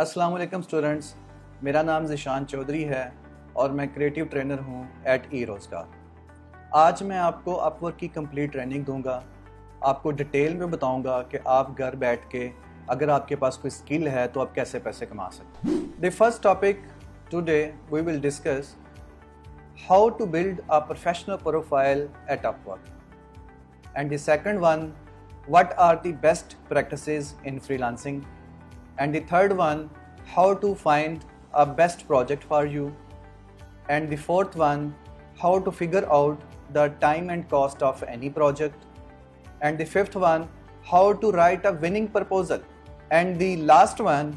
अस्सलाम वालेकुम स्टूडेंट्स, मेरा नाम ज़िशान चौधरी है और मैं क्रिएटिव ट्रेनर हूँ एट ई-रोज़गार। आज मैं आपको अपवर्क की कंप्लीट ट्रेनिंग दूंगा। आपको डिटेल में बताऊंगा कि आप घर बैठ के अगर आपके पास कोई स्किल है तो आप कैसे पैसे कमा सकते हैं। The first topic today we will discuss how to build a professional profile at Upwork and the second one, what are the best practices in freelancing, and the third one, how to find a best project for you, and the fourth one, how to figure out the time and cost of any project, and the fifth one, how to write a winning proposal, and the last one,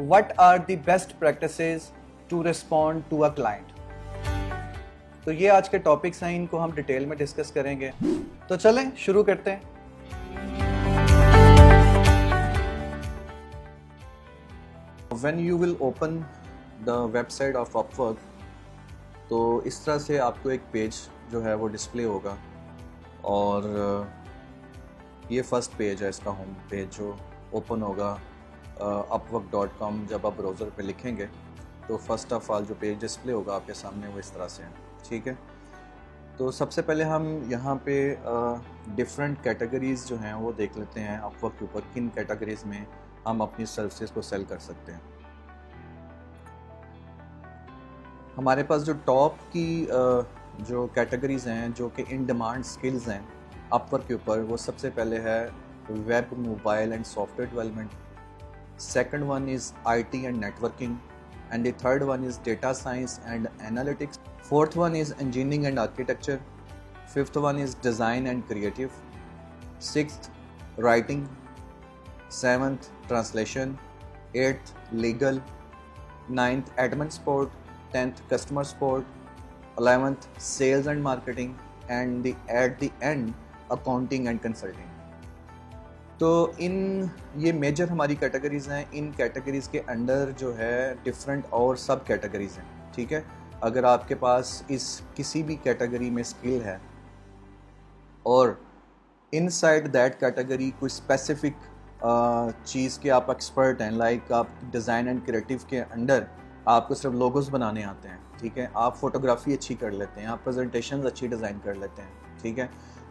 what are the best practices to respond to a client. तो ये आज के topics हैं, इनको हम detail में discuss करेंगे। तो चलें शुरू करते हैं। When you will open the website of Upwork, तो इस तरह से आपको एक पेज जो है वो डिस्प्ले होगा और ये फर्स्ट पेज है, इसका होम पेज जो ओपन होगा upwork.com। जब आप ब्राउज़र पे लिखेंगे तो फर्स्ट ऑफ ऑल जो पेज डिस्प्ले होगा आपके सामने वो इस तरह से है, ठीक है। तो सबसे पहले हम यहाँ पे डिफरेंट कैटेगरीज़ जो हैं वो देख लेते हैं अपवर्क के ऊपर, किन कैटेगरीज़ में हम अपनी सर्विसेज को सेल कर सकते हैं। हमारे पास जो टॉप की जो कैटेगरीज़ हैं जो कि इन डिमांड स्किल्स हैं अपवर्क के ऊपर, वो सबसे पहले है web, mobile and software development, second one is IT and networking, and the third one is data science and analytics, fourth one is engineering and architecture, fifth one is design and creative, sixth writing, seventh translation, eighth legal, ninth admin support, 10th customer support, 11th sales and marketing, and at the end accounting and consulting। तो इन ये major हमारी categories हैं। इन categories के under जो है different और सब categories हैं, ठीक है। अगर आपके पास इस किसी भी कैटेगरी में स्किल है और इनसाइड दैट कैटेगरी कोई स्पेसिफिक चीज़ के आप एक्सपर्ट हैं, लाइक आप डिज़ाइन एंड क्रिएटिव के अंडर आपको सिर्फ लोगोस बनाने आते हैं, ठीक है, आप फोटोग्राफी अच्छी कर लेते हैं, आप प्रेजेंटेशंस अच्छी डिज़ाइन कर लेते हैं, ठीक है,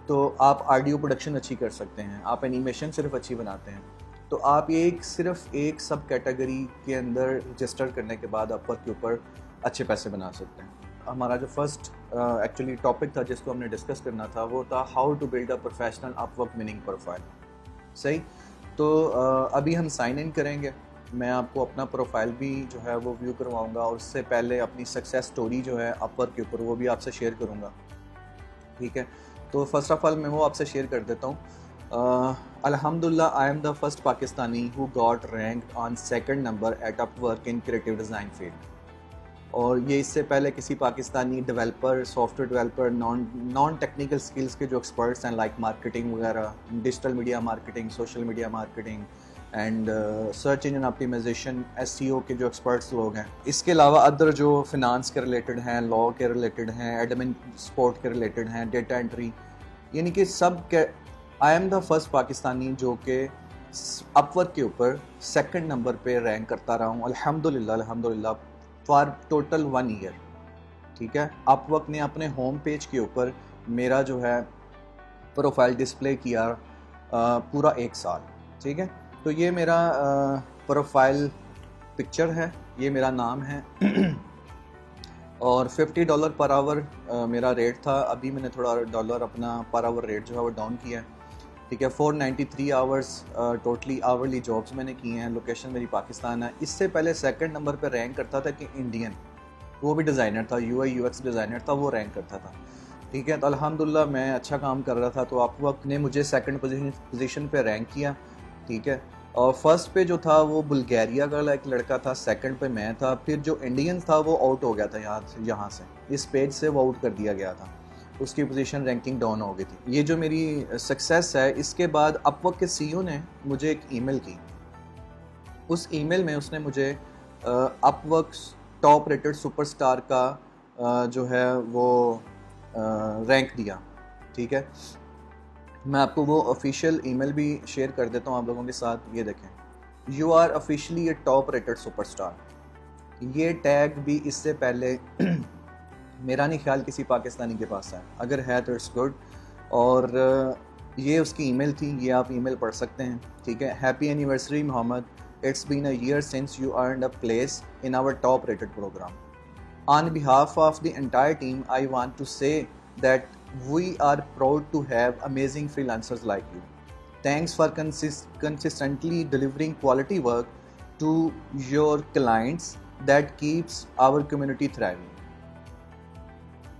तो आप ऑडियो प्रोडक्शन अच्छी कर सकते हैं, आप एनिमेशन सिर्फ अच्छी बनाते हैं, तो आप सिर्फ एक सब कैटेगरी के अंदर रजिस्टर करने के बाद अपवर्क के ऊपर अच्छे पैसे बना सकते हैं। हमारा जो फर्स्ट एक्चुअली टॉपिक था जिसको हमने डिस्कस करना था वो था how to build a professional Upwork winning profile. सही, तो अभी हम साइन इन करेंगे। मैं आपको अपना प्रोफाइल भी जो है वो व्यू करवाऊंगा और उससे पहले अपनी सक्सेस स्टोरी जो है अपवर्क के ऊपर वो भी आपसे शेयर करूंगा, ठीक है। तो फर्स्ट ऑफ ऑल मैं वो आपसे शेयर कर देता हूँ। अल्हम्दुलिल्लाह I am the first Pakistani who got ranked on second number at Upwork in creative design field. और ये इससे पहले किसी Pakistani developer, software developer, non technical skills के जो एक्सपर्ट्स हैं लाइक मार्केटिंग वगैरह, digital media marketing, social media marketing and search engine optimisation, SEO के जो एक्सपर्ट्स लोग हैं, इसके अलावा अदर जो फिनांस के रिलेटेड हैं, लॉ के रिलेटेड हैं, एडमिन सपोर्ट के रिलेटेड हैं, डेटा एंट्री, यानी कि सब के आई एम द फर्स्ट पाकिस्तानी जो कि अपवर्क के ऊपर सेकंड नंबर पे रैंक करता रहा हूँ अल्हम्दुलिल्लाह फॉर टोटल 1 ईयर, ठीक है। अपवर्क ने अपने होम पेज के ऊपर मेरा जो है प्रोफाइल डिस्प्ले किया पूरा 1 साल, ठीक है। तो ये मेरा प्रोफाइल पिक्चर है, ये मेरा नाम है और $50 पर आवर मेरा रेट था। अभी मैंने थोड़ा डॉलर अपना पर आवर रेट जो है वो डाउन किया है, ठीक है। 493 आवर्स टोटली आवरली जॉब्स मैंने की हैं। लोकेशन मेरी पाकिस्तान है। इससे पहले सेकंड नंबर पे रैंक करता था कि इंडियन, वो भी डिज़ाइनर था, UI UX डिज़ाइनर था, वो रैंक करता था, ठीक है। तो अल्हम्दुलिल्लाह मैं अच्छा काम कर रहा था, तो अपवर्क ने मुझे सेकंड पोजीशन पे रैंक किया, ठीक है। और फर्स्ट पे जो था वो बुल्गारिया का एक लड़का था, सेकंड पे मैं था, फिर जो इंडियन था वो आउट हो गया था यहाँ से इस पेज से वो आउट कर दिया गया था, उसकी पोजीशन रैंकिंग डाउन हो गई थी। ये जो मेरी सक्सेस है, इसके बाद अपवर्क के CEO ने मुझे एक ईमेल की। उस ईमेल में उसने मुझे अपवर्क टॉप रेटेड सुपरस्टार का जो है वो रैंक दिया, ठीक है। मैं आपको वो ऑफिशियल ईमेल भी शेयर कर देता हूँ आप लोगों के साथ। ये देखें, you are officially a top rated superstar. ये टैग भी इससे पहले मेरा नहीं ख्याल किसी पाकिस्तानी के पास है, अगर है तो इट्स गुड। और ये उसकी ईमेल थी, ये आप ईमेल पढ़ सकते हैं, ठीक है। Happy anniversary Mohammad, it's been a year since you earned a place in our top rated programme. On behalf of the entire team, I want to say that we are proud to have amazing freelancers like you. Thanks for consistently delivering quality work to your clients that keeps our community thriving.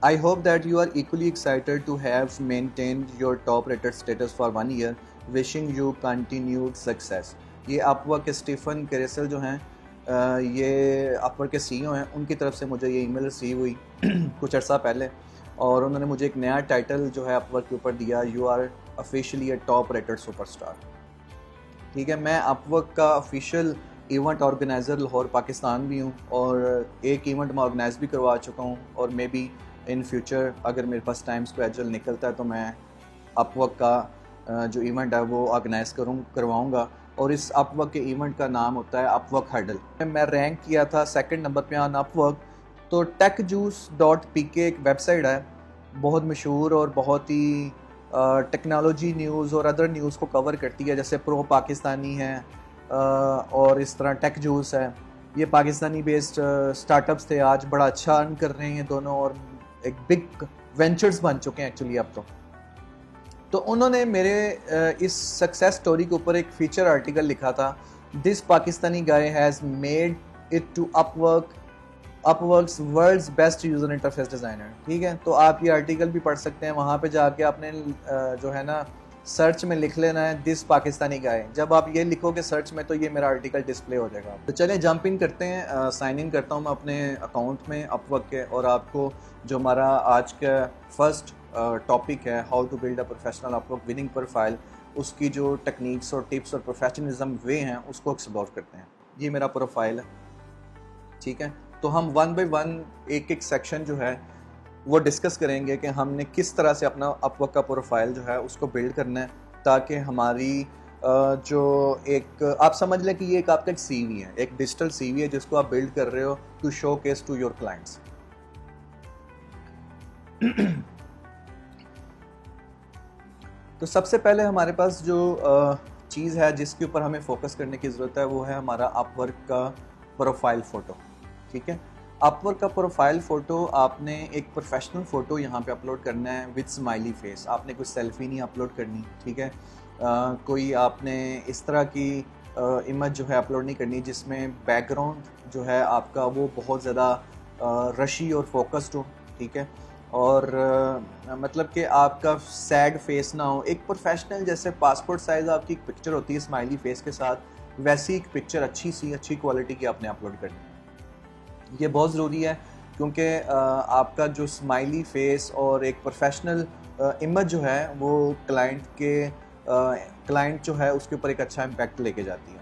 I hope that you are equally excited to have maintained your top rated status for 1 year. Wishing you continued success. ये Upwork के Stephen कैरेसल जो हैं, ये Upwork के CEO हैं, उनकी तरफ से मुझे ये ईमेल रिसीव हुई कुछ अर्सा पहले, और उन्होंने मुझे एक नया टाइटल जो है अपवर्क के ऊपर दिया, you are officially a top rated superstar. ठीक है, मैं अपवर्क का official event organiser Lahore Pakistan भी हूँ, और एक इवेंट मैं ऑर्गेनाइज़ भी करवा चुका हूँ, और मे बी इन फ्यूचर अगर मेरे पास टाइम स्केड्यूल निकलता है तो मैं अपवर्क का जो इवेंट है वो ऑर्गेनाइज़ करवाऊँगा। और इस अपवर्क के इवेंट का नाम होता है अपवर्क हडल। मैं रैंक किया था 2nd नंबर पे ऑन अपवर्क। तो techjuice.pk एक वेबसाइट है, बहुत मशहूर और बहुत ही टेक्नोलॉजी न्यूज़ और अदर न्यूज़ को कवर करती है, जैसे प्रो पाकिस्तानी है और इस तरह टेक जूस है। ये पाकिस्तानी बेस्ड स्टार्टअप्स थे, आज बड़ा अच्छा अर्न कर रहे हैं दोनों, और एक बिग वेंचर्स बन चुके हैं एक्चुअली अब तो उन्होंने मेरे इस सक्सेस स्टोरी के ऊपर एक फीचर आर्टिकल लिखा था, this Pakistani guy has made it to Upwork's world's best user interface designer. ठीक है, तो आप ये आर्टिकल भी पढ़ सकते हैं, वहाँ पे जाके आपने जो है ना सर्च में लिख लेना है दिस पाकिस्तानी गाय। जब आप ये लिखोगे सर्च में तो ये मेरा आर्टिकल डिस्प्ले हो जाएगा। तो चलें जंप इन करते हैं, साइन इन करता हूँ मैं अपने अकाउंट में अपवर्क के, और आपको जो हमारा आज का फर्स्ट टॉपिक है, how to build a professional Upwork winning profile, उसकी जो टेक्निक्स और टिप्स और प्रोफेशनलिज्म वे हैं उसको एक्सप्लोर करते हैं। ये मेरा प्रोफाइल है, ठीक है। तो हम 1 बाय 1 एक सेक्शन जो है वो डिस्कस करेंगे कि हमने किस तरह से अपना अपवर्क का प्रोफाइल जो है उसको बिल्ड करना है, ताकि हमारी जो एक आप समझ लें कि ये एक आपका एक CV है, एक डिजिटल CV है जिसको आप बिल्ड कर रहे हो to showcase to your clients. तो सबसे पहले हमारे पास जो चीज़ है जिसके ऊपर हमें फोकस करने की ज़रूरत है वो है हमारा अपवर्क का प्रोफाइल फ़ोटो। ठीक है, अपवर्क का प्रोफाइल फ़ोटो आपने एक प्रोफेशनल फ़ोटो यहाँ पे अपलोड करना है विद स्माइली फेस। आपने कोई सेल्फी नहीं अपलोड करनी, ठीक है। कोई आपने इस तरह की इमेज जो है अपलोड नहीं करनी जिसमें बैकग्राउंड जो है आपका वो बहुत ज़्यादा रशी और फोकस्ड हो, ठीक है। और मतलब कि आपका सैड फेस ना हो। एक प्रोफेशनल जैसे पासपोर्ट साइज़ आपकी एक पिक्चर होती है स्माइली फेस के साथ, वैसी एक पिक्चर अच्छी क्वालिटी की आपने अपलोड करनी है। ये बहुत ज़रूरी है क्योंकि आपका जो स्माइली फेस और एक प्रोफेशनल इमेज जो है वो क्लाइंट जो है उसके ऊपर एक अच्छा इम्पैक्ट लेके जाती है।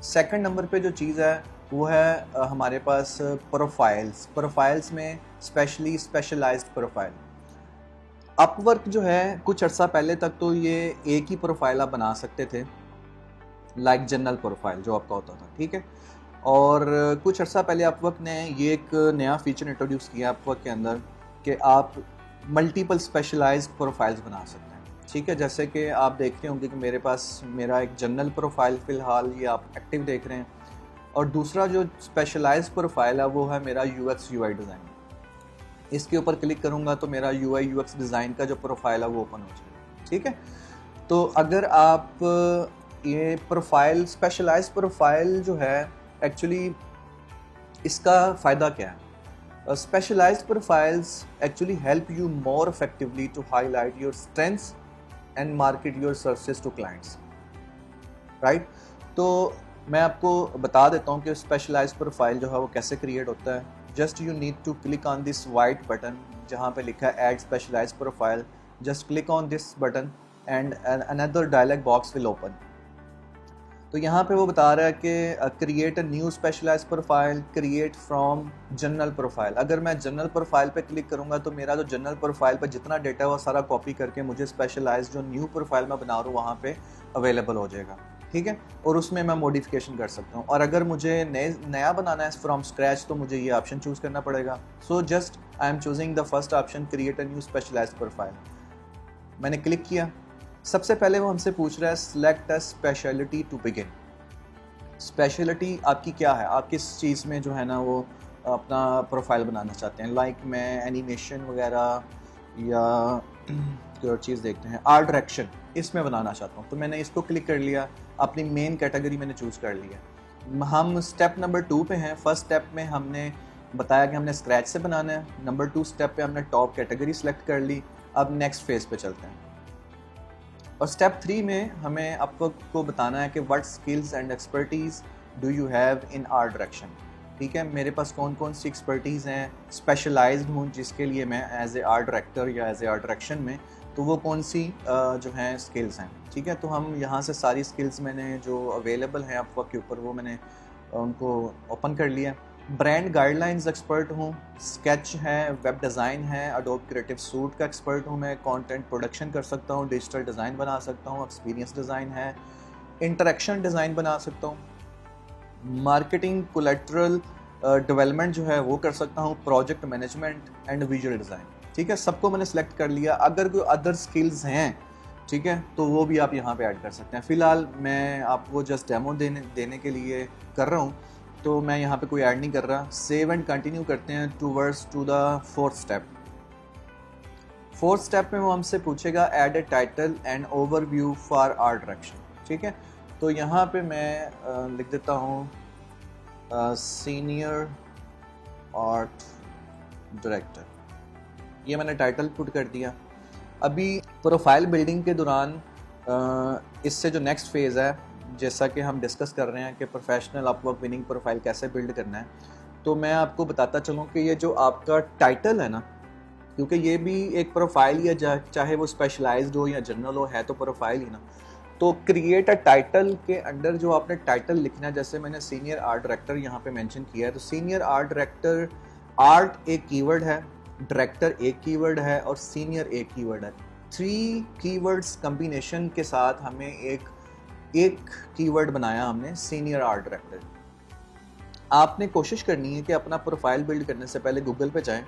2nd नंबर पे जो चीज़ है वो है हमारे पास प्रोफाइल्स में स्पेशली स्पेशलाइज्ड प्रोफाइल। अपवर्क जो है कुछ अर्सा पहले तक तो ये एक ही प्रोफाइल आप बना सकते थे, लाइक जनरल प्रोफाइल जो आपका होता था, ठीक है। और कुछ अर्सा पहले अपवर्क ने ये एक नया फीचर इंट्रोड्यूस किया अपवर्क के अंदर कि आप मल्टीपल स्पेशलाइज्ड प्रोफाइल्स बना सकते हैं, ठीक है। जैसे कि आप देखते होंगे कि मेरे पास मेरा एक जनरल प्रोफाइल फ़िलहाल ये आप एक्टिव देख रहे हैं, और दूसरा जो स्पेशलाइज्ड प्रोफाइल है वो है मेरा UX UI डिज़ाइन। इसके ऊपर क्लिक करूँगा तो मेरा UI UX डिज़ाइन का जो प्रोफाइल है वो ओपन हो जाएगा, ठीक है। तो अगर आप ये प्रोफाइल स्पेशलाइज्ड प्रोफाइल जो है एक्चुअली इसका फ़ायदा क्या है? Specialised profiles actually help you more effectively to highlight your strengths and market your services to clients, right. तो मैं आपको बता देता हूँ कि स्पेशलाइज्ड प्रोफाइल जो है वो कैसे क्रिएट होता है। Just you need to click on this white button जहाँ पे लिखा है add specialised profile. Just click on this button and another dialogue box will open. तो यहाँ पे वो बता रहा है कि create a new specialised profile, create from general profile. अगर मैं जनरल प्रोफाइल पे क्लिक करूँगा तो मेरा जो जनरल प्रोफाइल पे जितना डेटा है वो सारा कॉपी करके मुझे स्पेशलाइज्ड जो न्यू प्रोफाइल मैं बना रहा हूँ वहाँ पे अवेलेबल हो जाएगा। ठीक है, और उसमें मैं मॉडिफिकेशन कर सकता हूँ। और अगर मुझे नया बनाना है फ्रॉम स्क्रैच तो मुझे ये ऑप्शन चूज़ करना पड़ेगा। So just I am choosing the first option, create a new specialised profile. मैंने क्लिक किया। सबसे पहले वो हमसे पूछ रहा है select a speciality to begin. Speciality आपकी क्या है, आप किस चीज़ में जो है ना वो अपना प्रोफाइल बनाना चाहते हैं। लाइक मैं एनिमेशन वगैरह या कोई और चीज़ देखते हैं, आर्ट डायरेक्शन, इसमें बनाना चाहता हूँ। तो मैंने इसको क्लिक कर लिया, अपनी मेन कैटेगरी मैंने चूज़ कर लिया। हम स्टेप नंबर 2 पे हैं। फर्स्ट स्टेप में हमने बताया कि हमने स्क्रैच से बनाना है। नंबर 2 स्टेप पे हमने टॉप कैटेगरी सेलेक्ट कर ली। अब नेक्स्ट फेज़ पे चलते हैं। और स्टेप 3 में हमें आपको बताना है कि what skills and expertise do you have in art direction. ठीक है, मेरे पास कौन कौन सी एक्सपर्टीज़ हैं, स्पेशलाइज्ड हूँ जिसके लिए मैं एज ए आर्ट डायरेक्टर या एज ए आर्ट डायरेक्शन में, तो वो कौन सी जो हैं स्किल्स हैं। ठीक है, तो हम यहाँ से सारी स्किल्स मैंने जो अवेलेबल हैं अपवर्क के ऊपर वो मैंने उनको ओपन कर लिया। ब्रांड गाइडलाइंस एक्सपर्ट हूँ, स्केच है, वेब डिज़ाइन है, एडोब क्रिएटिव सूट का एक्सपर्ट हूँ मैं, कंटेंट प्रोडक्शन कर सकता हूँ, डिजिटल डिज़ाइन बना सकता हूँ, एक्सपीरियंस डिज़ाइन है, इंटरेक्शन डिज़ाइन बना सकता हूँ, मार्केटिंग कोलैटरल डेवलपमेंट जो है वो कर सकता हूँ, project management and visual design. ठीक है, सबको मैंने सेलेक्ट कर लिया। अगर कोई अदर स्किल्स हैं, ठीक है, तो वो भी आप यहाँ पे ऐड कर सकते हैं। फ़िलहाल मैं आपको जस्ट डेमो देने के लिए कर रहा हूँ, तो मैं यहाँ पे कोई ऐड नहीं कर रहा। सेव एंड कंटिन्यू करते हैं towards to the fourth step. Fourth step में वो हमसे पूछेगा add a title and overview for art direction. ठीक है, तो यहाँ पे मैं लिख देता हूँ सीनियर आर्ट डायरेक्टर। ये मैंने टाइटल पुट कर दिया। अभी प्रोफाइल बिल्डिंग के दौरान इससे जो नेक्स्ट फेज़ है, जैसा कि हम डिस्कस कर रहे हैं कि प्रोफेशनल अपवर्क विनिंग प्रोफाइल कैसे बिल्ड करना है, तो मैं आपको बताता चलूँ कि ये जो आपका टाइटल है ना, क्योंकि ये भी एक प्रोफाइल या चाहे वो स्पेशलाइज्ड हो या जनरल हो, है तो प्रोफाइल ही ना। तो क्रिएट अ टाइटल के अंडर जो आपने टाइटल लिखना है, जैसे मैंने सीनियर आर्ट डायरेक्टर यहाँ पे मेंशन किया है, तो सीनियर आर्ट डायरेक्टर, आर्ट एक कीवर्ड है, डायरेक्टर एक कीवर्ड है और सीनियर एक कीवर्ड है। 3 कीवर्ड्स कम्बिनेशन के साथ हमें एक कीवर्ड बनाया हमने, सीनियर आर्ट डायरेक्टर। आपने कोशिश करनी है कि अपना प्रोफाइल बिल्ड करने से पहले गूगल पे जाएं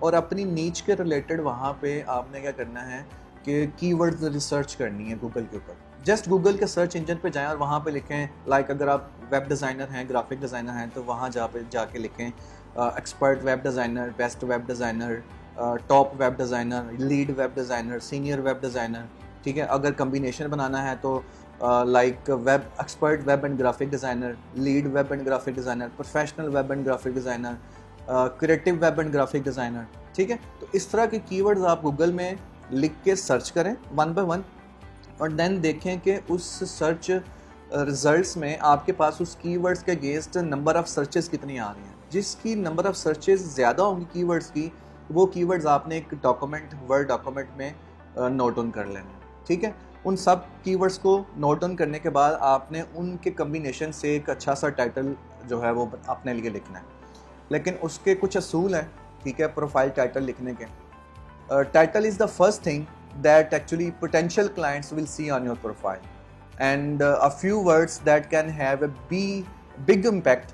और अपनी नीच के रिलेटेड वहाँ पे आपने क्या करना है कि कीवर्ड्स रिसर्च करनी है गूगल के ऊपर। जस्ट गूगल के सर्च इंजन पे जाएं और वहाँ पे लिखें, लाइक अगर आप वेब डिज़ाइनर हैं, ग्राफिक डिज़ाइनर हैं, तो वहाँ जाके लिखें expert web designer, best web designer, top web designer, lead web designer, senior web designer. ठीक है, अगर कम्बिनेशन बनाना है तो like web expert web and graphic designer, lead web and graphic designer, professional web and graphic designer, creative web and graphic designer. ठीक है, तो इस तरह के कीवर्ड्स आप गूगल में लिख के सर्च करें 1 बाय 1 और देन देखें कि उस सर्च रिजल्ट्स में आपके पास उस कीवर्ड्स के अगेंस्ट नंबर ऑफ़ सर्चेस कितनी आ रही हैं। जिसकी नंबर ऑफ़ सर्चेस ज़्यादा होंगी कीवर्ड्स की, वो कीवर्ड्स आपने एक डॉक्यूमेंट, वर्ड डॉक्यूमेंट में नोट डाउन कर लेने। ठीक है, उन सब कीवर्ड्स को नोट डाउन करने के बाद आपने उनके कम्बिनेशन से एक अच्छा सा टाइटल जो है वो अपने लिए लिखना है। लेकिन उसके कुछ असूल हैं, ठीक है, प्रोफाइल टाइटल लिखने के। Title is the first thing that actually potential clients will see on your profile, and a few words that can have a big impact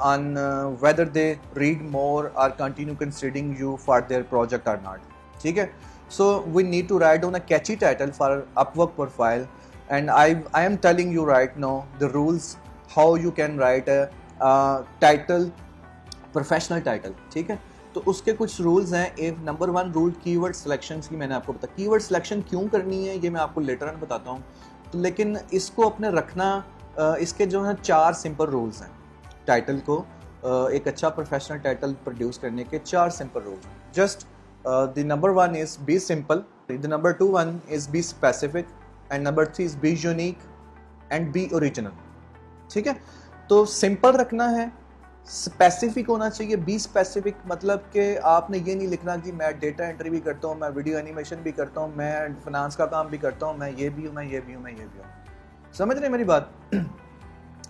on whether they read more or continue considering you for their project or not. ठीक है, so we need to write down a catchy title for Upwork profile, and I am telling you right now the rules how you can write a title, professional title. ठीक है, तो उसके कुछ rules हैं। एक number 1 rule keyword selection की मैंने आपको बताया। कीवर्ड सिलेक्शन क्यों करनी है ये मैं आपको लेटर ऑन बताता हूँ, तो लेकिन इसको अपने रखना, इसके जो है 4 सिंपल रूल्स हैं। टाइटल को एक अच्छा प्रोफेशनल टाइटल प्रोड्यूस करने के 4 सिंपल रूल्स हैं। Just the number 1 is be simple, the number 2 is be specific, and number 3 is be unique and be original. ठीक है, तो सिंपल रखना है, स्पेसिफिक होना चाहिए। बी स्पेसिफिक मतलब कि आपने ये नहीं लिखना कि मैं डेटा एंट्री भी करता हूँ, मैं वीडियो एनिमेशन भी करता हूँ, मैं फाइनेंस का काम भी करता हूँ, मैं ये भी हूँ, मैं ये भी हूँ, मैं ये भी हूँ। समझ रहे मेरी बात?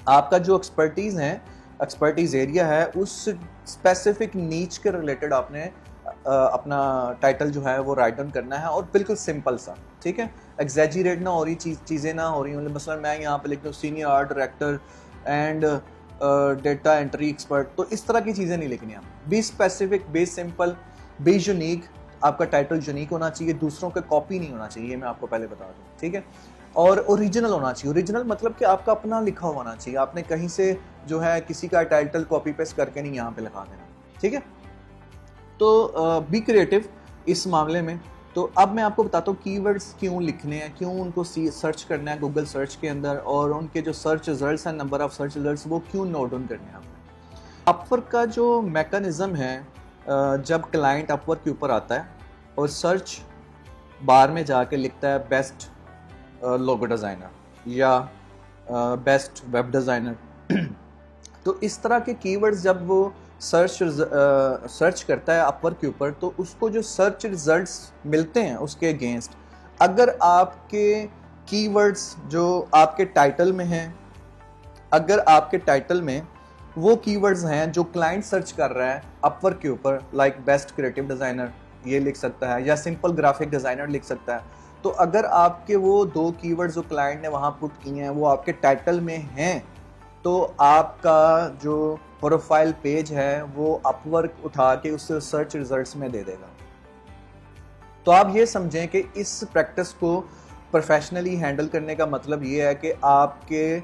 आपका जो एक्सपर्टीज़ है, एक्सपर्टीज़ एरिया है, उस स्पेसिफिक नीच के रिलेटेड आपने अपना टाइटल जो है वो राइट डाउन करना है, और बिल्कुल सिंपल सा, ठीक है, एग्जैजरेट ना हो रही चीज़ें ना हो रही, मतलब मसलन मैं यहाँ पे लिख लूँ senior art director and data entry expert, तो इस तरह की चीज़ें नहीं लिखनी आप। Be specific, be simple, be unique, आपका टाइटल यूनिक होना चाहिए, दूसरों के कॉपी नहीं होना चाहिए, ये मैं आपको पहले बता दूँ, ठीक है। और ओरिजिनल होना चाहिए। ओरिजिनल मतलब कि आपका अपना लिखा होना चाहिए, आपने कहीं से जो है किसी का टाइटल कॉपी पेस्ट करके नहीं यहाँ पे लगा देना, ठीक है। तो बी क्रिएटिव इस मामले में। तो अब मैं आपको बताता हूँ कीवर्ड्स क्यों लिखने हैं, क्यों उनको सर्च करना है गूगल सर्च के अंदर, और उनके जो सर्च रिजल्ट्स हैं, नंबर ऑफ सर्च रिजल्ट्स, वो क्यों नोट डाउन करने हैं आपने। अपवर्क का जो मैकेनिज्म है, जब क्लाइंट अपवर्क के ऊपर आता है और सर्च बार में जाके लिखता है बेस्ट लोगो डिज़ाइनर या बेस्ट वेब डिज़ाइनर तो इस तरह के कीवर्ड्स जब वो सर्च करता है अपवर्क के ऊपर, तो उसको जो सर्च रिजल्ट्स मिलते हैं उसके अगेंस्ट, अगर आपके कीवर्ड्स जो आपके टाइटल में हैं, अगर आपके टाइटल में वो कीवर्ड्स हैं जो क्लाइंट सर्च कर रहा है अपवर्क के ऊपर, लाइक बेस्ट क्रिएटिव डिज़ाइनर ये लिख सकता है, या सिंपल ग्राफिक डिज़ाइनर लिख सकता है, तो अगर आपके वो दो कीवर्ड्स जो क्लाइंट ने वहाँ पुट किए हैं वो आपके टाइटल में हैं, तो आपका जो प्रोफाइल पेज है वो अपवर्क उठा के उसे सर्च रिजल्ट्स में दे देगा। तो आप ये समझें कि इस प्रैक्टिस को प्रोफेशनली हैंडल करने का मतलब ये है कि आपके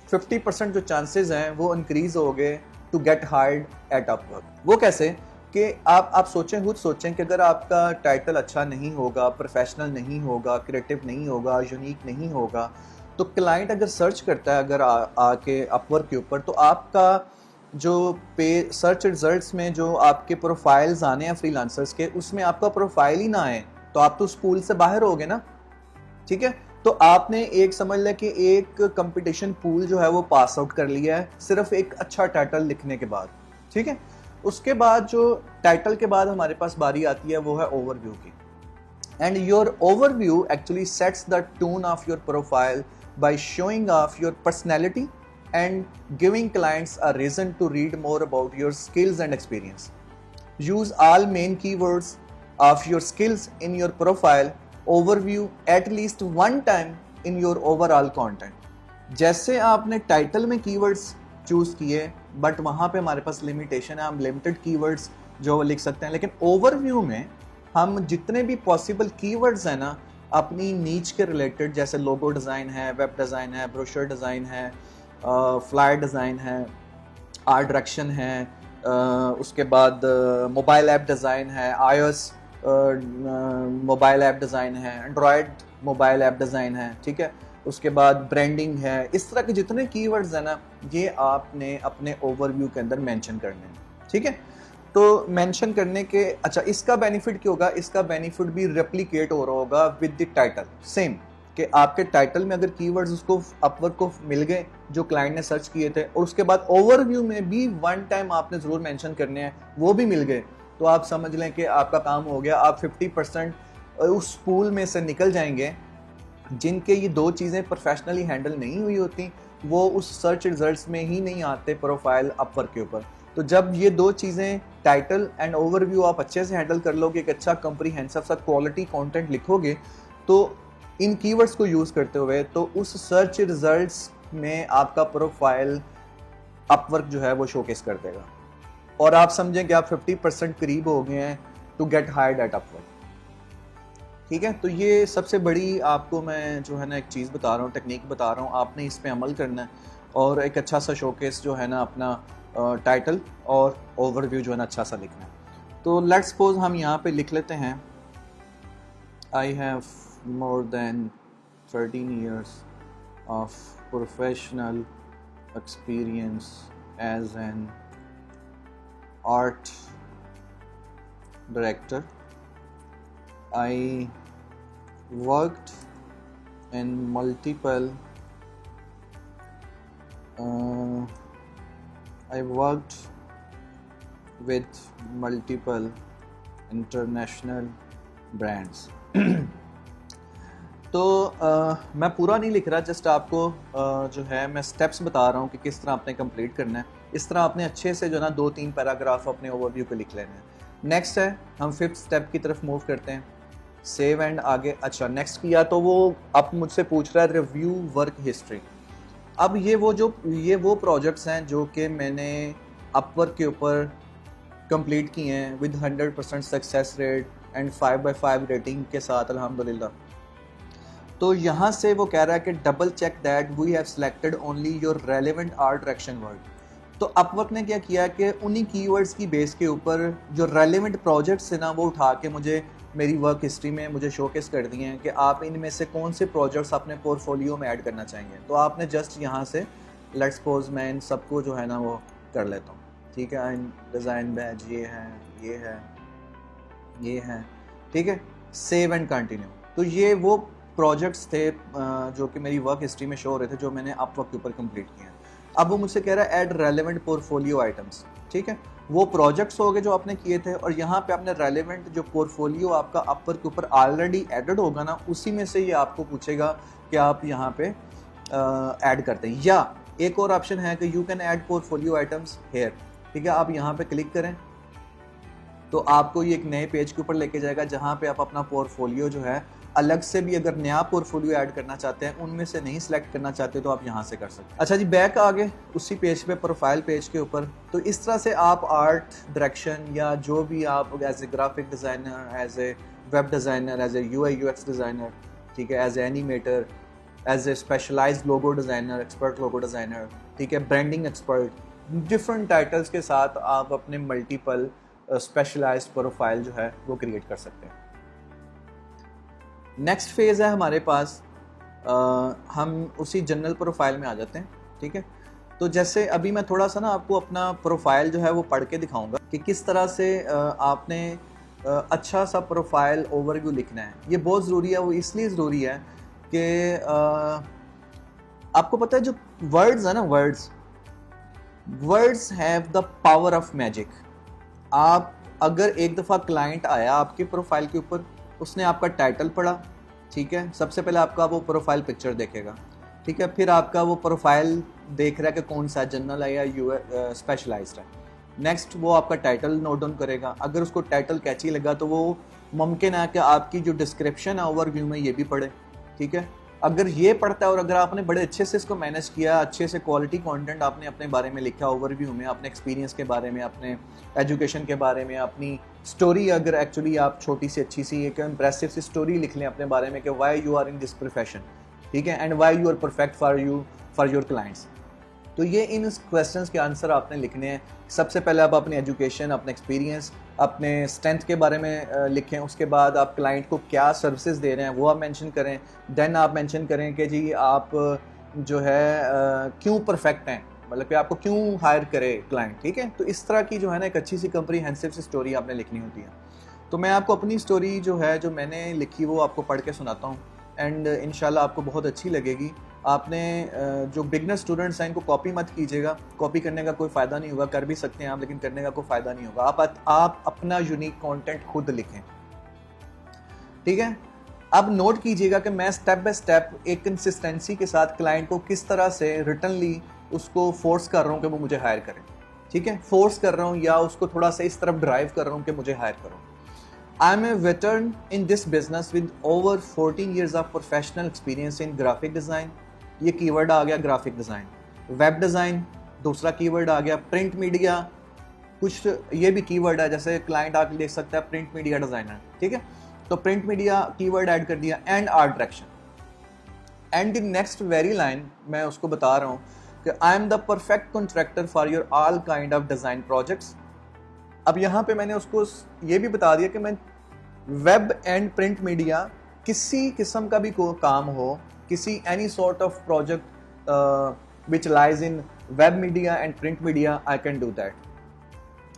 50% जो चांसेस हैं वो इंक्रीज हो गए to get hired at Upwork. वो कैसे कि आप सोचें, खुद सोचें कि अगर आपका टाइटल अच्छा नहीं होगा, प्रोफेशनल नहीं होगा, क्रिएटिव नहीं होगा, यूनिक नहीं होगा, तो क्लाइंट अगर सर्च करता है अगर आके अपवर्क के ऊपर, तो आपका जो सर्च रिजल्ट्स में जो आपके प्रोफाइल्स आने हैं फ्रीलांसर्स के, उसमें आपका प्रोफाइल ही ना आए, तो आप तो उस पूल से बाहर हो गए ना, ठीक है। तो आपने एक समझ लें कि एक कंपटीशन पूल जो है वो पास आउट कर लिया है सिर्फ एक अच्छा टाइटल लिखने के बाद, ठीक है। उसके बाद जो टाइटल के बाद हमारे पास बारी आती है वो है ओवरव्यू की, and your overview actually sets the tone of your profile by showing off your personality and giving clients a reason to read more about your skills and experience. Use all main keywords of your skills in your profile overview at least one time in your overall content. जैसे आपने title में keywords choose किए, but वहाँ पे हमारे पास limitation है, हम limited keywords जो लिख सकते हैं, लेकिन ओवरव्यू में हम जितने भी पॉसिबल कीवर्ड्स हैं ना अपनी नीच के रिलेटेड, जैसे लोगो डिज़ाइन है, वेब डिज़ाइन है, ब्रोशर डिज़ाइन है, फ्लायर डिज़ाइन है, आर्ट डायरेक्शन है, उसके बाद मोबाइल ऐप डिज़ाइन है, iOS मोबाइल ऐप डिज़ाइन है, एंड्रॉयड मोबाइल ऐप डिज़ाइन है, ठीक है, उसके बाद ब्रांडिंग है, इस तरह के जितने कीवर्ड्स हैं ना ये आपने अपने ओवरव्यू के अंदर मेंशन करने हैं, ठीक है। तो मेंशन करने के, अच्छा इसका बेनिफिट क्या होगा, इसका बेनिफिट भी रेप्लिकेट हो रहा होगा विद द टाइटल, सेम कि आपके टाइटल में अगर कीवर्ड्स उसको अपवर्क को मिल गए जो क्लाइंट ने सर्च किए थे, और उसके बाद ओवरव्यू में भी वन टाइम आपने ज़रूर मेंशन करने हैं, वो भी मिल गए, तो आप समझ लें कि आपका काम हो गया। आप 50% उस पूल में से निकल जाएंगे जिनके ये दो चीज़ें प्रोफेशनली हैंडल नहीं हुई होती, वो उस सर्च रिजल्ट्स में ही नहीं आते प्रोफाइल अपवर्क के ऊपर। तो जब ये दो चीज़ें टाइटल एंड ओवरव्यू आप अच्छे से हैंडल कर लोगे, एक अच्छा कंप्रीहेंसिव सा क्वालिटी कंटेंट लिखोगे, तो इन कीवर्ड्स को यूज़ करते हुए तो उस सर्च रिजल्ट्स में आपका प्रोफाइल अपवर्क जो है वो शोकेस कर देगा, और आप समझें कि आप 50% करीब हो गए हैं to get hired at Upwork, ठीक है। तो ये सबसे बड़ी आपको मैं जो है ना एक चीज़ बता रहा हूँ, टेक्निक बता रहा हूँ, आपने इस पे अमल करना है और एक अच्छा सा शोकेस जो है ना अपना टाइटल और ओवरव्यू जो है ना अच्छा सा लिखना है। तो लेट्स सपोज हम यहाँ पे लिख लेते हैं, आई have more than 13 years of professional experience as an art director. I worked in multiple I worked with multiple international brands. तो मैं पूरा नहीं लिख रहा, जस्ट आपको जो है मैं स्टेप्स बता रहा हूँ कि किस तरह आपने कंप्लीट करना है। इस तरह आपने अच्छे से जो ना 2-3 पैराग्राफ अपने ओवरव्यू पे लिख लेने हैं। नेक्स्ट है, हम 5th स्टेप की तरफ मूव करते हैं, सेव एंड आगे। अच्छा, नेक्स्ट किया तो वो अब मुझसे पूछ रहा है रिव्यू वर्क हिस्ट्री। अब ये वो प्रोजेक्ट्स हैं जो कि मैंने अपवर्क के ऊपर कंप्लीट किए हैं with 100% success rate and 5/5 rating के साथ अल्हम्दुलिल्लाह। तो यहाँ से वो कह रहा है कि double check that we have selected only your relevant art direction word. तो अपवर्क ने क्या किया कि उन्हीं कीवर्ड्स की बेस के ऊपर जो रेलेवेंट प्रोजेक्ट्स है ना, वो उठा के मुझे मेरी वर्क हिस्ट्री में मुझे शोकेस कर दिए हैं कि आप इनमें से कौन से प्रोजेक्ट्स अपने पोर्टफोलियो में ऐड करना चाहेंगे। तो आपने जस्ट यहाँ से लेट्स सपोज मैं इन सबको जो है ना वो कर लेता हूँ, ठीक है। डिज़ाइन बैच ये है, ठीक है। Save and continue. तो ये वो प्रोजेक्ट्स थे जो कि मेरी वर्क हिस्ट्री में शो हो रहे थे, जो मैंने अपवर्क के ऊपर कंप्लीट किए हैं। अब वो मुझसे कह रहा है ऐड रेलेवेंट पोर्टफोलियो आइटम्स, ठीक है। वो प्रोजेक्ट्स हो गए जो आपने किए थे, और यहाँ पे आपने रेलेवेंट जो पोर्टफोलियो आपका अपवर्क के ऊपर ऑलरेडी एडेड होगा ना, उसी में से ये आपको पूछेगा कि आप यहाँ पे ऐड करते हैं। या एक और ऑप्शन है कि you can add portfolio items here, ठीक है। आप यहाँ पे क्लिक करें तो आपको ये एक नए पेज के ऊपर लेके जाएगा, जहाँ पे आप अपना पोर्टफोलियो जो है अलग से भी अगर नया पोर्टफोलियो ऐड करना चाहते हैं, उनमें से नहीं सिलेक्ट करना चाहते तो आप यहाँ से कर सकते हैं। अच्छा जी, बैक आ गए उसी पेज पे, प्रोफाइल पेज के ऊपर। तो इस तरह से आप आर्ट डायरेक्शन या जो भी आप as a graphic designer, as a web designer, as a UI UX designer, ठीक है, as a animator, as a specialised logo designer, expert logo designer, ठीक है, ब्रांडिंग एक्सपर्ट, डिफरेंट टाइटल्स के साथ आप अपने मल्टीपल स्पेशलाइज्ड प्रोफाइल जो है वो क्रिएट कर सकते हैं। नेक्स्ट फेज़ है हमारे पास, हम उसी जनरल प्रोफाइल में आ जाते हैं, ठीक है। तो जैसे अभी मैं थोड़ा सा ना आपको अपना प्रोफाइल जो है वो पढ़ के दिखाऊंगा कि किस तरह से आपने अच्छा सा प्रोफाइल ओवरव्यू लिखना है। ये बहुत ज़रूरी है, वो इसलिए ज़रूरी है कि आपको पता है जो वर्ड्स है ना, words have the power of magic. आप अगर एक दफ़ा क्लाइंट आया आपके प्रोफाइल के ऊपर, उसने आपका टाइटल पढ़ा, ठीक है, सबसे पहले आपका वो प्रोफाइल पिक्चर देखेगा, ठीक है, फिर आपका वो प्रोफाइल देख रहा है कि कौन सा जनरल है या स्पेशलाइज्ड है। नेक्स्ट वो आपका टाइटल नोट डाउन करेगा। अगर उसको टाइटल कैची लगा तो वो मुमकिन है कि आपकी जो डिस्क्रिप्शन है ओवरव्यू में ये भी पढ़े, ठीक है। अगर ये पढ़ता है और अगर आपने बड़े अच्छे से इसको मैनेज किया, अच्छे से क्वालिटी कंटेंट आपने अपने बारे में लिखा ओवरव्यू में, अपने एक्सपीरियंस के बारे में, अपने एजुकेशन के बारे में, अपनी स्टोरी, अगर एक्चुअली आप छोटी सी अच्छी सी एक इंप्रेसिव सी स्टोरी लिख लें अपने बारे में कि why you are in this profession, ठीक है, and why you are perfect for your clients. तो ये इन क्वेश्चंस के आंसर आपने लिखने हैं। सबसे पहले आप अपनी एजुकेशन, अपने एक्सपीरियंस, अपने स्ट्रेंथ के बारे में लिखें। उसके बाद आप क्लाइंट को क्या सर्विसेज दे रहे हैं वो आप मेंशन करें। देन आप मेंशन करें कि जी आप जो है क्यों परफेक्ट हैं, मतलब कि आपको क्यों हायर करे क्लाइंट, ठीक है। तो इस तरह की जो है ना एक अच्छी सी कम्प्रीहेंसिव सी स्टोरी आपने लिखनी होती है। तो मैं आपको अपनी स्टोरी जो है जो मैंने लिखी वो आपको पढ़ के सुनाता हूँ, एंड इंशाल्लाह आपको बहुत अच्छी लगेगी। आपने जो बिगनर स्टूडेंट्स हैं इनको कॉपी मत कीजिएगा, कॉपी करने का कोई फ़ायदा नहीं होगा। कर भी सकते हैं आप, लेकिन करने का कोई फ़ायदा नहीं होगा। आप अपना यूनिक कंटेंट खुद लिखें, ठीक है। अब नोट कीजिएगा कि मैं स्टेप बाय स्टेप एक कंसिस्टेंसी के साथ क्लाइंट को किस तरह से रिटनली उसको फोर्स कर रहा हूँ कि वो मुझे हायर करें, ठीक है। फोर्स कर रहा हूँ या उसको थोड़ा सा इस तरफ ड्राइव कर रहा हूँ कि मुझे हायर करो। I am a veteran in this business with over 14 years of professional experience in graphic design। ये कीवर्ड आ गया ग्राफिक डिज़ाइन। वेब डिज़ाइन दूसरा कीवर्ड आ गया। प्रिंट मीडिया कुछ ये भी कीवर्ड है, जैसे क्लाइंट आके देख सकता है प्रिंट मीडिया डिज़ाइनर, ठीक है। तो प्रिंट मीडिया कीवर्ड ऐड कर दिया। And art direction. And in next very line मैं उसको बता रहा हूँ कि I am the perfect contractor for your all kind of design projects. अब यहाँ पे मैंने उसको ये भी बता दिया कि मैं वेब एंड प्रिंट मीडिया किसी किस्म का भी काम हो, किसी any sort of project which lies in web media and print media, I can do that.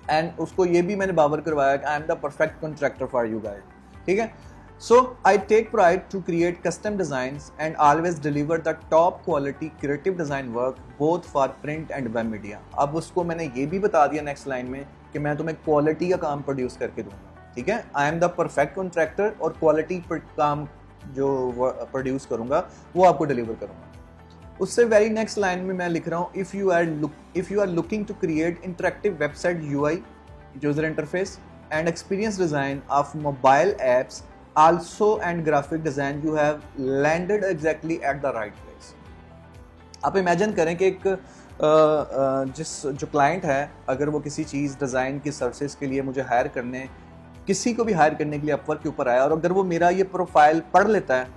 And उसको ये भी मैंने बावर करवाया कि I am the perfect contractor for you guys, ठीक है। So I take pride to create custom designs and always deliver the top quality creative design work both for print and web media. अब उसको मैंने ये भी बता दिया next line में कि मैं तुम्हें क्वालिटी का काम प्रोड्यूस करके दूंगा, ठीक है। आई एम द परफेक्ट कॉन्ट्रैक्टर और क्वालिटी काम जो प्रोड्यूस करूंगा वो आपको डिलीवर करूंगा। उससे वेरी नेक्स्ट लाइन में मैं लिख रहा हूँ if you are looking to create interactive website UI user interface and experience design of mobile apps also and graphic design, you have landed exactly at the right place. आप imagine करें कि एक जो क्लाइंट है, अगर वो किसी चीज़ design की सर्विसेज के लिए मुझे हायर करने, किसी को भी हायर करने के लिए अपवर्क के ऊपर आया, और अगर वो मेरा ये प्रोफाइल पढ़ लेता है,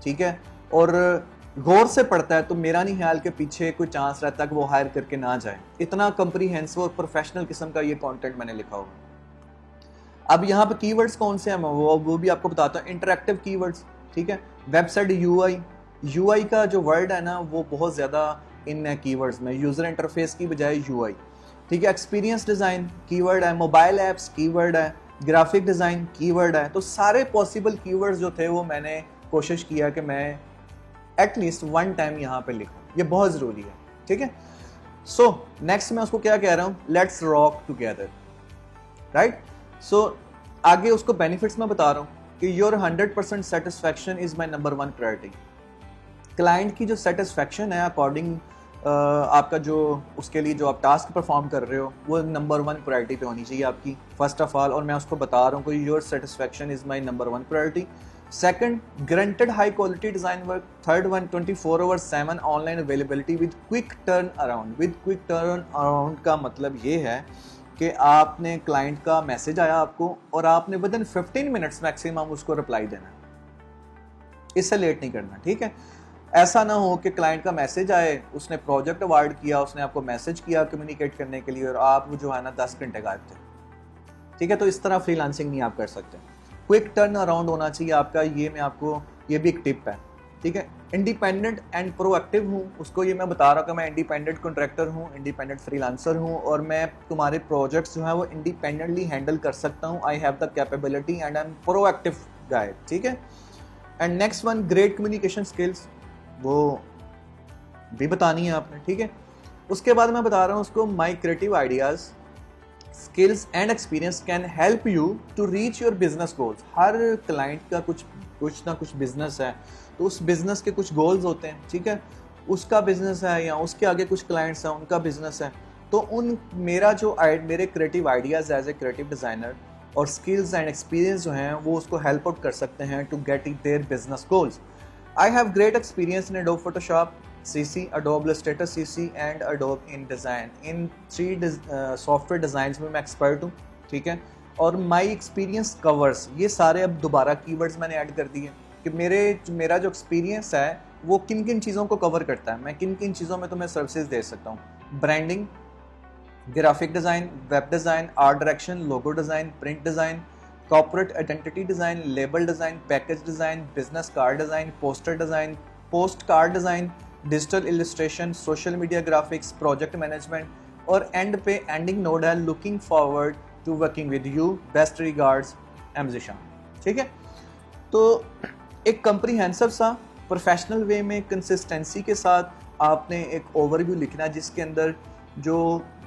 ठीक है, और गौर से पढ़ता है, तो मेरा नहीं ख्याल के पीछे कोई चांस रहता है कि वो हायर करके ना जाए। इतना कंप्रीहेंसिव और प्रोफेशनल किस्म का ये कंटेंट मैंने लिखा होगा। अब यहाँ पे कीवर्ड्स कौन से हैं वो भी आपको बताता हूँ। इंटरैक्टिव कीवर्ड्स, ठीक है, वेबसाइट यूआई का जो वर्ड है ना वो बहुत ज़्यादा इन है कीवर्ड्स में, यूज़र इंटरफेस की बजाय यूआई, ठीक है। एक्सपीरियंस डिज़ाइन कीवर्ड है, मोबाइल ऐप्स कीवर्ड है, ग्राफिक डिज़ाइन कीवर्ड है। तो सारे पॉसिबल कीवर्ड्स जो थे वो मैंने कोशिश किया कि मैं एटलीस्ट वन टाइम यहाँ पे लिखूँ, ये बहुत ज़रूरी है, ठीक है। सो नेक्स्ट मैं उसको क्या कह रहा हूँ, लेट्स रॉक टुगेदर, राइट। सो आगे उसको बेनिफिट्स मैं बता रहा हूँ कि your 100% satisfaction is my number 1 priority. Client की जो सेटिस्फैक्शन है अकॉर्डिंग आपका जो उसके लिए जो आप टास्क परफॉर्म कर रहे हो वो नंबर 1 प्रायोरिटी पे होनी चाहिए आपकी, फर्स्ट ऑफ ऑल। और मैं उसको बता रहा हूँ कि your satisfaction is my number 1 priority. Second, granted high quality design work. Third one, 24/7 online availability with quick turn around. With quick turn around का मतलब ये है कि आपने क्लाइंट का मैसेज आया आपको और आपने विद इन 15 मिनट्स मैक्सिमम उसको रिप्लाई देना, इससे लेट नहीं करना, ठीक है। ऐसा ना हो कि क्लाइंट का मैसेज आए, उसने प्रोजेक्ट अवार्ड किया, उसने आपको मैसेज किया कम्युनिकेट करने के लिए और आप जो है ना 10 घंटे गायब थे, ठीक है। तो इस तरह फ्रीलांसिंग नहीं आप कर सकते। क्विक टर्न अराउंड होना चाहिए आपका, ये मैं आपको, ये भी एक टिप है, ठीक है। इंडिपेंडेंट एंड प्रोएक्टिव हूँ, उसको ये मैं बता रहा हूँ कि मैं इंडिपेंडेंट कॉन्ट्रैक्टर हूँ, इंडिपेंडेंट फ्रीलांसर हूँ और मैं तुम्हारे प्रोजेक्ट्स जो हैं वो इंडिपेंडेंटली हैंडल कर सकता हूँ। I have the capability and I am proactive guy, ठीक है। And next one, great communication skills, वो भी बतानी है आपने, ठीक है। उसके बाद मैं बता रहा हूँ उसको, my creative ideas skills and experience can help you to reach your business goals. हर क्लाइंट का कुछ ना कुछ बिजनेस है, तो उस बिजनेस के कुछ गोल्स होते हैं, ठीक है। उसका बिजनेस है या उसके आगे कुछ क्लाइंट्स हैं उनका बिजनेस है, तो मेरे creative ideas as a creative designer और स्किल्स एंड एक्सपीरियंस जो हैं वो उसको हेल्प आउट कर सकते हैं to get their business goals. I have great experience in Adobe Photoshop CC, Adobe Illustrator CC and Adobe InDesign। In 3 software designs में मैं एक्सपर्ट हूँ, ठीक है। और माई एक्सपीरियंस कवर्स, ये सारे अब दोबारा कीवर्ड्स मैंने ऐड कर दिए कि मेरा जो एक्सपीरियंस है वो किन किन चीज़ों को कवर करता है, मैं किन किन चीज़ों में तुम्हें सर्विसेज दे सकता हूँ। Branding, graphic design, web design, art direction, logo design, print design, corporate identity design, label design, package design, business card design, poster design, postcard design, digital illustration, social media graphics, project management और end पे ending note है looking forward to working with you, best regards MG Shah, ठीक है। तो एक comprehensive सा professional way में consistency के साथ आपने एक ओवरव्यू लिखना है जिसके अंदर जो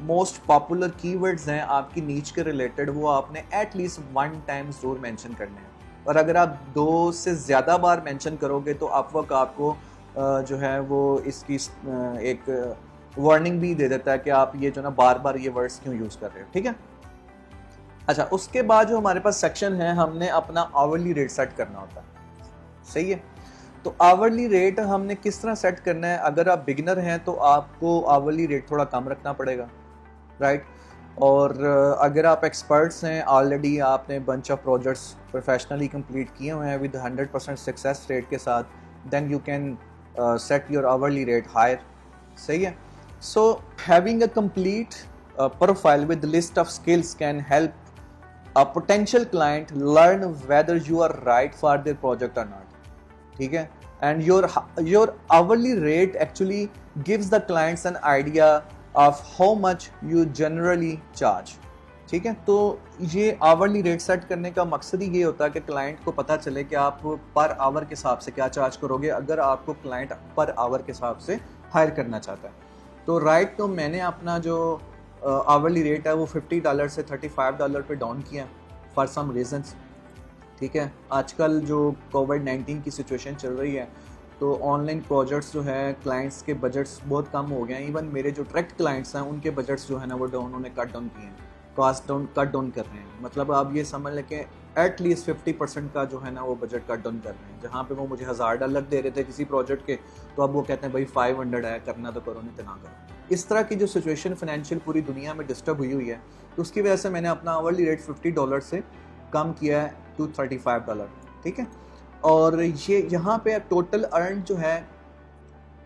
मोस्ट पॉपुलर कीवर्ड्स हैं आपकी नीच के रिलेटेड वो आपने एटलीस्ट 1 टाइम ज़रूर मेंशन करने हैं। और अगर आप 2 से ज़्यादा बार मेंशन करोगे तो अपवर्क आपको जो है वो इसकी एक वार्निंग भी दे देता है कि आप ये जो ना बार बार ये वर्ड्स क्यों यूज़ कर रहे हो, ठीक है। अच्छा, उसके बाद जो हमारे पास सेक्शन है, हमने अपना आवरली रेट सेट करना होता है, सही है। तो आवरली रेट हमने किस तरह सेट करना है, अगर आप बिगिनर हैं तो आपको आवरली रेट थोड़ा कम रखना पड़ेगा, राइट। और अगर आप एक्सपर्ट्स हैं, ऑलरेडी आपने bunch of projects professionally complete किए हुए हैं विद 100% सक्सेस रेट के साथ, then you can set your hourly rate higher, सही है। So having a complete profile with list of skills can help a potential client learn whether you are right for their project or not, ठीक है। and your hourly rate actually gives the clients an idea of how much you generally charge, ठीक है। तो ये hourly rate set करने का मकसद ही ये होता है कि क्लाइंट को पता चले कि आप पर आवर के हिसाब से क्या चार्ज करोगे अगर आपको क्लाइंट पर आवर के हिसाब से हायर करना चाहता है। तो राइट, तो मैंने अपना जो आवरली रेट है वो $50 से $35 पे डाउन किया फॉर सम रीजंस, ठीक है। आजकल जो कोविड-19 की सिचुएशन चल रही है तो ऑनलाइन प्रोजेक्ट्स जो है क्लाइंट्स के बजट्स बहुत कम हो गए हैं। इवन मेरे जो डायरेक्ट क्लाइंट्स हैं उनके बजट्स जो है ना वो उन्होंने कट डाउन किए हैं, कॉस्ट डाउन कट डाउन कर रहे हैं, मतलब आप ये समझ लें कि एटलीस्ट 50% का जो है ना वो बजट कट डाउन कर रहे हैं। जहाँ पे वो मुझे $1000 दे रहे थे किसी प्रोजेक्ट के, तो अब वो कहते हैं भाई 500 है, करना तो करो नहीं तो ना करो। इस तरह की जो सिचुएशन फाइनेंशियल पूरी दुनिया में डिस्टर्ब हुई है, तो उसकी वजह से मैंने अपना आवरली रेट $50 से कम किया है टू $35, ठीक है। और ये यहाँ पे टोटल अर्न जो है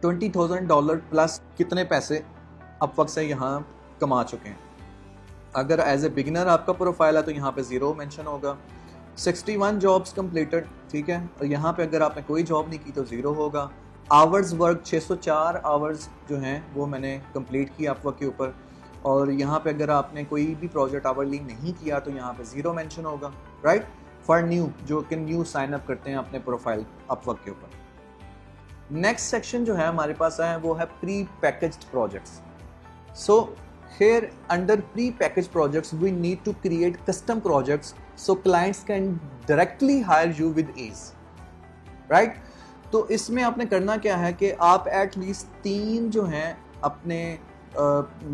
$20,000 प्लस कितने पैसे अपवर्क से यहाँ कमा चुके हैं। अगर एज ए बिगिनर आपका प्रोफाइल है तो यहाँ पे 0 मेंशन होगा। 61 जॉब्स कंप्लीटेड, ठीक है, और यहाँ पे अगर आपने कोई जॉब नहीं की तो 0 होगा। आवर्स वर्क 604 आवर्स जो हैं वो मैंने कंप्लीट किया अपवर्क के ऊपर, और यहाँ पे अगर आपने कोई भी प्रोजेक्ट आवरली नहीं किया तो यहाँ पे 0 मेंशन होगा, राइट, फॉर न्यू, जो कि न्यू साइन अप करते हैं अपने प्रोफाइल अपवर्क के ऊपर। नेक्स्ट सेक्शन जो है हमारे पास है वो है pre packaged projects. So here under pre-packaged projects we need to create custom projects so clients can directly hire you with ease, right? तो इसमें आपने करना क्या है कि आप एट लीस्ट 3 जो हैं अपने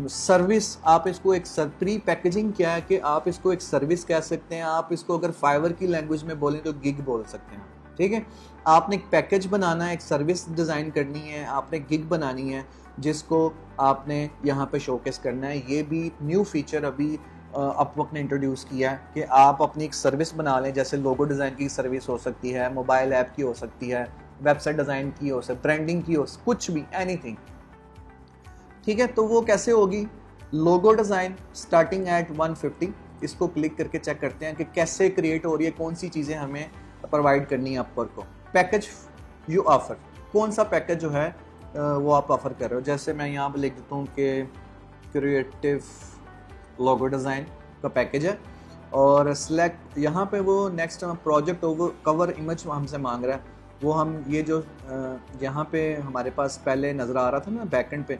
सर्विस, आप इसको एक प्री पैकेजिंग क्या है कि आप इसको एक सर्विस कह सकते हैं, आप इसको अगर फाइवर की लैंग्वेज में बोलें तो गिग बोल सकते हैं, ठीक है। आपने एक पैकेज बनाना है, एक सर्विस डिज़ाइन करनी है, आपने गिग बनानी है जिसको आपने यहाँ पे शोकेस करना है। ये भी न्यू फीचर अभी अपवर्क ने इंट्रोड्यूस किया है कि आप अपनी एक सर्विस बना लें, जैसे लोगो डिज़ाइन की सर्विस हो सकती है, मोबाइल ऐप की हो सकती है, वेबसाइट डिज़ाइन की हो सकती है, ब्रांडिंग की हो, कुछ भी, एनीथिंग, ठीक है। तो वो कैसे होगी? लोगो डिज़ाइन स्टार्टिंग एट 150, इसको क्लिक करके चेक करते हैं कि कैसे क्रिएट हो रही है, कौन सी चीज़ें हमें प्रोवाइड करनी है अपवर्क को। पैकेज यू ऑफर, कौन सा पैकेज जो है वो आप ऑफ़र कर रहे हो। जैसे मैं यहाँ पर लिख देता हूँ कि क्रिएटिव लोगो डिज़ाइन का पैकेज है, और सिलेक्ट यहाँ पे वो next project over cover image हमसे मांग रहा है, वो हम ये जो यहाँ पे हमारे पास पहले नज़र आ रहा था ना बैकएंड पे,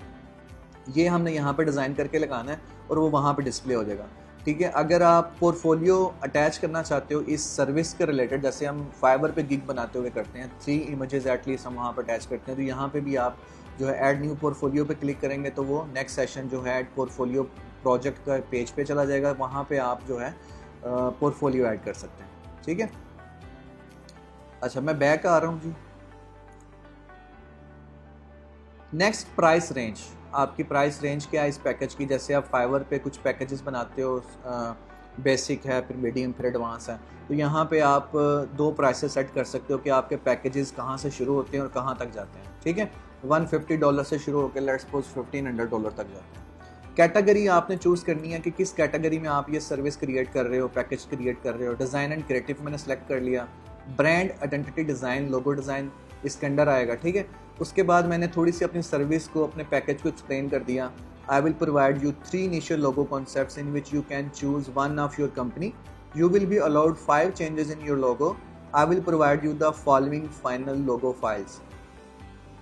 ये हमने यहाँ पे डिज़ाइन करके लगाना है और वो वहाँ पे डिस्प्ले हो जाएगा, ठीक है। अगर आप पोर्टफोलियो अटैच करना चाहते हो इस सर्विस के रिलेटेड, जैसे हम फाइवर पे गिग बनाते हुए करते हैं, 3 इमेजेस एटलीस्ट हम वहाँ पर अटैच करते हैं, तो यहाँ पे भी आप जो है ऐड न्यू पोर्टफोलियो पे क्लिक करेंगे तो वो नेक्स्ट सेशन जो है ऐड पोर्टफोलियो प्रोजेक्ट का पेज पे चला जाएगा, वहाँ पे आप जो है पोर्टफोलियो ऐड कर सकते हैं, ठीक है। अच्छा, मैं बैक आ रहा हूँ जी। नेक्स्ट प्राइस रेंज, आपकी प्राइस रेंज क्या है इस पैकेज की। जैसे आप फाइवर पे कुछ पैकेजेस बनाते हो, बेसिक है, फिर मीडियम, फिर एडवांस है, तो यहाँ पे आप 2 प्राइसेस सेट कर सकते हो कि आपके पैकेजेस कहाँ से शुरू होते हैं और कहाँ तक जाते हैं, ठीक है। $150 से शुरू होकर लेट्स सपोज $1500 तक जाते हैं। कैटेगरी आपने चूज़ करनी है कि किस कैटेगरी में आप ये सर्विस क्रिएट कर रहे हो, पैकेज क्रिएट कर रहे हो। डिज़ाइन एंड क्रिएटिव मैंने सेलेक्ट कर लिया, brand identity design, logo design इसके अंडर आएगा, ठीक है। उसके बाद मैंने थोड़ी सी अपनी सर्विस को, अपने पैकेज को एक्सप्लेन कर दिया। I will provide you 3 initial logo concepts in which you can choose one of your company. You will be allowed 5 changes in your logo. I will provide you the following final logo files.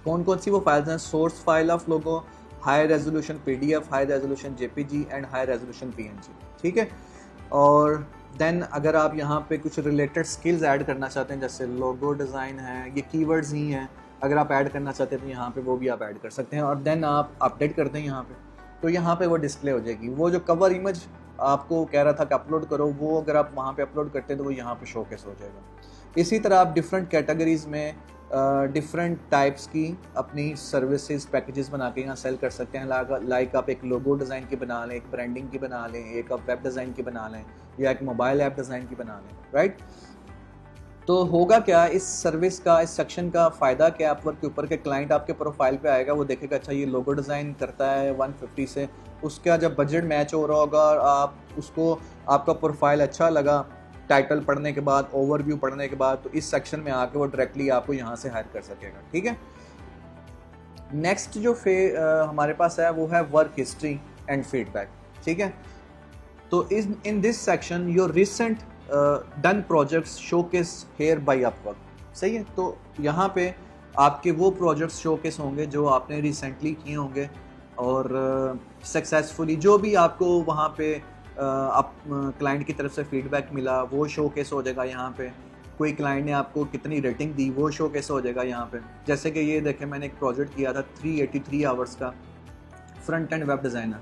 कौन कौन सी वो files हैं? Source file of logo, high resolution PDF, high resolution JPG and high resolution PNG, ठीक है। और then अगर आप यहाँ पे कुछ रिलेटेड स्किल्स ऐड करना चाहते हैं, जैसे लोगो डिज़ाइन है, ये कीवर्ड्स ही हैं, अगर आप ऐड करना चाहते हैं तो यहाँ पे वो भी आप ऐड कर सकते हैं। और देन आप अपडेट करते हैं यहाँ पे, तो यहाँ पे वो डिस्प्ले हो जाएगी। वो जो कवर इमेज आपको कह रहा था कि अपलोड करो, वो अगर आप वहाँ पे अपलोड करते हैं तो वो यहाँ पे शोकेस हो जाएगा। इसी तरह आप डिफरेंट कैटेगरीज में डिफरेंट टाइप्स की अपनी सर्विसेज पैकेजेस बना के यहाँ सेल कर सकते हैं। लाइक आप एक लोगो डिज़ाइन की बना लें, एक ब्रांडिंग की बना लें, एक आप वेब डिज़ाइन की बना लें, या एक मोबाइल ऐप डिज़ाइन की बना लें, राइट। तो होगा क्या इस सर्विस का, इस सेक्शन का फ़ायदा क्या है अपवर्क के ऊपर के क्लाइंट आपके प्रोफाइल पे आएगा, वो देखेगा अच्छा ये लोगो डिज़ाइन करता है 150 से, उसका जब बजट मैच हो रहा होगा और आप उसको, आपका प्रोफाइल अच्छा लगा टाइटल पढ़ने के बाद, ओवरव्यू पढ़ने के बाद, तो इस सेक्शन में आके वो डायरेक्टली आपको यहाँ से हायर कर सकेगा, ठीक है। नेक्स्ट जो हमारे पास है वो है वर्क हिस्ट्री एंड फीडबैक, ठीक है। तो in this section your recent done projects showcase here by Upwork, सही है। तो यहाँ पे आपके वो प्रोजेक्ट्स शोकेस होंगे जो आपने रिसेंटली किए होंगे और सक्सेसफुली जो भी आपको वहाँ पे आप क्लाइंट की तरफ से फीडबैक मिला वो शोकेस हो जाएगा यहाँ पे। कोई क्लाइंट ने आपको कितनी रेटिंग दी वो शोकेस हो जाएगा यहाँ पे। जैसे कि ये देखें, मैंने एक प्रोजेक्ट किया था 383 आवर्स का, front end web designer.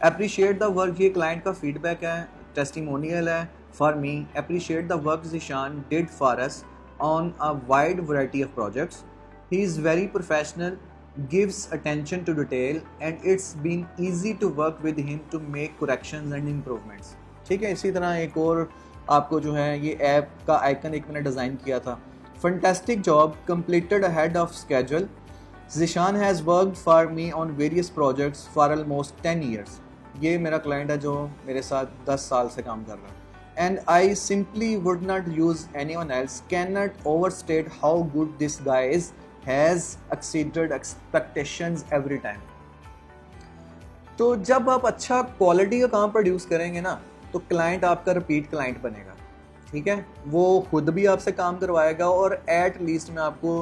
Appreciate the work, ये क्लाइंट का फीडबैक है, टेस्टिमोनियल है for me. Appreciate the work Zeeshan did for us on a wide variety of projects. He is very professional, gives attention to detail, and it's been easy to work with him to make corrections and improvements. ठीक है, इसी तरह एक और आपको जो है ये ऐप का आइकन एक मैंने डिज़ाइन किया था। Fantastic job, completed ahead of schedule. Zishan has worked for me on various projects for almost 10 years. ये मेरा क्लाइंट है जो मेरे साथ 10 साल से काम कर रहा है। And I simply would not use anyone else. Cannot overstate how good this guy is. Has exceeded expectations every time. तो जब आप अच्छा क्वालिटी का काम प्रोड्यूस करेंगे ना, तो क्लाइंट आपका रिपीट क्लाइंट बनेगा। ठीक है, वो खुद भी आपसे काम करवाएगा और एट लीस्ट में आपको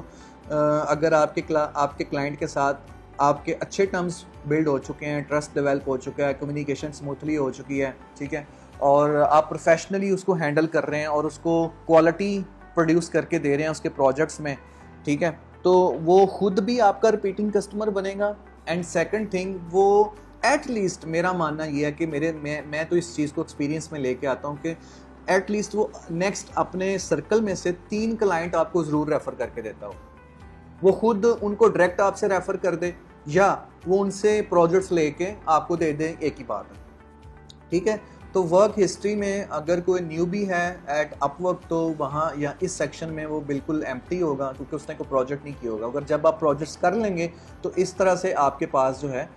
अगर आपके क्लाइंट के साथ आपके अच्छे टर्म्स बिल्ड हो चुके हैं, ट्रस्ट डेवलप हो चुका है, कम्युनिकेशन स्मूथली हो चुकी है, ठीक है, और आप प्रोफेशनली उसको हैंडल कर रहे हैं और उसको क्वालिटी प्रोड्यूस करके दे रहे हैं उसके प्रोजेक्ट्स में, ठीक है, तो वो खुद भी आपका रिपीटिंग कस्टमर बनेगा। एंड सेकंड थिंग, वो एट लीस्ट मेरा मानना ये है कि मैं तो इस चीज़ को एक्सपीरियंस में लेके आता हूँ कि एट लीस्ट वो नेक्स्ट अपने सर्कल में से 3 क्लाइंट आपको ज़रूर रेफ़र करके देता हो। वो खुद उनको डायरेक्ट आपसे रेफ़र कर दे या वो उनसे प्रोजेक्ट्स लेके आपको दे दे, एक ही बात है। ठीक है, तो वर्क हिस्ट्री में अगर कोई न्यूबी है एट अपवर्क तो वहाँ या इस सेक्शन में वो बिल्कुल एम्प्टी होगा क्योंकि उसने कोई प्रोजेक्ट नहीं किया होगा। अगर जब आप प्रोजेक्ट्स कर लेंगे तो इस तरह से आपके पास जो है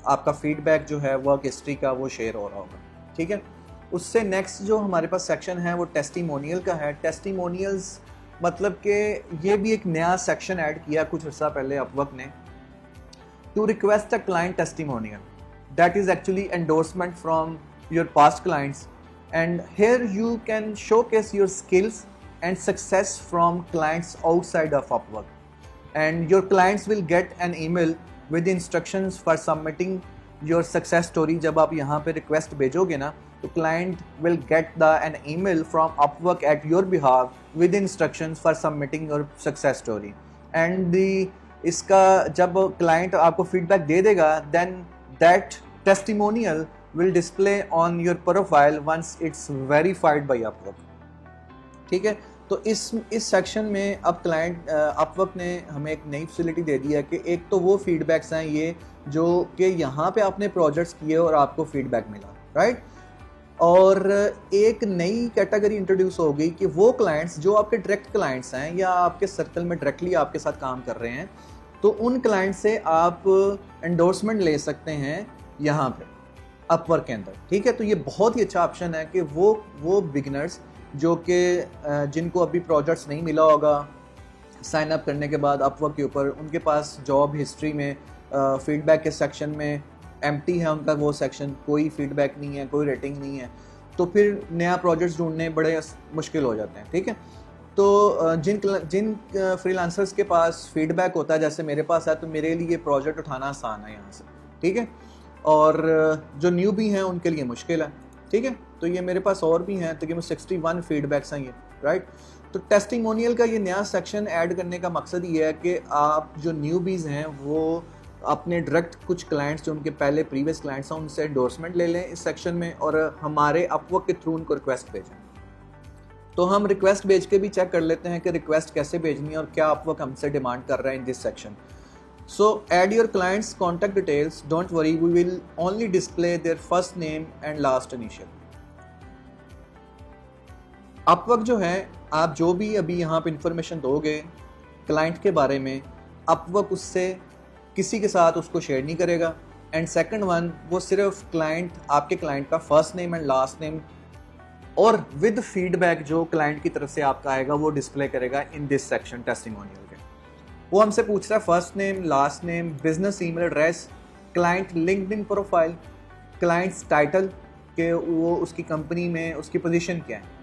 आपका फीडबैक जो है वर्क हिस्ट्री का वो शेयर हो रहा होगा। ठीक है, उससे नेक्स्ट जो हमारे पास सेक्शन है वो टेस्टिमोनियल का है। टेस्टिमोनियल्स मतलब कि ये भी एक नया सेक्शन ऐड किया कुछ अर्सा पहले अपवर्क ने, to request a client testimonial that is actually endorsement from your past clients, and here you can showcase your skills and success from clients outside of Upwork, and your clients will get an email with instructions for submitting your success story। जब आप यहाँ पे request भेजोगे ना तो client will get an email from Upwork at your behalf with instructions for submitting your success story, and इसका जब client आपको फीडबैक दे देगा then that testimonial will display on your profile once it's verified by Upwork। ठीक है, तो इस सेक्शन में अब क्लाइंट अपवर्क ने हमें एक नई फैसिलिटी दे दी है कि एक तो वो फीडबैक्स हैं ये जो कि यहाँ पे आपने प्रोजेक्ट्स किए और आपको फीडबैक मिला, राइट, और एक नई कैटेगरी इंट्रोड्यूस हो गई कि वो क्लाइंट्स जो आपके डायरेक्ट क्लाइंट्स हैं या आपके सर्कल में डायरेक्टली आपके साथ काम कर रहे हैं, तो उन क्लाइंट से आप एंडोर्समेंट ले सकते हैं यहाँ पे अपवर्क के अंदर। ठीक है, तो ये बहुत ही अच्छा ऑप्शन है कि वो बिगिनर्स जो कि जिनको अभी प्रोजेक्ट्स नहीं मिला होगा साइन अप करने के बाद अपवर्क के ऊपर, उनके पास जॉब हिस्ट्री में फीडबैक के सेक्शन में एम्प्टी है उनका वो सेक्शन, कोई फीडबैक नहीं है, कोई रेटिंग नहीं है, तो फिर नया प्रोजेक्ट्स ढूंढने बड़े मुश्किल हो जाते हैं। ठीक है, तो जिन फ्रीलांसर्स के पास फीडबैक होता है जैसे मेरे पास है, तो मेरे लिए प्रोजेक्ट उठाना आसान है यहाँ से। ठीक है, और जो न्यू भी हैं उनके लिए मुश्किल है। ठीक है, तो ये मेरे पास और भी हैं, तकरीबन 61 फीडबैक्स हैं ये, राइट। तो टेस्टिमोनियल का ये नया सेक्शन ऐड करने का मकसद ये है कि आप जो न्यूबीज़ हैं वो अपने डायरेक्ट कुछ क्लाइंट्स जो उनके पहले प्रीवियस क्लाइंट्स हैं उनसे एंडोर्समेंट ले लें इस सेक्शन में, और हमारे अपवर्क के थ्रू उनको रिक्वेस्ट भेजें। तो हम रिक्वेस्ट भेज के भी चेक कर लेते हैं कि रिक्वेस्ट कैसे भेजनी है और क्या अपवर्क हमसे डिमांड कर रहा है इन this section. So add your client's contact details. Don't worry, we will only display their first name and last initial. Upwork जो है, आप जो भी अभी यहाँ पे इंफॉर्मेशन दोगे क्लाइंट के बारे में, अपवर्क उससे किसी के साथ उसको शेयर नहीं करेगा। एंड सेकंड वन, वो सिर्फ आपके क्लाइंट का first name and last name और विद फीडबैक जो क्लाइंट की तरफ से आपका आएगा वो डिस्प्ले करेगा इन दिस सेक्शन टेस्टिमोनियल के। वो हमसे पूछ रहा है first name, last name, business email address, client LinkedIn profile, clients title के वो उसकी कंपनी में उसकी पोजीशन क्या है,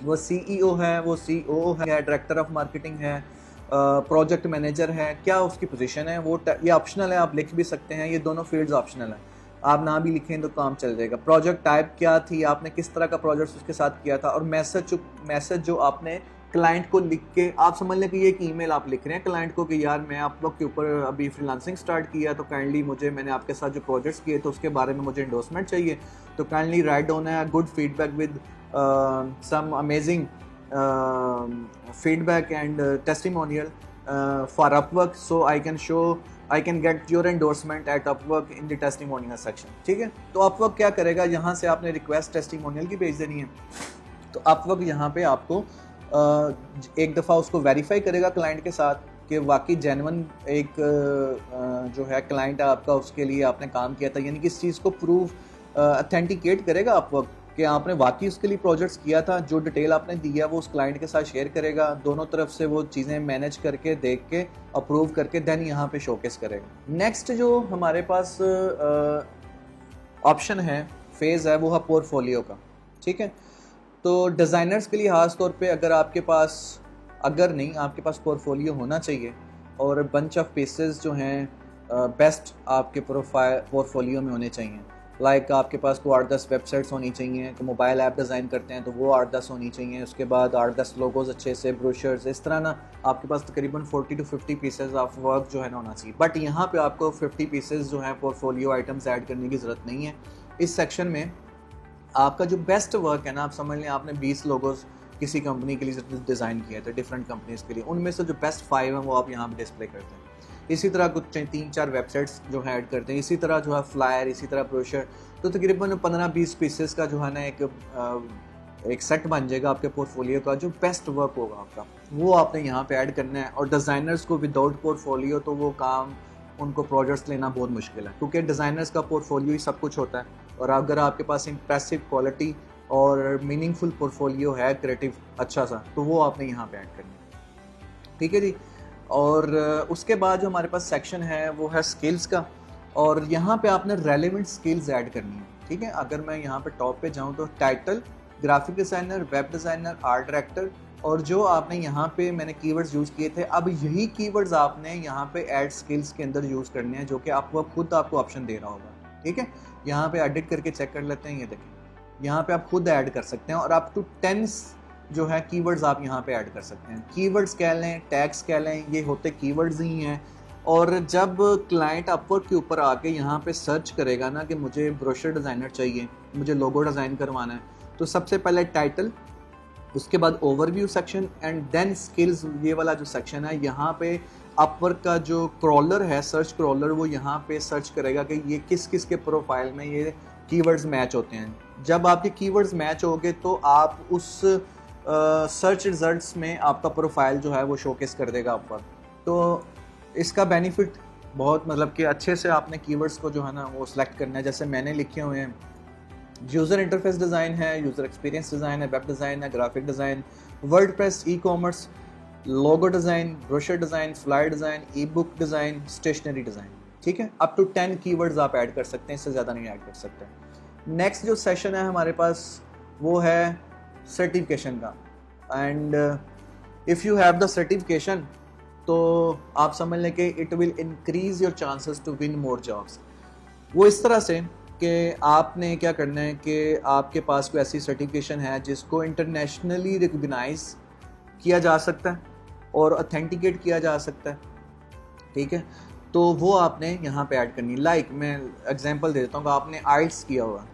वो सीईओ है, वो सीओओ है, डायरेक्टर ऑफ मार्केटिंग है, प्रोजेक्ट मैनेजर है, क्या उसकी पोजीशन है, वो ये ऑप्शनल है, आप लिख भी सकते हैं, ये दोनों फील्ड्स ऑप्शनल हैं, आप ना भी लिखें तो काम चल जाएगा। प्रोजेक्ट टाइप क्या थी, आपने किस तरह का प्रोजेक्ट उसके साथ किया था, और मैसेज जो आपने क्लाइंट को लिख के, आप समझ लें कि ये एक ईमेल आप लिख रहे हैं क्लाइंट को कि यार मैं आप लोग के ऊपर अभी फ्रीलांसिंग स्टार्ट किया, तो काइंडली मैंने आपके साथ जो प्रोजेक्ट्स किए तो उसके बारे में मुझे इंडोर्समेंट चाहिए, तो काइंडली राइट डाउन है good feedback with some amazing feedback and testimonial for Upwork, so I can get your endorsement at Upwork in the testimonial section. ठीक है, तो Upwork क्या करेगा, यहाँ से आपने रिक्वेस्ट टेस्टिमोनियल की भेज देनी है, तो Upwork यहाँ पे आपको एक दफ़ा उसको वेरीफाई करेगा क्लाइंट के साथ कि वाकई जेन्युइन एक जो है क्लाइंट आपका, उसके लिए आपने काम किया था, यानी कि इस चीज़ को प्रूव ऑथेंटिकेट करेगा Upwork कि आपने वाकई उसके लिए प्रोजेक्ट्स किया था, जो डिटेल आपने दिया वो उस क्लाइंट के साथ शेयर करेगा, दोनों तरफ से वो चीज़ें मैनेज करके देख के अप्रूव करके देन यहाँ पे शोकेस करेगा। नेक्स्ट जो हमारे पास ऑप्शन है, फेज़ है, वो है पोर्टफोलियो का। ठीक है, तो डिज़ाइनर्स के लिए ख़ास तौर पे अगर आपके पास पोर्टफोलियो होना चाहिए और बंच ऑफ पीसेस जो हैं बेस्ट आपके पोर्टफोलियो में होने चाहिए। लाइक आपके पास को 8-10 वेबसाइट्स होनी चाहिए, तो मोबाइल ऐप डिज़ाइन करते हैं तो वो 8-10 होनी चाहिए, उसके बाद 8-10 लोगोज अच्छे से, ब्रोशर्स, इस तरह ना आपके पास तकरीबन 40 to 50 पीसेज ऑफ वर्क जो है ना होना चाहिए। बट यहाँ पे आपको 50 पीसेज जो हैं पोर्टफोलियो आइटम्स ऐड करने की ज़रूरत नहीं है। इस सेक्शन में आपका जो बेस्ट वर्क है ना, आप समझ लें आपने 20 लोगोज किसी कंपनी के लिए डिज़ाइन किए थे, डिफरेंट कंपनीज़ के लिए, उनमें से जो बेस्ट 5 हैं वो आप यहाँ पर डिस्प्ले करते हैं। इसी तरह कुछ 3-4 वेबसाइट्स जो है ऐड करते हैं, इसी तरह जो है फ्लायर, इसी तरह ब्रोशर, तो तकरीबन 15-20 पीसेस का जो है ना एक सेट बन जाएगा आपके पोर्टफोलियो का, जो बेस्ट वर्क होगा आपका वो आपने यहाँ पे ऐड करना है। और डिज़ाइनर्स को विदाउट पोर्टफोलियो तो वो काम, उनको प्रोजेक्ट्स लेना बहुत मुश्किल है, क्योंकि डिज़ाइनर्स का पोर्टफोलियो ही सब कुछ होता है। और अगर आपके पास इंप्रेसिव क्वालिटी और मीनिंगफुल पोर्टफोलियो है, क्रिएटिव अच्छा सा, तो वो आपने यहाँ पर ऐड करना है। ठीक है जी। और उसके बाद जो हमारे पास सेक्शन है वो है स्किल्स का, और यहाँ पे आपने रेलेवेंट स्किल्स ऐड करनी है। ठीक है, अगर मैं यहाँ पे टॉप पे जाऊँ तो title, graphic designer, web designer, art director, और जो आपने यहाँ पे मैंने कीवर्ड्स यूज़ किए थे, अब यही कीवर्ड्स आपने यहाँ पे ऐड स्किल्स के अंदर यूज़ करने हैं, जो कि आपको खुद आपको ऑप्शन दे रहा होगा। ठीक है, यहाँ पे एडिट करके चेक कर लेते हैं, ये देखें यहाँ पे आप खुद ऐड कर सकते हैं, और अप टू 10 जो है कीवर्ड्स आप यहाँ पे ऐड कर सकते हैं। कीवर्ड्स कह लें, टैग्स कह लें, ये होते कीवर्ड्स ही हैं। और जब क्लाइंट अपवर्क के ऊपर आके यहाँ पे सर्च करेगा ना कि मुझे ब्रोशर डिज़ाइनर चाहिए, मुझे लोगो डिज़ाइन करवाना है, तो सबसे पहले टाइटल, उसके बाद overview section and then skills, ये वाला जो सेक्शन है यहाँ पे अपवर्क का जो क्रॉलर है, सर्च क्रॉलर, वो यहाँ पे सर्च करेगा कि ये किस किस के प्रोफाइल में ये कीवर्ड्स मैच होते हैं। जब आपके कीवर्ड्स मैच होंगे तो आप उस सर्च रिजल्ट्स में आपका प्रोफाइल जो है वो शोकेस कर देगा अपवर्क। तो इसका बेनिफिट बहुत, मतलब कि अच्छे से आपने कीवर्ड्स को जो है ना वो सिलेक्ट करना है। जैसे मैंने लिखे हुए हैं, यूज़र इंटरफेस डिज़ाइन है, यूज़र एक्सपीरियंस डिज़ाइन है, वेब डिज़ाइन है, graphic design, WordPress, e commerce, logo design, brochure design, flyer design, e book design, stationery design. ठीक है, अप टू 10 कीवर्ड्स आप ऐड कर सकते हैं, इससे ज़्यादा नहीं ऐड कर सकते। नेक्स्ट जो सेशन है हमारे पास वो है सर्टिफिकेशन का। And if you have the certification तो आप समझ लें कि it will increase your chances to win more jobs. वो इस तरह से कि आपने क्या करना है कि आपके पास कोई ऐसी सर्टिफिकेशन है जिसको इंटरनेशनली रिकग्नाइज किया जा सकता है और ऑथेंटिकेट किया जा सकता है। ठीक है, तो वो आपने यहाँ पे ऐड करनी। लाइक मैं एग्जांपल दे देता हूँ कि आपने आइल्स किया हुआ,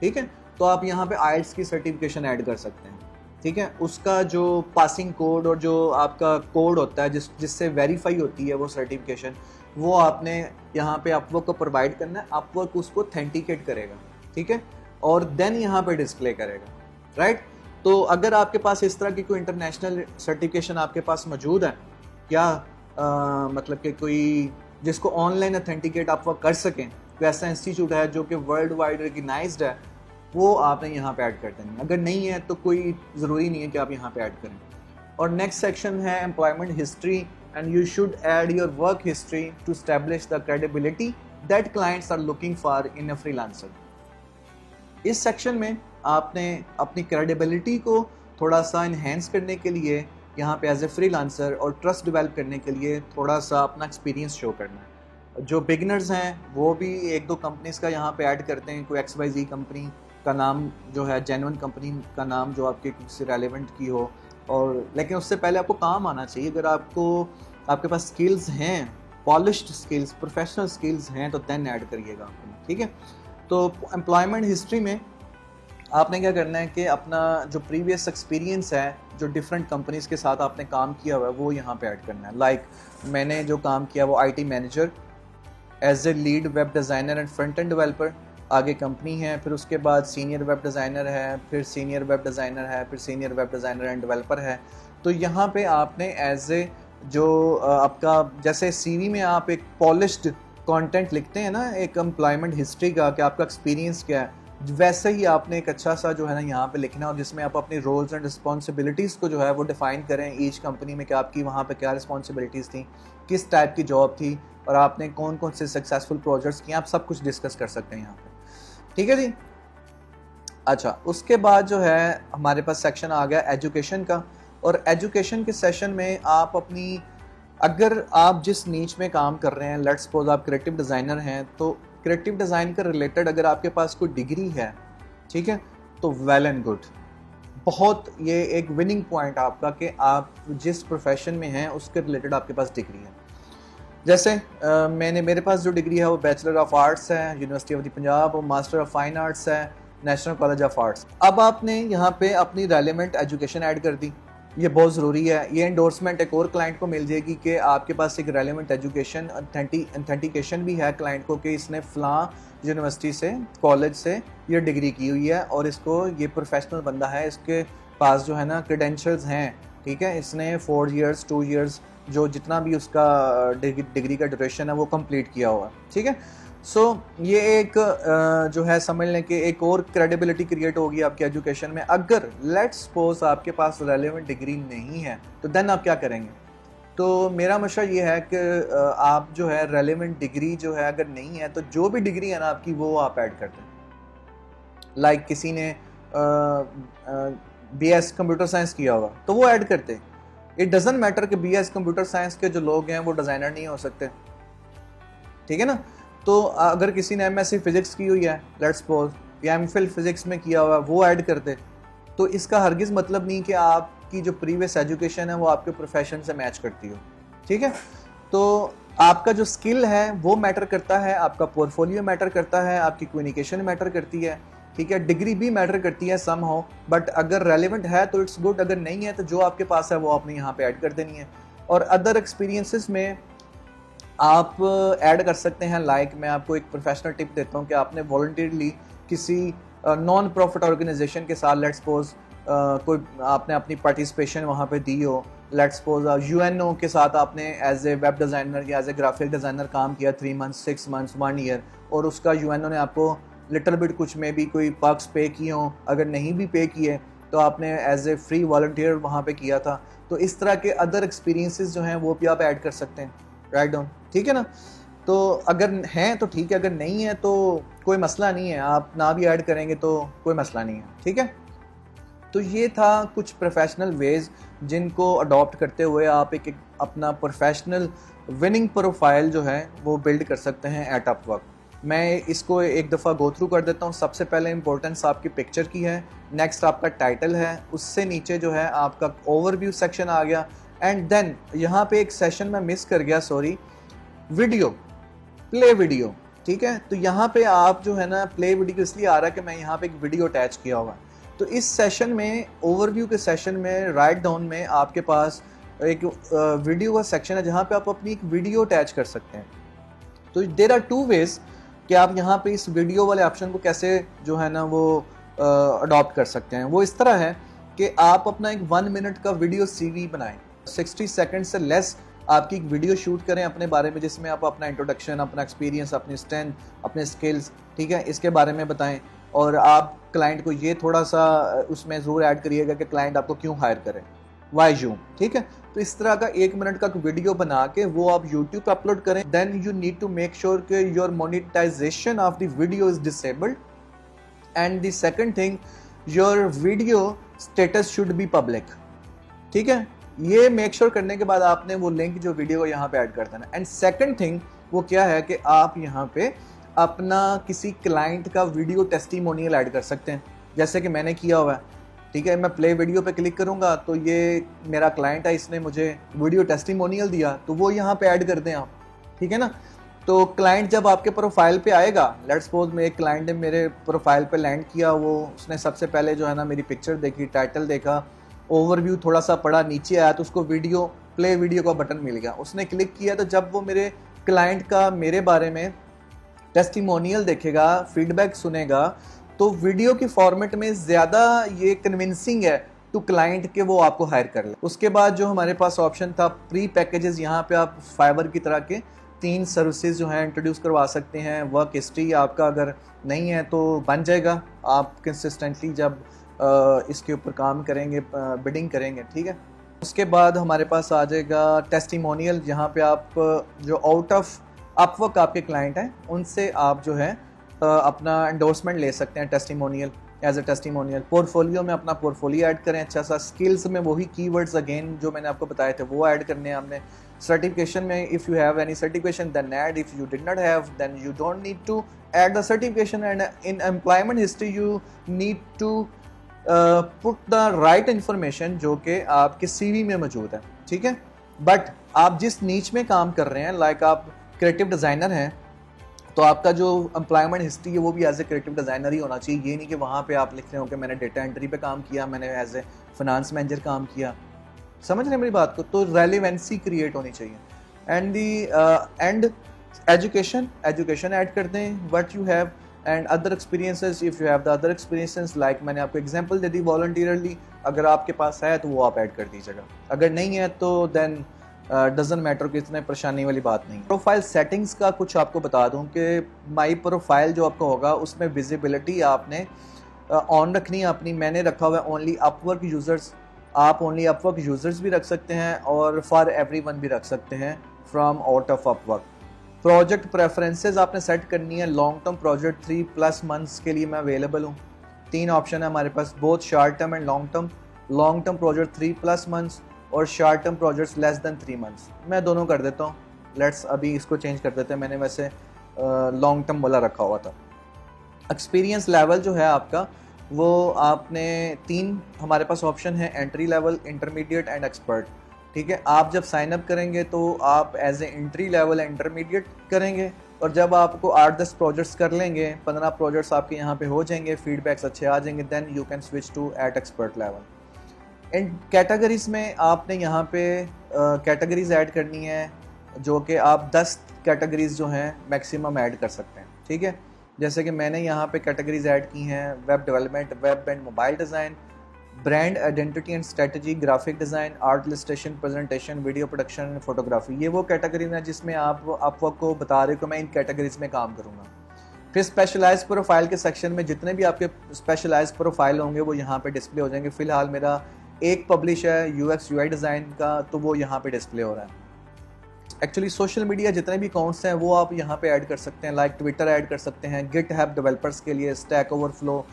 ठीक है, तो आप यहाँ पे आइल्स की सर्टिफिकेशन ऐड कर सकते हैं। ठीक है, उसका जो पासिंग कोड और जो आपका कोड होता है जिससे वेरीफाई होती है वो सर्टिफिकेशन, वो आपने यहाँ पे अपवर्क को प्रोवाइड करना है। अपवर्क उसको ऑथेंटिकेट करेगा, ठीक है, और देन यहाँ पे डिस्प्ले करेगा, राइट। तो अगर आपके पास इस तरह की कोई इंटरनेशनल सर्टिफिकेशन आपके पास मौजूद है, क्या मतलब कि कोई जिसको ऑनलाइन ऑथेंटिकेट अपवर्क कर सकें, तो ऐसा इंस्टीट्यूट है जो कि वर्ल्ड वाइड रिकग्नाइज्ड है, वो आपने यहाँ पे ऐड कर देनी। अगर नहीं है तो कोई ज़रूरी नहीं है कि आप यहाँ पे ऐड करें। और नेक्स्ट सेक्शन है employment history, and you should add your work history to establish the credibility that clients are looking for in a freelancer. इस सेक्शन में आपने अपनी क्रेडिबिलिटी को थोड़ा सा इन्हेंस करने के लिए यहाँ पे एज ए फ्रीलांसर और ट्रस्ट डेवलप करने के लिए थोड़ा सा अपना एक्सपीरियंस शो करना है। जो बिगिनर्स हैं वो भी 1-2 कंपनीज़ का यहाँ पे ऐड करते हैं, कोई XYZ कंपनी का नाम जो है, जेन्युइन कंपनी का नाम जो आपके किसी रेलेवेंट की हो, और लेकिन उससे पहले आपको काम आना चाहिए। अगर आपके पास स्किल्स हैं, पॉलिश्ड स्किल्स, प्रोफेशनल स्किल्स हैं, तो देन ऐड करिएगा आपको, ठीक है। तो एम्प्लॉयमेंट हिस्ट्री में आपने क्या करना है कि अपना जो प्रीवियस एक्सपीरियंस है, जो डिफरेंट कंपनीज़ के साथ आपने काम किया हुआ है, वो यहाँ पे ऐड करना है। लाइक मैंने जो काम किया वो IT manager, as a lead web designer and front end developer, आगे कंपनी है, फिर उसके बाद सीनियर वेब डिज़ाइनर है, फिर सीनियर वेब डिज़ाइनर है, फिर senior web designer end developer है। तो यहाँ पे आपने एज ए जो आपका जैसे सीवी में आप एक पॉलिश्ड कंटेंट लिखते हैं ना एक एम्प्लॉयमेंट हिस्ट्री का कि आपका एक्सपीरियंस क्या है, वैसे ही आपने एक अच्छा सा जो है ना यहाँ पे लिखना और जिसमें आप अपनी रोल्स एंड रिस्पॉन्सिबिलिटीज़ को जो है वो डिफ़ाइन करें ईच कंपनी में कि आपकी वहाँ पे क्या रिस्पॉन्सिबिलिटीज़ थी, किस टाइप की जॉब थी और आपने कौन कौन से सक्सेसफुल प्रोजेक्ट्स किए, आप सब कुछ डिस्कस कर सकते हैं यहाँ पे, ठीक है जी। अच्छा, उसके बाद जो है हमारे पास सेक्शन आ गया एजुकेशन का। और एजुकेशन के सेशन में आप अपनी, अगर आप जिस नीच में काम कर रहे हैं, लेट्स सपोज आप क्रिएटिव डिज़ाइनर हैं, तो क्रिएटिव डिज़ाइन के रिलेटेड अगर आपके पास कोई डिग्री है, ठीक है, तो वेल एंड गुड, बहुत ये एक विनिंग पॉइंट आपका कि आप जिस प्रोफेशन में हैं उसके रिलेटेड आपके पास डिग्री है। जैसे मेरे पास जो डिग्री है वो बैचलर ऑफ आर्ट्स है यूनिवर्सिटी ऑफ द पंजाब और मास्टर ऑफ फाइन आर्ट्स है नेशनल कॉलेज ऑफ आर्ट्स। अब आपने यहाँ पे अपनी रेलेवेंट एजुकेशन ऐड कर दी, ये बहुत ज़रूरी है। ये एंडोर्समेंट एक और क्लाइंट को मिल जाएगी कि आपके पास एक रेलेवेंट एजुकेशन ऑथेंटिकेशन भी है क्लाइंट को कि इसने फ़लाँ यूनिवर्सिटी से, कॉलेज से ये डिग्री की हुई है और इसको ये प्रोफेशनल बंदा है, इसके पास जो है ना क्रेडेंशियल्स हैं, ठीक है, इसने 4 years 2 years जो जितना भी उसका डिग्री का ड्यूरेशन है वो कंप्लीट किया हुआ, ठीक है। सो ये एक जो है समझ लें कि एक और क्रेडिबिलिटी क्रिएट होगी आपकी एजुकेशन में। अगर लेट्स सपोज आपके पास रेलेवेंट डिग्री नहीं है तो देन आप क्या करेंगे? तो मेरा मशवरा ये है कि आप जो है रेलेवेंट डिग्री जो है अगर नहीं है तो जो भी डिग्री है ना आपकी वो आप ऐड कर दें। लाइक किसी ने BS कंप्यूटर साइंस किया होगा तो वो ऐड करते। इट डजेंट मैटर कि BS कंप्यूटर साइंस के जो लोग हैं वो डिज़ाइनर नहीं हो सकते, ठीक है ना। तो अगर किसी ने MSc फिज़िक्स की हुई है लेट्स सपोज या MPhil फिज़िक्स में किया हुआ है वो ऐड कर दे। तो इसका हरगिज़ मतलब नहीं कि आपकी जो प्रीवियस एजुकेशन है वो आपके प्रोफेशन से मैच करती हो, ठीक है। तो आपका जो स्किल है वो मैटर करता है, आपका पोर्टफोलियो मैटर करता है, आपकी कम्युनिकेशन मैटर करती है, ठीक है। डिग्री भी मैटर करती है सम हो, बट अगर रेलिवेंट है तो इट्स गुड, अगर नहीं है तो जो आपके पास है वो आपने यहाँ पे ऐड कर देनी है। और अदर एक्सपीरियंसेस में आप ऐड कर सकते हैं। लाइक मैं आपको एक प्रोफेशनल टिप देता हूँ कि आपने वॉलंटियरली किसी नॉन प्रॉफिट ऑर्गेनाइजेशन के साथ लेट्स सपोज कोई आपने अपनी पार्टिसिपेशन वहाँ पे दी हो, लेट्स सपोज UNO के साथ आपने एज ए वेब डिज़ाइनर या एज ए ग्राफिक डिज़ाइनर काम किया 3 months 6 months 1 year और उसका UNO ने आपको लिटिल बिट कुछ में भी कोई पर्क्स पे किए हों, अगर नहीं भी पे किए तो आपने एज ए फ्री वॉलंटियर वहाँ पे किया था। तो इस तरह के अदर एक्सपीरियंसेस जो हैं वो भी आप ऐड कर सकते हैं, राइट डाउन, ठीक है ना। तो अगर हैं तो ठीक है, अगर नहीं है तो कोई मसला नहीं है, आप ना भी ऐड करेंगे तो कोई मसला नहीं है, ठीक है। तो ये था कुछ प्रोफेशनल वेज जिनको अडॉप्ट करते हुए आप एक अपना प्रोफेशनल विनिंग प्रोफाइल जो है वो बिल्ड कर सकते हैं एट अपवर्क। मैं इसको एक दफ़ा गो थ्रू कर देता हूँ। सबसे पहले इंपॉर्टेंस आपकी पिक्चर की है, नेक्स्ट आपका टाइटल है, उससे नीचे जो है आपका ओवरव्यू सेक्शन आ गया, एंड देन यहाँ पे एक सेशन में मिस कर गया, सॉरी, वीडियो, प्ले वीडियो, ठीक है। तो यहाँ पे आप जो है ना प्ले वीडियो इसलिए आ रहा है कि मैं यहाँ पे एक वीडियो अटैच किया हुआ। तो इस सेशन में, ओवरव्यू के सेशन में राइट डाउन में आपके पास एक वीडियो का सेक्शन है जहाँ पे आप अपनी एक वीडियो अटैच कर सकते हैं। तो देयर आर 2 ways कि आप यहाँ पे इस वीडियो वाले ऑप्शन को कैसे जो है ना वो अडॉप्ट कर सकते हैं। वो इस तरह है कि आप अपना एक 1 minute का वीडियो CV बनाएं, 60 सेकंड से लेस आपकी एक वीडियो शूट करें अपने बारे में, जिसमें आप अपना इंट्रोडक्शन, अपना एक्सपीरियंस, अपनी स्ट्रेंथ, अपने स्किल्स, ठीक है, इसके बारे में बताएं। और आप क्लाइंट को ये थोड़ा सा उसमें ज़रूर ऐड करिएगा कि क्लाइंट आपको क्यों हायर करें, वाई यू, ठीक है। तो इस तरह का 1 minute का वीडियो बना के वो आप यूट्यूब पे अपलोड करें। Then you need to make sure कि your monetisation of the video is disabled, and the second thing, your video status should be public, ठीक है। ये मेक श्योर करने के बाद आपने वो लिंक जो वीडियो को यहाँ पे ऐड कर देना। एंड सेकंड थिंग वो क्या है कि आप यहाँ पे अपना किसी क्लाइंट का वीडियो टेस्टिमोनियल ऐड कर सकते हैं, जैसे कि मैंने किया हुआ है ठीक है, मैं प्ले वीडियो पे क्लिक करूँगा तो ये मेरा क्लाइंट है, इसने मुझे वीडियो टेस्टिमोनियल दिया, तो वो यहाँ पे ऐड कर दें आप, ठीक है ना। तो क्लाइंट जब आपके प्रोफाइल पे आएगा, लेट्स सपोज में एक क्लाइंट ने मेरे प्रोफाइल पे लैंड किया, वो उसने सबसे पहले जो है ना मेरी पिक्चर देखी, टाइटल देखा, ओवरव्यू थोड़ा सा पढ़ा, नीचे आया तो उसको वीडियो प्ले वीडियो का बटन मिल गया, उसने क्लिक किया। तो जब वो मेरे क्लाइंट का मेरे बारे में टेस्टिमोनियल देखेगा, फीडबैक सुनेगा, तो वीडियो की फॉर्मेट में ज़्यादा ये कन्विंसिंग है टू क्लाइंट के वो आपको हायर कर ले। उसके बाद जो हमारे पास ऑप्शन था प्री पैकेजेस, यहाँ पे आप फाइवर की तरह के 3 सर्विसेज जो हैं इंट्रोड्यूस करवा सकते हैं। वर्क हिस्ट्री आपका अगर नहीं है तो बन जाएगा, आप कंसिस्टेंटली जब इसके ऊपर काम करेंगे, बिडिंग करेंगे, ठीक है। उसके बाद हमारे पास आ जाएगा टेस्टिमोनियल, जहाँ पे आप जो आउट ऑफ अपवर्क आपके क्लाइंट हैं उनसे आप जो है अपना एंडोर्समेंट ले सकते हैं testimonial, as a testimonial. Portfolio में अपना पोर्टफोलियो ऐड करें अच्छा सा। स्किल्स में वही कीवर्ड्स अगेन जो मैंने आपको बताए थे वो ऐड करने हैं हमने। सर्टिफिकेशन में if you have any certification then add, if you did not have then you don't need to add the certification. And in employment history you need to put the right information जो कि आपके CV में मौजूद है, ठीक है। But आप जिस नीच में काम कर रहे हैं, लाइक आप क्रिएटिव डिज़ाइनर हैं, तो आपका जो एम्प्लॉयमेंट हिस्ट्री है वो भी एज ए क्रिएटिव डिज़ाइनर ही होना चाहिए। ये नहीं कि वहाँ पे आप लिख रहे हो कि मैंने डेटा एंट्री पे काम किया, मैंने एज ए फाइनेंस मैनेजर काम किया। समझ रहे हैं मेरी बात को? तो रेलिवेंसी क्रिएट होनी चाहिए। And the and education add कर दें, what you have and other experiences, if you have the other experiences, like मैंने आपको एग्जांपल दे दी वॉलंटियरली, अगर आपके पास है तो वो आप ऐड कर दीजिएगा। अगर नहीं है तो देन डजंट मैटर, कि इतने परेशानी वाली बात नहीं। प्रोफाइल सेटिंग्स का कुछ आपको बता दूं कि माई प्रोफाइल जो आपका होगा उसमें विजिबिलिटी आपने ऑन रखनी है अपनी। मैंने रखा हुआ है ओनली अपवर्क यूज़र्स, आप ओनली अपवर्क यूज़र्स भी रख सकते हैं और फॉर एवरीवन भी रख सकते हैं from out of Upwork. Project preferences आपने सेट करनी है। लॉन्ग टर्म प्रोजेक्ट 3+ मंथ्स के लिए मैं अवेलेबल हूँ। 3 ऑप्शन है हमारे पास, both short term and long term. Long term project 3+ months और short term projects less than 3 months. मैं दोनों कर देता हूँ। लेट्स अभी इसको चेंज कर देते हैं, मैंने वैसे लॉन्ग टर्म वाला रखा हुआ था। एक्सपीरियंस लेवल जो है आपका वो आपने 3 हमारे पास ऑप्शन है, entry level, intermediate and expert, ठीक है। आप जब साइन अप करेंगे तो आप as a entry level intermediate करेंगे, और जब आपको 8-10 प्रोजेक्ट्स कर लेंगे, 15 प्रोजेक्ट्स आपके यहाँ पे हो जाएंगे, फीडबैक्स अच्छे आ जाएंगे, then you can switch to at expert level. इन कैटेगरीज में आपने यहाँ पे कैटेगरीज ऐड करनी है, जो कि आप 10 कैटेगरीज जो हैं मैक्सिमम ऐड कर सकते हैं, ठीक है। जैसे कि मैंने यहाँ पे कैटेगरीज ऐड की हैं, web development, web and mobile design, brand identity and strategy, graphic design, art illustration, presentation, video production and photography. ये वो कैटेगरी है जिसमें आप को बता रहे हो कि मैं इन कैटेगरीज में काम करूँगा। फिर स्पेशलाइज प्रोफाइल के सेक्शन में जितने भी आपके स्पेशलाइज प्रोफाइल होंगे वो यहाँ पे डिस्प्ले हो जाएंगे। फिलहाल मेरा एक पब्लिश है UX UI डिज़ाइन का, तो वो यहाँ पे डिस्प्ले हो रहा है। एक्चुअली सोशल मीडिया जितने भी अकाउंट्स हैं वो आप यहाँ पे ऐड कर सकते हैं, लाइक ट्विटर ऐड कर सकते हैं, GitHub डेवलपर्स के लिए, स्टैक ओवरफ्लो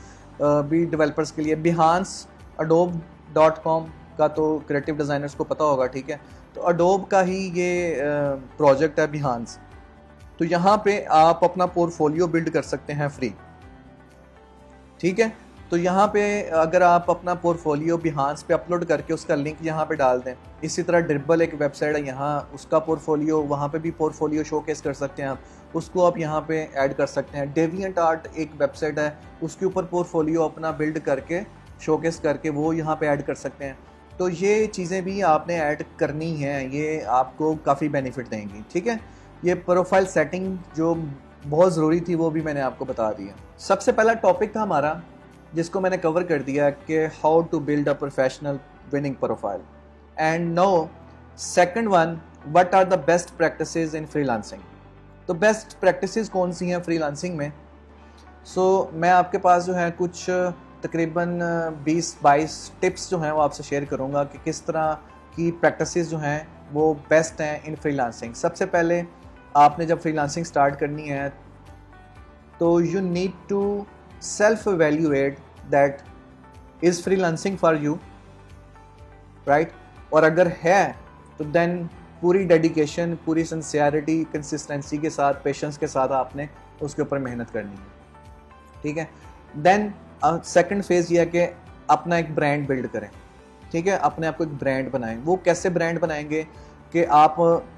भी डेवलपर्स के लिए, बिहांस, adobe.com का तो क्रिएटिव डिज़ाइनर्स को पता होगा, ठीक है। तो अडोब का ही ये प्रोजेक्ट है बिहांस। तो यहाँ पे आप अपना पोर्टफोलियो बिल्ड कर सकते हैं फ्री, ठीक है। तो यहाँ पे अगर आप अपना पोर्टफोलियो बिहांस पे अपलोड करके उसका लिंक यहाँ पे डाल दें, इसी तरह ड्रिबल एक वेबसाइट है, यहाँ उसका पोर्टफोलियो, वहाँ पे भी पोर्टफोलियो शोकेस कर सकते हैं आप, उसको आप यहाँ पे ऐड कर सकते हैं। डेविएंट आर्ट एक वेबसाइट है, उसके ऊपर पोर्टफोलियो अपना बिल्ड करके शोकेस करके वो यहाँ पे ऐड कर सकते हैं। तो ये चीज़ें भी आपने ऐड करनी हैं, ये आपको काफ़ी बेनिफिट देंगी, ठीक है। ये प्रोफाइल सेटिंग जो बहुत ज़रूरी थी वो भी मैंने आपको बता दिया। सबसे पहला टॉपिक था हमारा जिसको मैंने कवर कर दिया कि how to build a professional winning profile. And no second one, what are the best practices in freelancing. तो बेस्ट प्रैक्टिसेस कौन सी हैं फ्रीलांसिंग में? मैं आपके पास जो है कुछ तकरीबन 20-22 टिप्स जो हैं वो आपसे शेयर करूंगा कि किस तरह की प्रैक्टिसेस जो हैं वो बेस्ट हैं इन फ्रीलांसिंग। सबसे पहले आपने जब फ्रीलांसिंग स्टार्ट करनी है तो you need to self evaluate that is freelancing for you, right. और अगर है तो देन पूरी डेडिकेशन, पूरी सिंसियरिटी, कंसिस्टेंसी के साथ, पेशेंस के साथ आपने उसके ऊपर मेहनत करनी है, ठीक है। देन सेकंड फेज़ ये है कि अपना एक ब्रांड बिल्ड करें, ठीक है, अपने आप को एक ब्रांड बनाएं। वो कैसे ब्रांड बनाएंगे कि आप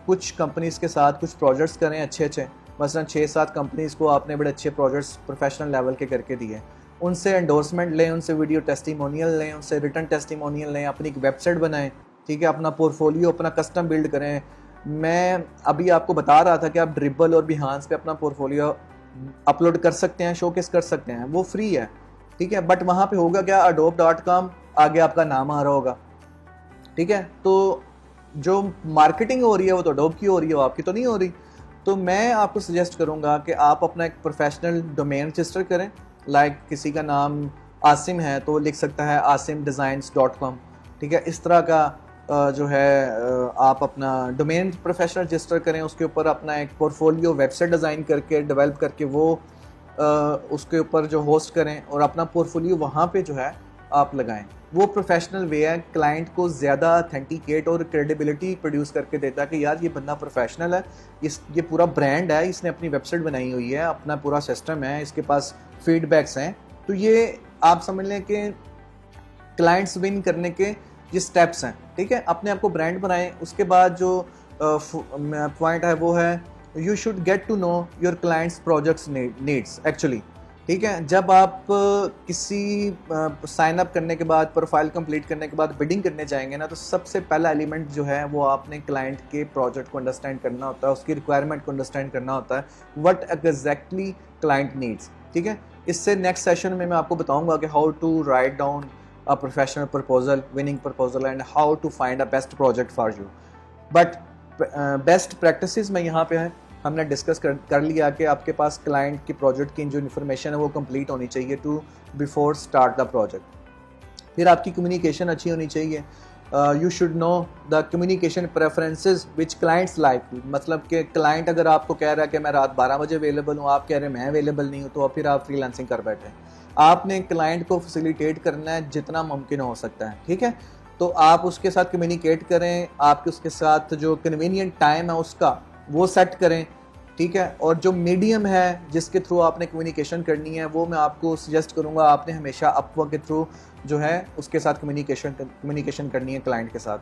कुछ कंपनीज़ के साथ कुछ प्रोजेक्ट्स करें अच्छे अच्छे, मसलन 6-7 कंपनीज़ को आपने बड़े अच्छे प्रोजेक्ट्स प्रोफेशनल लेवल के करके दिए, उनसे एंडोर्समेंट लें, उनसे वीडियो टेस्टिमोनियल लें, उनसे रिटर्न टेस्टिमोनियल लें, अपनी एक वेबसाइट बनाएं, ठीक है, अपना पोर्टफोलियो अपना कस्टम बिल्ड करें। मैं अभी आपको बता रहा था कि आप ड्रिबल और बिहांस पे अपना पोर्टफोलियो अपलोड कर सकते हैं, शोकेस कर सकते हैं, वो फ्री है, ठीक है, बट वहाँ पे होगा क्या, adobe.com आगे आपका नाम आ रहा होगा, ठीक है। तो जो मार्केटिंग हो रही है वो तो अडोब की हो रही है, वो आपकी तो नहीं हो रही। तो मैं आपको सजेस्ट करूँगा कि आप अपना एक प्रोफेशनल डोमेन रजिस्टर करें, लाइक किसी का नाम आसिम है तो लिख सकता है asimdesigns.com, ठीक है। इस तरह का जो है आप अपना डोमेन प्रोफेशनल रजिस्टर करें, उसके ऊपर अपना एक पोर्टफोलियो वेबसाइट डिज़ाइन करके डेवलप करके वो उसके ऊपर जो होस्ट करें और अपना पोर्टफोलियो वहाँ पे जो है आप लगाएं। वो प्रोफेशनल वे है, क्लाइंट को ज़्यादा ऑथेंटिकेट और क्रेडिबिलिटी प्रोड्यूस करके देता है कि यार ये बंदा प्रोफेशनल है, ये पूरा ब्रांड है, इसने अपनी वेबसाइट बनाई हुई है, अपना पूरा सिस्टम है, इसके पास फीडबैक्स हैं। तो ये आप समझ लें कि क्लाइंट्स विन करने के ये स्टेप्स हैं, ठीक है। अपने आप को ब्रांड बनाएं। उसके बाद जो पॉइंट है वो है you should get to know your clients projects needs actually, ठीक है। जब आप किसी साइन अप करने के बाद, प्रोफाइल कंप्लीट करने के बाद बिडिंग करने जाएंगे ना, तो सबसे पहला एलिमेंट जो है वो आपने क्लाइंट के प्रोजेक्ट को अंडरस्टैंड करना होता है, उसकी रिक्वायरमेंट को अंडरस्टैंड करना होता है, व्हाट एग्जैक्टली क्लाइंट नीड्स, ठीक है। इससे नेक्स्ट सेशन में मैं आपको बताऊंगा कि how to write down a professional proposal, winning proposal, and how to find a best project for you. But best practices में यहाँ पे है, हमने डिस्कस कर लिया कि आपके पास क्लाइंट की प्रोजेक्ट की जो इन्फॉर्मेशन है वो कंप्लीट होनी चाहिए to before start the project. फिर आपकी कम्युनिकेशन अच्छी होनी चाहिए, you should know the communication preferences which clients like, मतलब कि क्लाइंट अगर आपको कह रहा है कि मैं रात 12 बजे अवेलेबल हूँ, आप कह रहे हैं मैं अवेलेबल नहीं हूँ, तो फिर आप फ्रीलांसिंग कर बैठे हैं। आपने क्लाइंट को फैसिलिटेट करना है जितना मुमकिन हो सकता है, ठीक है। तो आप उसके साथ कम्युनिकेट करें, आपके उसके साथ जो कन्वीनियंट टाइम है उसका वो सेट करें, ठीक है। और जो मीडियम है जिसके थ्रू आपने कम्युनिकेशन करनी है वो मैं आपको सजेस्ट करूंगा, आपने हमेशा अपवर्क के थ्रू जो है उसके साथ कम्युनिकेशन करनी है क्लाइंट के साथ।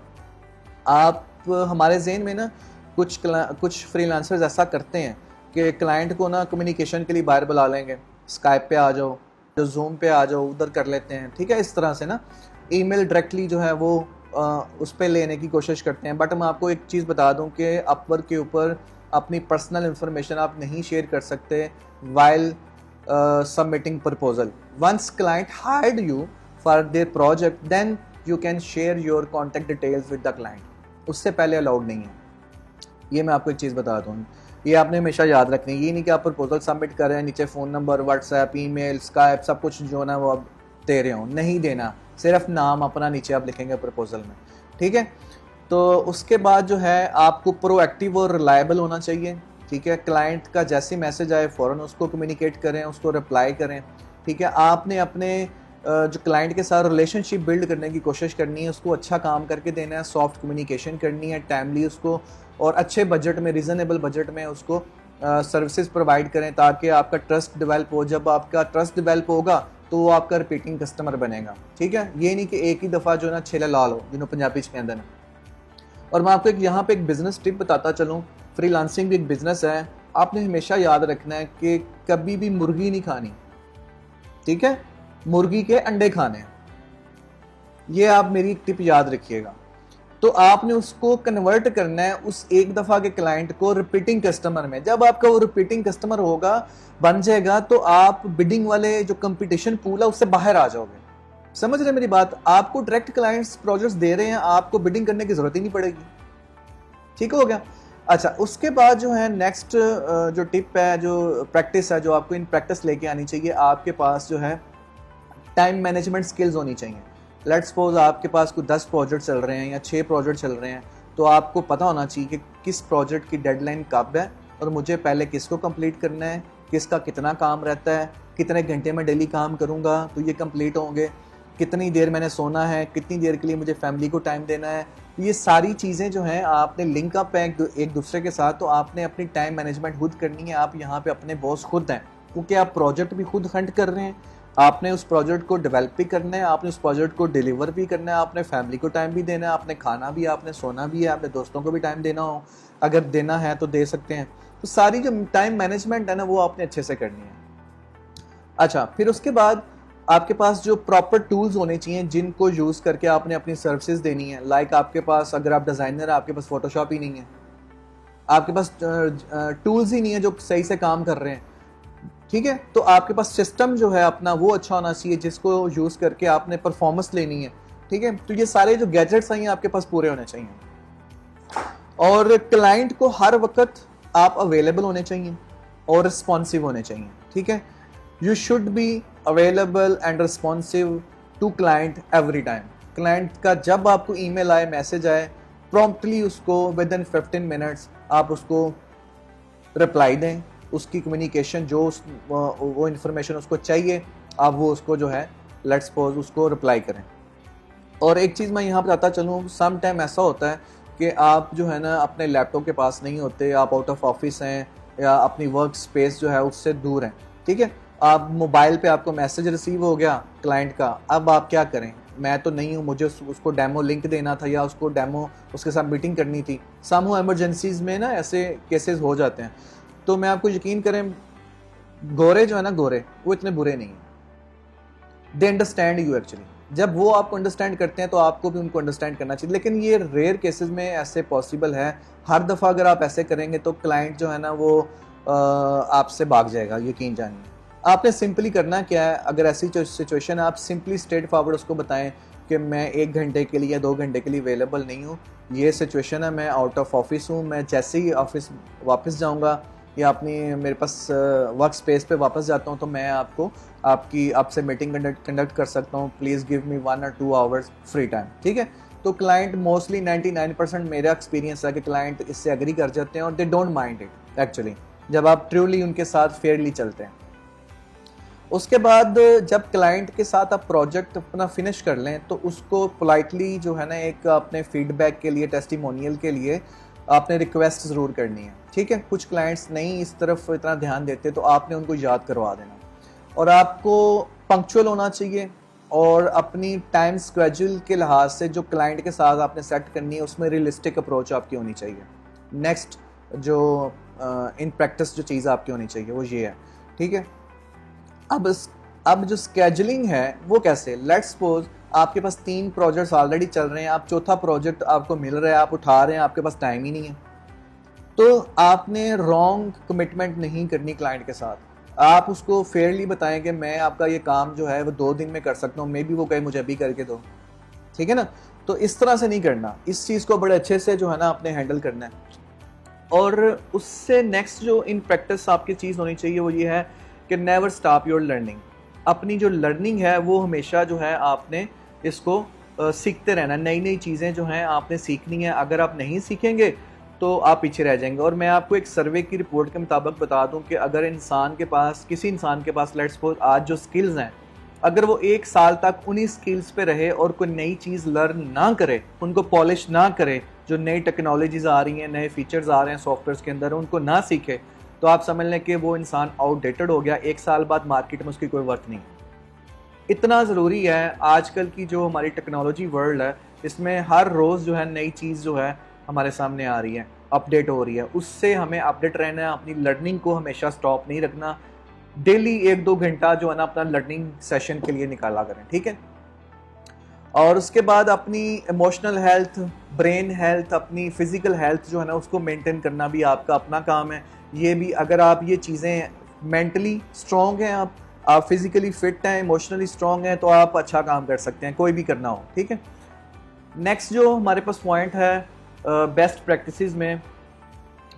आप हमारे ज़हन में ना कुछ फ्रीलांसर्स ऐसा करते हैं कि क्लाइंट को ना कम्युनिकेशन के लिए बाहर बुला लेंगे, स्काइप पे आ जाओ, जो जूम पे आ जाओ, उधर कर लेते हैं, ठीक है। इस तरह से ना ईमेल डायरेक्टली जो है वो उस पर लेने की कोशिश करते हैं। बट मैं आपको एक चीज़ बता दूं कि अपवर्क के ऊपर अपनी पर्सनल इंफॉर्मेशन आप नहीं शेयर कर सकते while submitting proposal. Once client hired you for their project then you can share your contact details with the client, उससे पहले अलाउड नहीं है। ये मैं आपको एक चीज़ बता दूँ, ये आपने हमेशा याद रखनी है। ये नहीं कि आप प्रपोजल सबमिट कर रहे हैं, नीचे phone number, WhatsApp, email, Skype सब कुछ जो ना वो आप दे रहे हो, नहीं देना, सिर्फ नाम अपना नीचे आप लिखेंगे प्रपोजल में, ठीक है। तो उसके बाद जो है आपको प्रोएक्टिव और रिलायबल होना चाहिए, ठीक है। क्लाइंट का जैसे मैसेज आए फ़ौरन उसको कम्युनिकेट करें, उसको रिप्लाई करें, ठीक है। आपने अपने जो क्लाइंट के साथ रिलेशनशिप बिल्ड करने की कोशिश करनी है, उसको अच्छा काम करके देना है, सॉफ्ट कम्युनिकेशन करनी है, टाइमली उसको और अच्छे बजट में, रीज़नेबल बजट में उसको सर्विसेज प्रोवाइड करें ताकि आपका ट्रस्ट डेवलप हो। जब आपका ट्रस्ट डेवलप होगा तो वो आपका रिपीटिंग कस्टमर बनेगा, ठीक है। ये नहीं कि एक ही दफ़ा जो ना छेला लाल हो, जिन्होंने पंजाबी कहते हैं। और मैं आपको यहाँ पे एक बिज़नेस टिप बताता चलूँ, फ्रीलांसिंग भी एक बिज़नेस है। आपने हमेशा याद रखना है कि कभी भी मुर्गी नहीं खानी, ठीक है, मुर्गी के अंडे खाने हैं। ये आप मेरी एक टिप याद रखिएगा। तो आपने उसको कन्वर्ट करना है उस एक दफ़ा के क्लाइंट को रिपीटिंग कस्टमर में। जब आपका वो रिपीटिंग कस्टमर होगा, बन जाएगा, तो आप बिडिंग वाले जो कंपटीशन पूल है उससे बाहर आ जाओगे। समझ रहे मेरी बात? आपको डायरेक्ट क्लाइंट्स प्रोजेक्ट्स दे रहे हैं, आपको बिडिंग करने की जरूरत ही नहीं पड़ेगी, ठीक हो गया। अच्छा, उसके बाद जो है नेक्स्ट जो टिप है, जो प्रैक्टिस है, जो आपको इन प्रैक्टिस लेके आनी चाहिए, आपके पास जो है टाइम मैनेजमेंट स्किल्स होनी चाहिए। लेट्स सपोज आपके पास कोई 10 प्रोजेक्ट चल रहे हैं या 6 प्रोजेक्ट चल रहे हैं, तो आपको पता होना चाहिए कि किस प्रोजेक्ट की डेडलाइन कब है और मुझे पहले किसको कंप्लीट करना है, किसका कितना काम रहता है, कितने घंटे में डेली काम करूँगा तो ये कंप्लीट होंगे, कितनी देर मैंने सोना है, कितनी देर के लिए मुझे फैमिली को टाइम देना है। ये सारी चीज़ें जो हैं आपने लिंक अप है एक दूसरे के साथ, तो आपने अपनी टाइम मैनेजमेंट खुद करनी है। आप यहाँ पे अपने बॉस खुद हैं, क्योंकि आप प्रोजेक्ट भी खुद हंट कर रहे हैं, आपने उस प्रोजेक्ट को डेवलप भी करना है, आपने उस प्रोजेक्ट को डिलीवर भी करना है, आपने फैमिली को टाइम भी देना है, आपने खाना भी, आपने सोना भी है, आपने दोस्तों को भी टाइम देना हो, अगर देना है तो दे सकते हैं। तो सारी जो टाइम मैनेजमेंट है ना वो आपने अच्छे से करनी है। अच्छा, फिर उसके बाद आपके पास जो प्रॉपर टूल्स होने चाहिए जिनको यूज़ करके आपने अपनी सर्विसेज देनी है। लाइक आपके पास, अगर आप डिज़ाइनर है, आपके पास फोटोशॉप ही नहीं है, आपके पास टूल्स ही नहीं है जो सही से काम कर रहे हैं, ठीक है, तो आपके पास सिस्टम जो है अपना वो अच्छा होना चाहिए जिसको यूज़ करके आपने परफॉर्मेंस लेनी है, ठीक है। तो ये सारे जो गैजेट्स हैं आपके पास पूरे होने चाहिए। और क्लाइंट को हर वक्त आप अवेलेबल होने चाहिए और रिस्पॉन्सिव होने चाहिए, ठीक है। You should be available and responsive to client every time. Client का जब आपको ईमेल आए, मैसेज आए, प्रॉम्प्टली उसको विद इन 15 मिनट्स आप उसको रिप्लाई दें। उसकी कम्युनिकेशन जो वो इन्फॉर्मेशन उसको चाहिए, आप वो उसको जो है लेट्स सपोज उसको रिप्लाई करें। और एक चीज़ मैं यहाँ बताता चलूँ, सम टाइम ऐसा होता है कि आप जो है ना अपने लैपटॉप के पास नहीं होते, आप आउट ऑफ ऑफिस हैं या अपनी वर्क स्पेस जो है उससे दूर हैं, ठीक है। आप मोबाइल पे आपको मैसेज रिसीव हो गया क्लाइंट का, अब आप क्या करें, मैं तो नहीं हूँ, मुझे उसको डेमो लिंक देना था या उसको डेमो उसके साथ मीटिंग करनी थी। सामू इमरजेंसीज में ना ऐसे केसेस हो जाते हैं। तो मैं आपको यकीन करें, गोरे जो है ना, गोरे वो इतने बुरे नहीं हैं, दे अंडरस्टैंड यू एक्चुअली। जब वो आपको अंडरस्टैंड करते हैं तो आपको भी उनको अंडरस्टैंड करना चाहिए, लेकिन ये रेयर केसेस में ऐसे पॉसिबल है। हर दफ़ा अगर आप ऐसे करेंगे तो क्लाइंट जो है ना वो आपसे भाग जाएगा, यकीन जानिए। आपने सिंपली करना क्या है, अगर ऐसी सिचुएशन है, आप सिंपली स्ट्रेट फॉरवर्ड उसको बताएं कि मैं 1 घंटे के लिए या 2 घंटे के लिए अवेलेबल नहीं हूँ, ये सिचुएशन है, मैं आउट ऑफ ऑफिस हूँ, मैं जैसे ही ऑफिस वापस जाऊँगा या अपनी मेरे पास वर्क स्पेस पे वापस जाता हूँ तो मैं आपसे मीटिंग कंडक्ट कर सकता हूँ, प्लीज़ गिव मी 1 और 2 आवर्स फ्री टाइम, ठीक है। तो क्लाइंट मोस्टली 99% मेरा एक्सपीरियंस है कि क्लाइंट इससे एग्री कर जाते हैं और they don't mind it actually, जब आप ट्रूली उनके साथ फेयरली चलते हैं। उसके बाद जब क्लाइंट के साथ आप प्रोजेक्ट अपना फिनिश कर लें तो उसको पोलाइटली जो है ना एक अपने फीडबैक के लिए, टेस्टिमोनियल के लिए आपने रिक्वेस्ट ज़रूर करनी है, ठीक है। कुछ क्लाइंट्स नहीं इस तरफ इतना ध्यान देते तो आपने उनको याद करवा देना, और आपको पंक्चुअल होना चाहिए और अपनी टाइम स्केड्यूल के लिहाज से जो क्लाइंट के साथ आपने सेट करनी है उसमें रियलिस्टिक अप्रोच आपकी होनी चाहिए। नेक्स्ट जो इन प्रैक्टिस जो चीज़ आपकी होनी चाहिए वो ये है, ठीक है। अब जो स्केड्यूलिंग है वो कैसे, लेट्स सपोज आपके पास 3 प्रोजेक्ट्स ऑलरेडी चल रहे हैं, आप चौथा प्रोजेक्ट आपको मिल रहा है, आप उठा रहे हैं, आपके पास टाइम ही नहीं है, तो आपने रॉन्ग कमिटमेंट नहीं करनी क्लाइंट के साथ। आप उसको फेयरली बताएं कि मैं आपका ये काम जो है वो 2 दिन में कर सकता हूँ, मे बी वो कहे मुझे अभी करके दो, ठीक है ना। तो इस तरह से नहीं करना, इस चीज़ को बड़े अच्छे से जो है ना आपने हैंडल करना है। और उससे नेक्स्ट जो इन प्रैक्टिस आपकी चीज़ होनी चाहिए वो ये है कि नेवर स्टॉप योर लर्निंग। अपनी जो लर्निंग है वो हमेशा जो है आपने इसको सीखते रहना, नई नई चीज़ें जो हैं आपने सीखनी है। अगर आप नहीं सीखेंगे तो आप पीछे रह जाएंगे। और मैं आपको एक सर्वे की रिपोर्ट के मुताबिक बता दूं कि अगर किसी इंसान के पास लेट्स सपोज आज जो स्किल्स हैं, अगर वो 1 साल तक उन्हीं स्किल्स पे रहे और कोई नई चीज़ लर्न ना करे, उनको पॉलिश ना करे, जो नई टेक्नोलॉजीज़ आ रही हैं, नए फीचर्स आ रहे हैं सॉफ्टवेयर के अंदर, उनको ना सीखे, तो आप समझ लें कि वो इंसान आउटडेटेड हो गया। 1 साल बाद मार्केट में उसकी कोई वर्थ नहीं। इतना ज़रूरी है आजकल की जो हमारी टेक्नोलॉजी वर्ल्ड है, इसमें हर रोज़ जो है नई चीज़ जो है हमारे सामने आ रही है, अपडेट हो रही है, उससे हमें अपडेट रहना है। अपनी लर्निंग को हमेशा स्टॉप नहीं रखना, डेली 1-2 घंटा जो है ना अपना लर्निंग सेशन के लिए निकाला करें, ठीक है। और उसके बाद अपनी इमोशनल हेल्थ, ब्रेन हेल्थ, अपनी फिज़िकल हेल्थ जो है ना उसको मेंटेन करना भी आपका अपना काम है। ये भी अगर आप ये चीज़ें मेंटली स्ट्रॉन्ग हैं, आप फिज़िकली फिट हैं, इमोशनली स्ट्रॉन्ग हैं, तो आप अच्छा काम कर सकते हैं, कोई भी करना हो, ठीक है। नेक्स्ट जो हमारे पास पॉइंट है बेस्ट प्रैक्टिसेस में,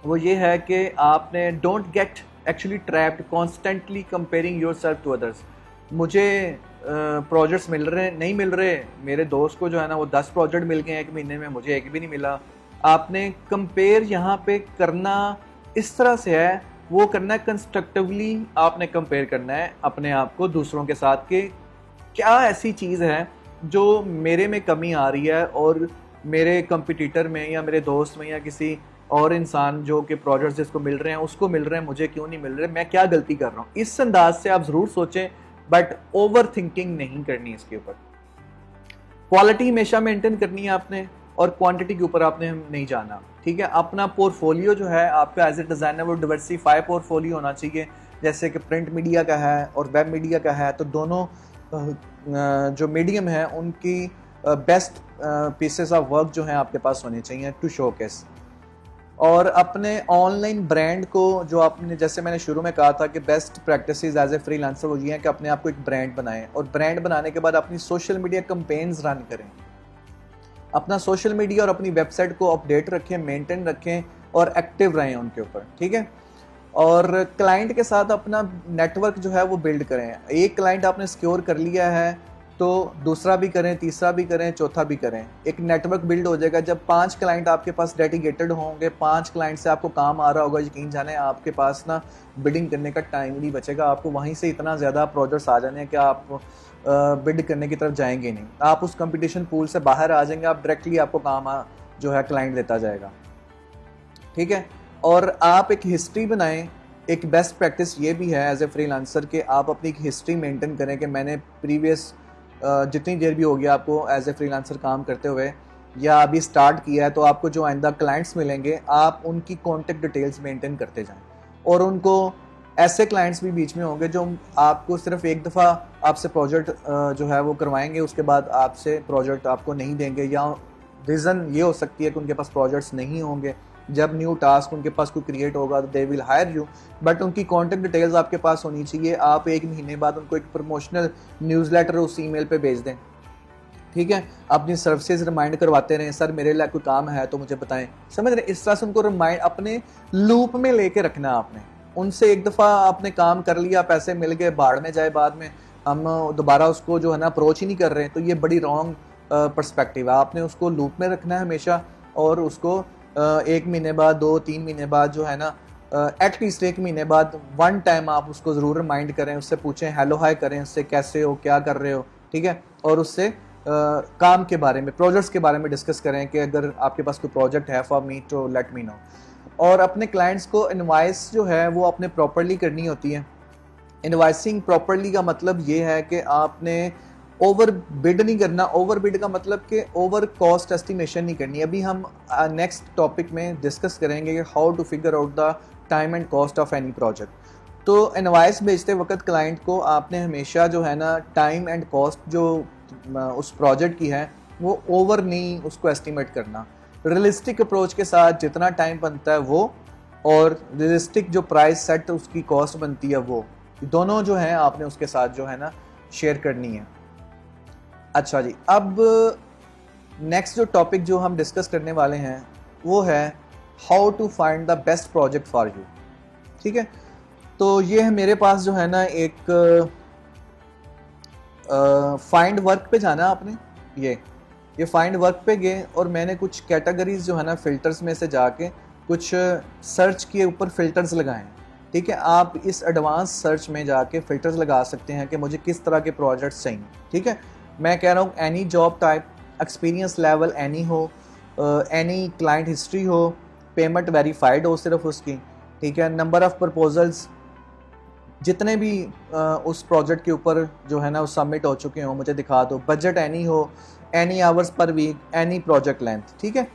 वो ये है कि आपने don't get actually trapped constantly comparing yourself to others. मुझे प्रोजेक्ट्स मिल रहे नहीं मिल रहे, मेरे दोस्त को जो है ना वो 10 प्रोजेक्ट मिल गए 1 महीने में, मुझे एक भी नहीं मिला। आपने कंपेयर यहाँ पे करना इस तरह से है, वो करना है कंस्ट्रक्टिवली, आपने कंपेयर करना है अपने आप को दूसरों के साथ कि क्या ऐसी चीज़ है जो मेरे में कमी आ रही है और मेरे कंपटीटर में या मेरे दोस्त में या किसी और इंसान जो कि प्रोजेक्ट्स जिसको मिल रहे हैं उसको मिल रहे हैं, मुझे क्यों नहीं मिल रहे, मैं क्या गलती कर रहा हूँ। इस अंदाज से आप ज़रूर सोचें बट ओवर थिंकिंग नहीं करनी इसके ऊपर। क्वालिटी हमेशा मेंटेन करनी है आपने, और क्वांटिटी के ऊपर आपने नहीं जाना, ठीक है। अपना पोर्टफोलियो जो है आपका एज ए डिज़ाइनर वो डिवर्सिफाई पोर्टफोलियो होना चाहिए, जैसे कि प्रिंट मीडिया का है और वेब मीडिया का है, तो दोनों जो मीडियम है उनकी बेस्ट पीसेस ऑफ वर्क जो है आपके पास होने चाहिए टू शोकेस। और अपने ऑनलाइन ब्रांड को, जो आपने, जैसे मैंने शुरू में कहा था कि best practices as a freelancer वो ये हैं कि अपने आप को एक ब्रांड बनाएं, और ब्रांड बनाने के बाद अपनी सोशल मीडिया कैंपेन्स रन करें। अपना सोशल मीडिया और अपनी वेबसाइट को अपडेट रखें, मेंटेन रखें और एक्टिव रहें उनके ऊपर, ठीक है। और क्लाइंट के साथ अपना नेटवर्क जो है वो बिल्ड करें। एक क्लाइंट आपने सिक्योर कर लिया है तो दूसरा भी करें, तीसरा भी करें, चौथा भी करें। एक नेटवर्क बिल्ड हो जाएगा। जब 5 क्लाइंट आपके पास डेडिकेटेड होंगे, 5 क्लाइंट से आपको काम आ रहा होगा, यकीन जाने आपके पास ना बिडिंग करने का टाइम नहीं बचेगा। आपको वहीं से इतना ज़्यादा प्रोजेक्ट्स आ जाने हैं कि आप बिड करने की तरफ जाएंगे नहीं, आप उस कंपटीशन पूल से बाहर आ जाएंगे। आप डायरेक्टली आपको काम जो है क्लाइंट देता जाएगा, ठीक है। और आप एक हिस्ट्री बनाएं। एक बेस्ट प्रैक्टिस ये भी है एज ए फ्रीलांसर कि आप अपनी एक हिस्ट्री मेंटेन करें कि मैंने प्रीवियस जितनी देर भी हो गया आपको एज ए फ्रीलांसर काम करते हुए, या अभी स्टार्ट किया है, तो आपको जो आइंदा क्लाइंट्स मिलेंगे आप उनकी कॉन्टेक्ट डिटेल्स मेंटेन करते जाएं। और उनको ऐसे क्लाइंट्स भी बीच में होंगे जो आपको सिर्फ एक दफ़ा आपसे प्रोजेक्ट जो है वो करवाएंगे, उसके बाद आपसे प्रोजेक्ट आपको नहीं देंगे, या रीज़न ये हो सकती है कि उनके पास प्रोजेक्ट्स नहीं होंगे। जब न्यू टास्क उनके पास कोई क्रिएट होगा तो they will hire you, but उनकी कॉन्टेक्ट डिटेल्स आपके पास होनी चाहिए। आप 1 महीने बाद उनको एक प्रमोशनल न्यूज़लेटर उस ईमेल पे भेज दें, ठीक है। अपनी सर्विसेज रिमाइंड करवाते रहें, सर मेरे लिए कोई काम है तो मुझे बताएं, समझ रहे। इस तरह से उनको रिमाइंड अपने लूप में लेके रखना है आपने। उनसे एक दफ़ा आपने काम कर लिया, पैसे मिल गए, भाड़ में जाए, बाद में हम दोबारा उसको जो है ना अप्रोच ही नहीं कर रहे हैं, तो ये बड़ी रॉन्ग पर्सपेक्टिव है। आपने उसको लूप में रखना है हमेशा, और उसको 1 महीने बाद, 2-3 महीने बाद जो है ना, एटलीस्ट 1 महीने बाद 1 टाइम आप उसको ज़रूर रिमाइंड करें, उससे पूछें, हेलो हाय करें, उससे कैसे हो, क्या कर रहे हो, ठीक है। और उससे काम के बारे में, प्रोजेक्ट्स के बारे में डिस्कस करें कि अगर आपके पास कोई प्रोजेक्ट है फॉर मी तो लेट मी नो। और अपने क्लाइंट्स को इनवाइस जो है वो आपने प्रॉपरली करनी होती है। इनवाइसिंग प्रॉपरली का मतलब ये है कि आपने ओवर बिड नहीं करना। ओवर बिड का मतलब कि ओवर कॉस्ट एस्टिमेशन नहीं करनी। अभी हम नेक्स्ट टॉपिक में डिस्कस करेंगे कि how to figure out the time and cost of any project. तो इनवाइस भेजते वक्त क्लाइंट को आपने हमेशा जो है ना टाइम एंड कॉस्ट जो उस प्रोजेक्ट की है वो ओवर नहीं उसको एस्टिमेट करना। रियलिस्टिक अप्रोच के साथ जितना टाइम बनता है वो, और रियलिस्टिक जो प्राइस सेट उसकी कॉस्ट बनती है वो, दोनों जो है आपने उसके साथ जो है ना शेयर करनी है। अच्छा जी, अब नेक्स्ट जो टॉपिक जो हम डिस्कस करने वाले हैं वो है how to find the best project for you, ठीक है। तो ये है मेरे पास जो है ना एक फाइंड वर्क पे जाना आपने, ये फाइंड वर्क पे गए और मैंने कुछ कैटेगरीज जो है ना फिल्टर्स में से जाके कुछ सर्च के ऊपर फिल्टर्स लगाएं, ठीक है। आप इस एडवांस सर्च में जाके फिल्टर्स लगा सकते हैं कि मुझे किस तरह के प्रोजेक्ट्स चाहिए, ठीक है। मैं कह रहा हूँ any job type, experience level any हो, एनी क्लाइंट हिस्ट्री हो, पेमेंट वेरीफाइड हो सिर्फ उसकी, ठीक है। नंबर ऑफ प्रपोजल्स जितने भी उस प्रोजेक्ट के ऊपर जो है ना वो सबमिट हो चुके हो मुझे दिखा दो। बजट एनी हो, any hours per week, any project length, ठीक है।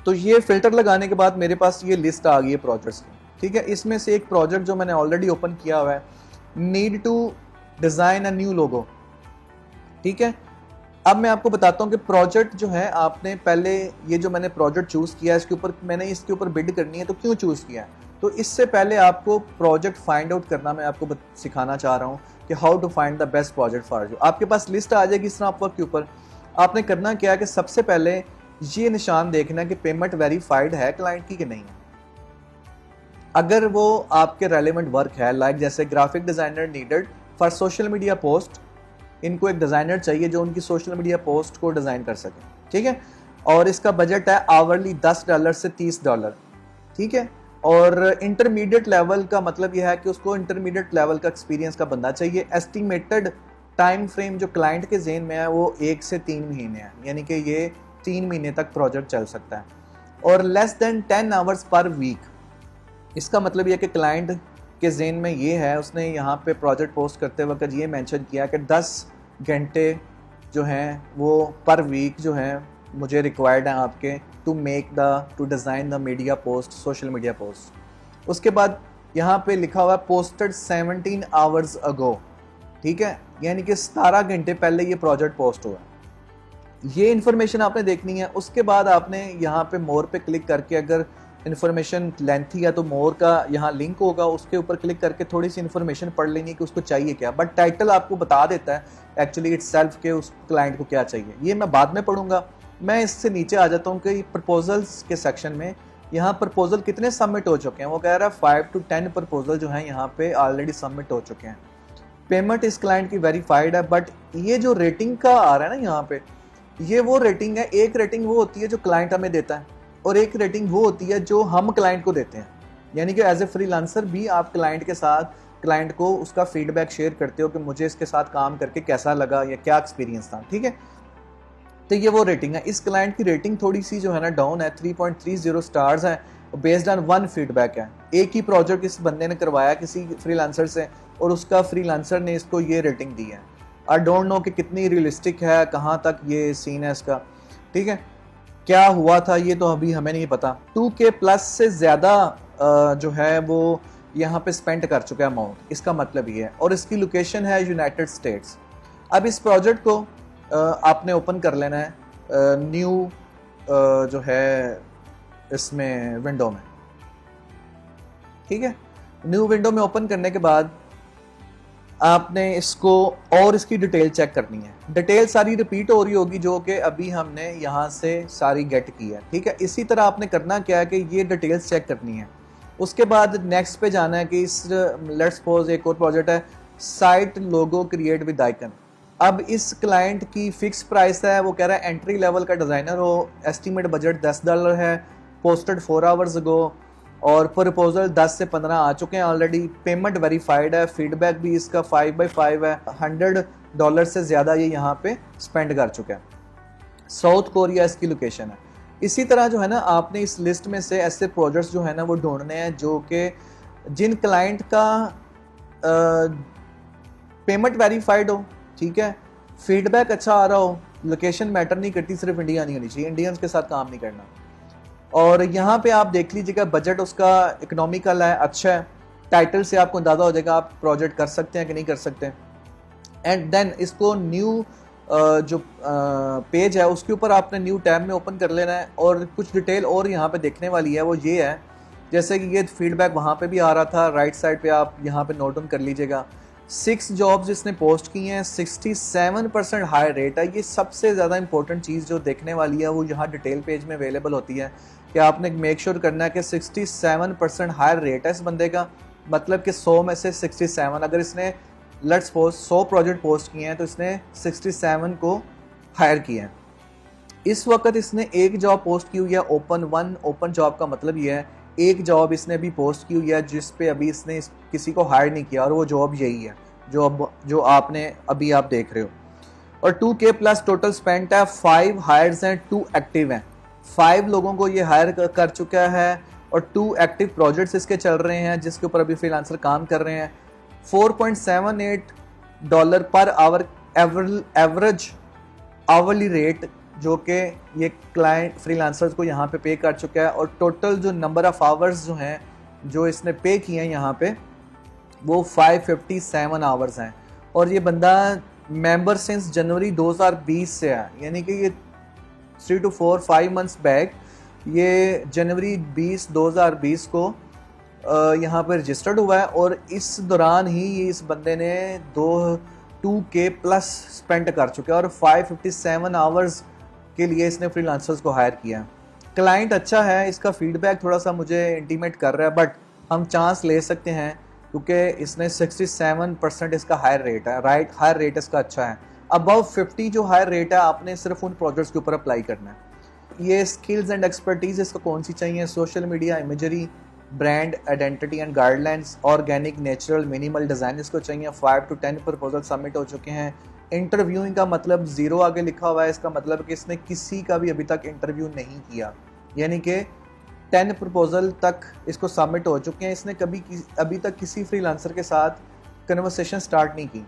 तो ये फिल्टर लगाने के बाद मेरे पास ये लिस्ट आ गई है प्रोजेक्ट्स की, ठीक है। इसमें से एक प्रोजेक्ट जो मैंने ऑलरेडी ओपन किया हुआ है, need to design a new logo, ठीक है। अब मैं आपको बताता हूँ कि प्रोजेक्ट जो है आपने पहले ये जो मैंने प्रोजेक्ट चूज़ किया है इसके ऊपर बिड करनी है, तो क्यों चूज़ किया है। तो इससे पहले आपको प्रोजेक्ट फाइंड आउट करना मैं आपको सिखाना चाह रहा हूँ कि how to find the best project for you. आपके पास लिस्ट आ जाएगी स्नैपवर्क के ऊपर। आपने करना क्या है कि सबसे पहले ये निशान देखना कि पेमेंट वेरीफाइड है क्लाइंट की कि नहीं है। अगर वो आपके रेलेवेंट वर्क है, लाइक जैसे graphic designer needed for social media post, इनको एक डिज़ाइनर चाहिए जो उनकी सोशल मीडिया पोस्ट को डिज़ाइन कर सके, ठीक है। और इसका बजट है आवरली $10 से $30, ठीक है। और इंटरमीडिएट लेवल का मतलब यह है कि उसको इंटरमीडिएट लेवल का एक्सपीरियंस का बंदा चाहिए। एस्टिमेटेड टाइम फ्रेम जो क्लाइंट के जेन में है वो 1 से 3 महीने है, यानी कि ये 3 महीने तक प्रोजेक्ट चल सकता है। और less than 10 hours per week, इसका मतलब यह कि क्लाइंट के ज़हन में ये है, उसने यहाँ पे प्रोजेक्ट पोस्ट करते वक्त ये मेंशन किया कि 10 घंटे जो हैं वो पर वीक जो हैं मुझे रिक्वायर्ड हैं आपके to design the media post, social media post. उसके बाद यहाँ पे लिखा हुआ है पोस्टेड 17 आवर्स अगो, ठीक है, यानी कि 17 घंटे पहले ये प्रोजेक्ट पोस्ट हुआ। ये इन्फॉर्मेशन आपने देखनी है। उसके बाद आपने यहाँ पे मोर पे क्लिक करके, अगर इन्फॉर्मेशन लेंथी है तो मोर का यहाँ लिंक होगा, उसके ऊपर क्लिक करके थोड़ी सी इन्फॉर्मेशन पढ़ लेनी कि उसको चाहिए क्या। बट टाइटल आपको बता देता है एक्चुअली इटसेल्फ के उस क्लाइंट को क्या चाहिए। ये मैं बाद में पढ़ूंगा। मैं इससे नीचे आ जाता हूँ कि प्रपोजल्स के सेक्शन में यहाँ प्रपोजल कितने सबमिट हो चुके हैं। वो कह रहा है 5 to 10 प्रपोजल जो हैं यहाँ पे ऑलरेडी सबमिट हो चुके हैं। पेमेंट इस क्लाइंट की वेरीफाइड है। बट ये जो रेटिंग का आ रहा है ना यहाँ पे, ये वो रेटिंग है। एक रेटिंग वो होती है जो क्लाइंट हमें देता है और एक रेटिंग वो होती है जो हम क्लाइंट को देते हैं। यानी कि एज ए फ्रीलांसर भी आप क्लाइंट के साथ, क्लाइंट को उसका फीडबैक शेयर करते हो कि मुझे इसके साथ काम करके कैसा लगा या क्या एक्सपीरियंस था, ठीक है। तो ये वो रेटिंग है। इस क्लाइंट की रेटिंग थोड़ी सी जो है ना डाउन है, 3.30 स्टार्स है, बेस्ड ऑन 1 फीडबैक है। एक ही प्रोजेक्ट इस बंदे ने करवाया किसी फ्रीलांसर से और उसका फ्रीलांसर ने इसको ये रेटिंग दी है। आई डोंट नो कि कितनी रियलिस्टिक है, कहाँ तक ये सीन है इसका, ठीक है। क्या हुआ था ये तो अभी हमें नहीं पता। 2K प्लस से ज़्यादा जो है वो यहाँ पे स्पेंड कर चुका है अमाउंट, इसका मतलब ये है। और इसकी लोकेशन है यूनाइटेड स्टेट्स। अब इस प्रोजेक्ट को आपने ओपन कर लेना है न्यू जो है इसमें विंडो में, ठीक है। न्यू विंडो में ओपन करने के बाद आपने इसको और इसकी डिटेल चेक करनी है। डिटेल सारी रिपीट हो रही होगी जो कि अभी हमने यहाँ से सारी गेट की है, ठीक है। इसी तरह आपने करना क्या है कि ये डिटेल्स चेक करनी है। उसके बाद नेक्स्ट पे जाना है कि इस लेट्स सपोज एक और प्रोजेक्ट है site logo create with icon. अब इस क्लाइंट की फिक्स प्राइस है, वो कह रहा है एंट्री लेवल का डिज़ाइनर हो, एस्टिमेट बजट $10 है, पोस्टेड 4 आवर्स अगो, और प्रपोजल 10 से 15 आ चुके हैं ऑलरेडी। पेमेंट वेरीफाइड है, फीडबैक भी इसका 5/5 है, $100 से ज़्यादा ये यहाँ पे स्पेंड कर चुका है। साउथ कोरिया इसकी लोकेशन है। इसी तरह जो है ना आपने इस लिस्ट में से ऐसे प्रोजेक्ट्स जो है ना वो ढूंढने हैं जो कि जिन क्लाइंट का पेमेंट वेरीफाइड हो, ठीक है, फीडबैक अच्छा आ रहा हो, लोकेशन मैटर नहीं करती, सिर्फ इंडिया नहीं होनी चाहिए, इंडियंस के साथ काम नहीं करना। और यहाँ पे आप देख लीजिएगा बजट उसका इकोनॉमिकल है, अच्छा है। टाइटल से आपको अंदाज़ा हो जाएगा आप प्रोजेक्ट कर सकते हैं कि नहीं कर सकते। एंड देन इसको न्यू जो पेज है उसके ऊपर आपने न्यू टैब में ओपन कर लेना है। और कुछ डिटेल और यहाँ पे देखने वाली है, वो ये है जैसे कि ये फीडबैक वहाँ पे भी आ रहा था, राइट साइड पे आप यहाँ पे नोट डाउन कर लीजिएगा। 6 जॉब्स इसने पोस्ट की हैं, 67% हाई रेट है। ये सबसे ज़्यादा इंपॉर्टेंट चीज़ जो देखने वाली है वो यहाँ डिटेल पेज में अवेलेबल होती है कि आपने मेक श्योर करना है कि 67% हाई रेट है इस बंदे का। मतलब कि 100 में से 67, अगर इसने लेट्स सपोज 100 प्रोजेक्ट पोस्ट किए हैं तो इसने 67 को हायर किया है। इस वक्त इसने एक जॉब पोस्ट की हुई है ओपन जॉब का मतलब ये है एक जॉब इसने भी पोस्ट की हुई है जिस पे अभी इसने किसी को हायर नहीं किया, और वो जॉब यही है जो आपने अभी आप देख रहे हो। और 2K प्लस टोटल स्पेंड है, 5 हायर्स हैं, 2 एक्टिव हैं। 5 लोगों को ये हायर कर चुका है और 2 एक्टिव प्रोजेक्ट्स इसके चल रहे हैं जिसके ऊपर अभी फ्रीलांसर काम कर रहे हैं। $4.78 per hour average hourly rate जो कि ये क्लाइंट फ्रीलांसर्स को यहाँ पे कर चुका है। और टोटल जो नंबर ऑफ आवर्स जो हैं जो इसने पे किए हैं यहाँ पे वो 557 आवर्स हैं। और ये बंदा मेंबर सिंस जनवरी 2020 से है, यानी कि ये 3 to 4-5 मंथ्स बैक ये जनवरी 2020 को यहाँ पर रजिस्टर्ड हुआ है। और इस दौरान ही ये इस बंदे ने 2K प्लस स्पेंड कर चुका है और 557 आवर्स के लिए इसने फ्रीलांसर्स को हायर किया है। क्लाइंट अच्छा है, इसका फीडबैक थोड़ा सा मुझे इंटीमेट कर रहा है, बट हम चांस ले सकते हैं क्योंकि इसने 67% इसका हायर रेट है, राइट, हायर रेट इसका अच्छा है। अबव 50 जो हायर रेट है आपने सिर्फ उन प्रोजेक्ट्स के ऊपर अप्लाई करना है। ये स्किल्स एंड एक्सपर्टीज इसको कौन सी चाहिए? Social media imagery, brand identity and guidelines, organic, natural, minimal design इसको चाहिए। 5 to 10 प्रपोजल सबमिट हो चुके हैं। इंटरव्यूइंग का मतलब 0 आगे लिखा हुआ है, इसका मतलब कि इसने किसी का भी अभी तक इंटरव्यू नहीं किया, यानी कि 10 प्रपोजल तक इसको सबमिट हो चुके हैं। इसने अभी तक किसी फ्रीलांसर के साथ कन्वर्सेशन स्टार्ट नहीं की।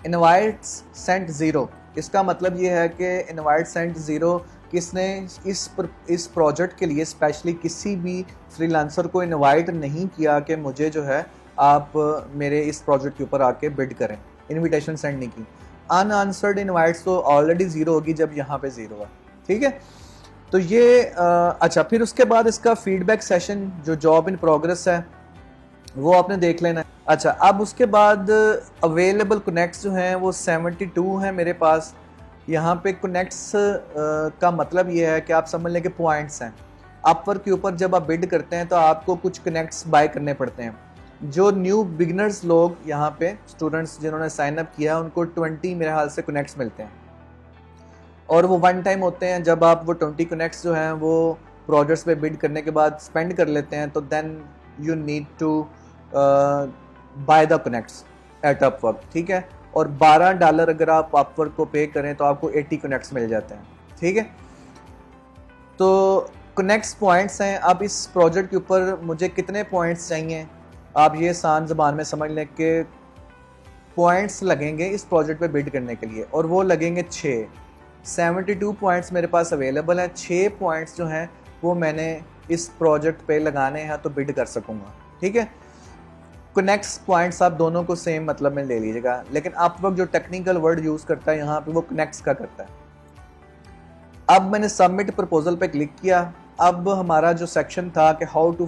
इनवाइट्स सेंट ज़ीरो, इसका मतलब ये है कि इनवाइट सेंट ज़ीरो, किसने इस प्रोजेक्ट के लिए स्पेशली किसी भी फ्रीलांसर को इनवाइट नहीं किया कि मुझे जो है आप मेरे इस प्रोजेक्ट के ऊपर आके बिड करें, इनविटेशन सेंड नहीं की। अनआंसर्ड इनवाइट्स तो ऑलरेडी ज़ीरो होगी जब यहाँ पे ज़ीरो है, ठीक है। तो ये अच्छा, फिर उसके बाद इसका फीडबैक सेशन जो जॉब इन प्रोग्रेस है वो आपने देख लेना है। अच्छा, अब उसके बाद अवेलेबल कनेक्ट्स जो हैं वो 72 हैं मेरे पास। यहाँ पे कनेक्ट्स का मतलब ये है कि आप समझ लें कि पॉइंट्स हैं। अपवर्क के ऊपर जब आप बिड करते हैं तो आपको कुछ कनेक्ट्स बाय करने पड़ते हैं। जो न्यू बिगनर्स लोग यहाँ पे स्टूडेंट्स जिन्होंने साइन अप किया उनको 20 मेरे हाल से कनेक्ट्स मिलते हैं, और वो वन टाइम होते हैं। जब आप वो 20 कनेक्ट्स जो हैं वो प्रोजेक्ट्स पे बिड करने के बाद स्पेंड कर लेते हैं तो then you need to buy the connects at Upwork, ठीक है। और $12 अगर आप अपवर्क को पे करें तो आपको 80 कनेक्ट्स मिल जाते हैं, ठीक है। तो कनेक्ट्स पॉइंट्स हैं। अब इस प्रोजेक्ट के ऊपर मुझे कितने पॉइंट्स चाहिए, आप ये आसान ज़बान में समझ लें कि पॉइंट्स लगेंगे इस प्रोजेक्ट पे बिड करने के लिए, और वो लगेंगे 6। 72 पॉइंट्स मेरे पास अवेलेबल हैं। 6 पॉइंट्स जो हैं वो मैंने इस प्रोजेक्ट पे लगाने हैं तो बिड कर सकूँगा, ठीक है। कनेक्ट्स पॉइंट्स आप दोनों को सेम मतलब में ले लीजिएगा, लेकिन अपवर्क जो टेक्निकल वर्ड यूज़ करता है यहाँ पे वो कनेक्ट्स का करता है। अब मैंने सबमिट प्रपोजल पे क्लिक किया। अब हमारा जो सेक्शन था कि how to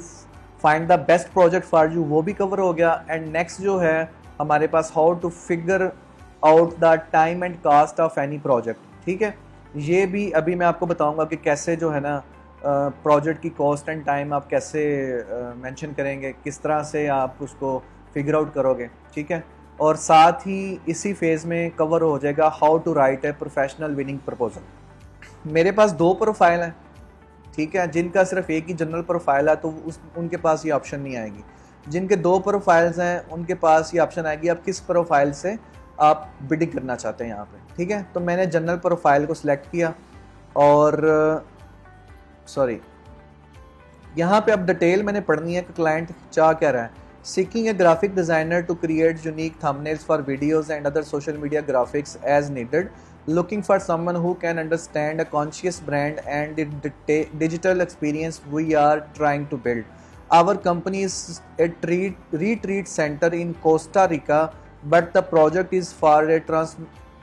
find the best project for you वो भी कवर हो गया। एंड नेक्स्ट जो है हमारे पास how to figure out the time and cost of any project, ठीक है। ये भी अभी मैं आपको बताऊंगा कि कैसे जो है ना प्रोजेक्ट की कॉस्ट एंड टाइम आप कैसे मेंशन करेंगे, किस तरह से आप उसको फिगर आउट करोगे, ठीक है। और साथ ही इसी फेज़ में कवर हो जाएगा how to write a professional winning proposal. मेरे पास 2 प्रोफाइल हैं, ठीक है। जिनका सिर्फ एक ही जनरल प्रोफाइल है तो उनके पास ये ऑप्शन नहीं आएगी। जिनके 2 प्रोफाइल्स हैं उनके पास ये ऑप्शन आएगी आप किस प्रोफाइल से आप बिडिंग करना चाहते हैं यहाँ पे, ठीक है। तो मैंने जनरल प्रोफाइल को सिलेक्ट किया और यहाँ पे अब डिटेल मैंने पढ़नी है कि क्लाइंट चाह क्या रहा है। Seeking a graphic designer to create unique thumbnails for videos and other social media graphics as needed, looking for someone who can understand a conscious brand and the digital experience we are trying to build. Our company is a retreat center in Costa Rica, but the project is for a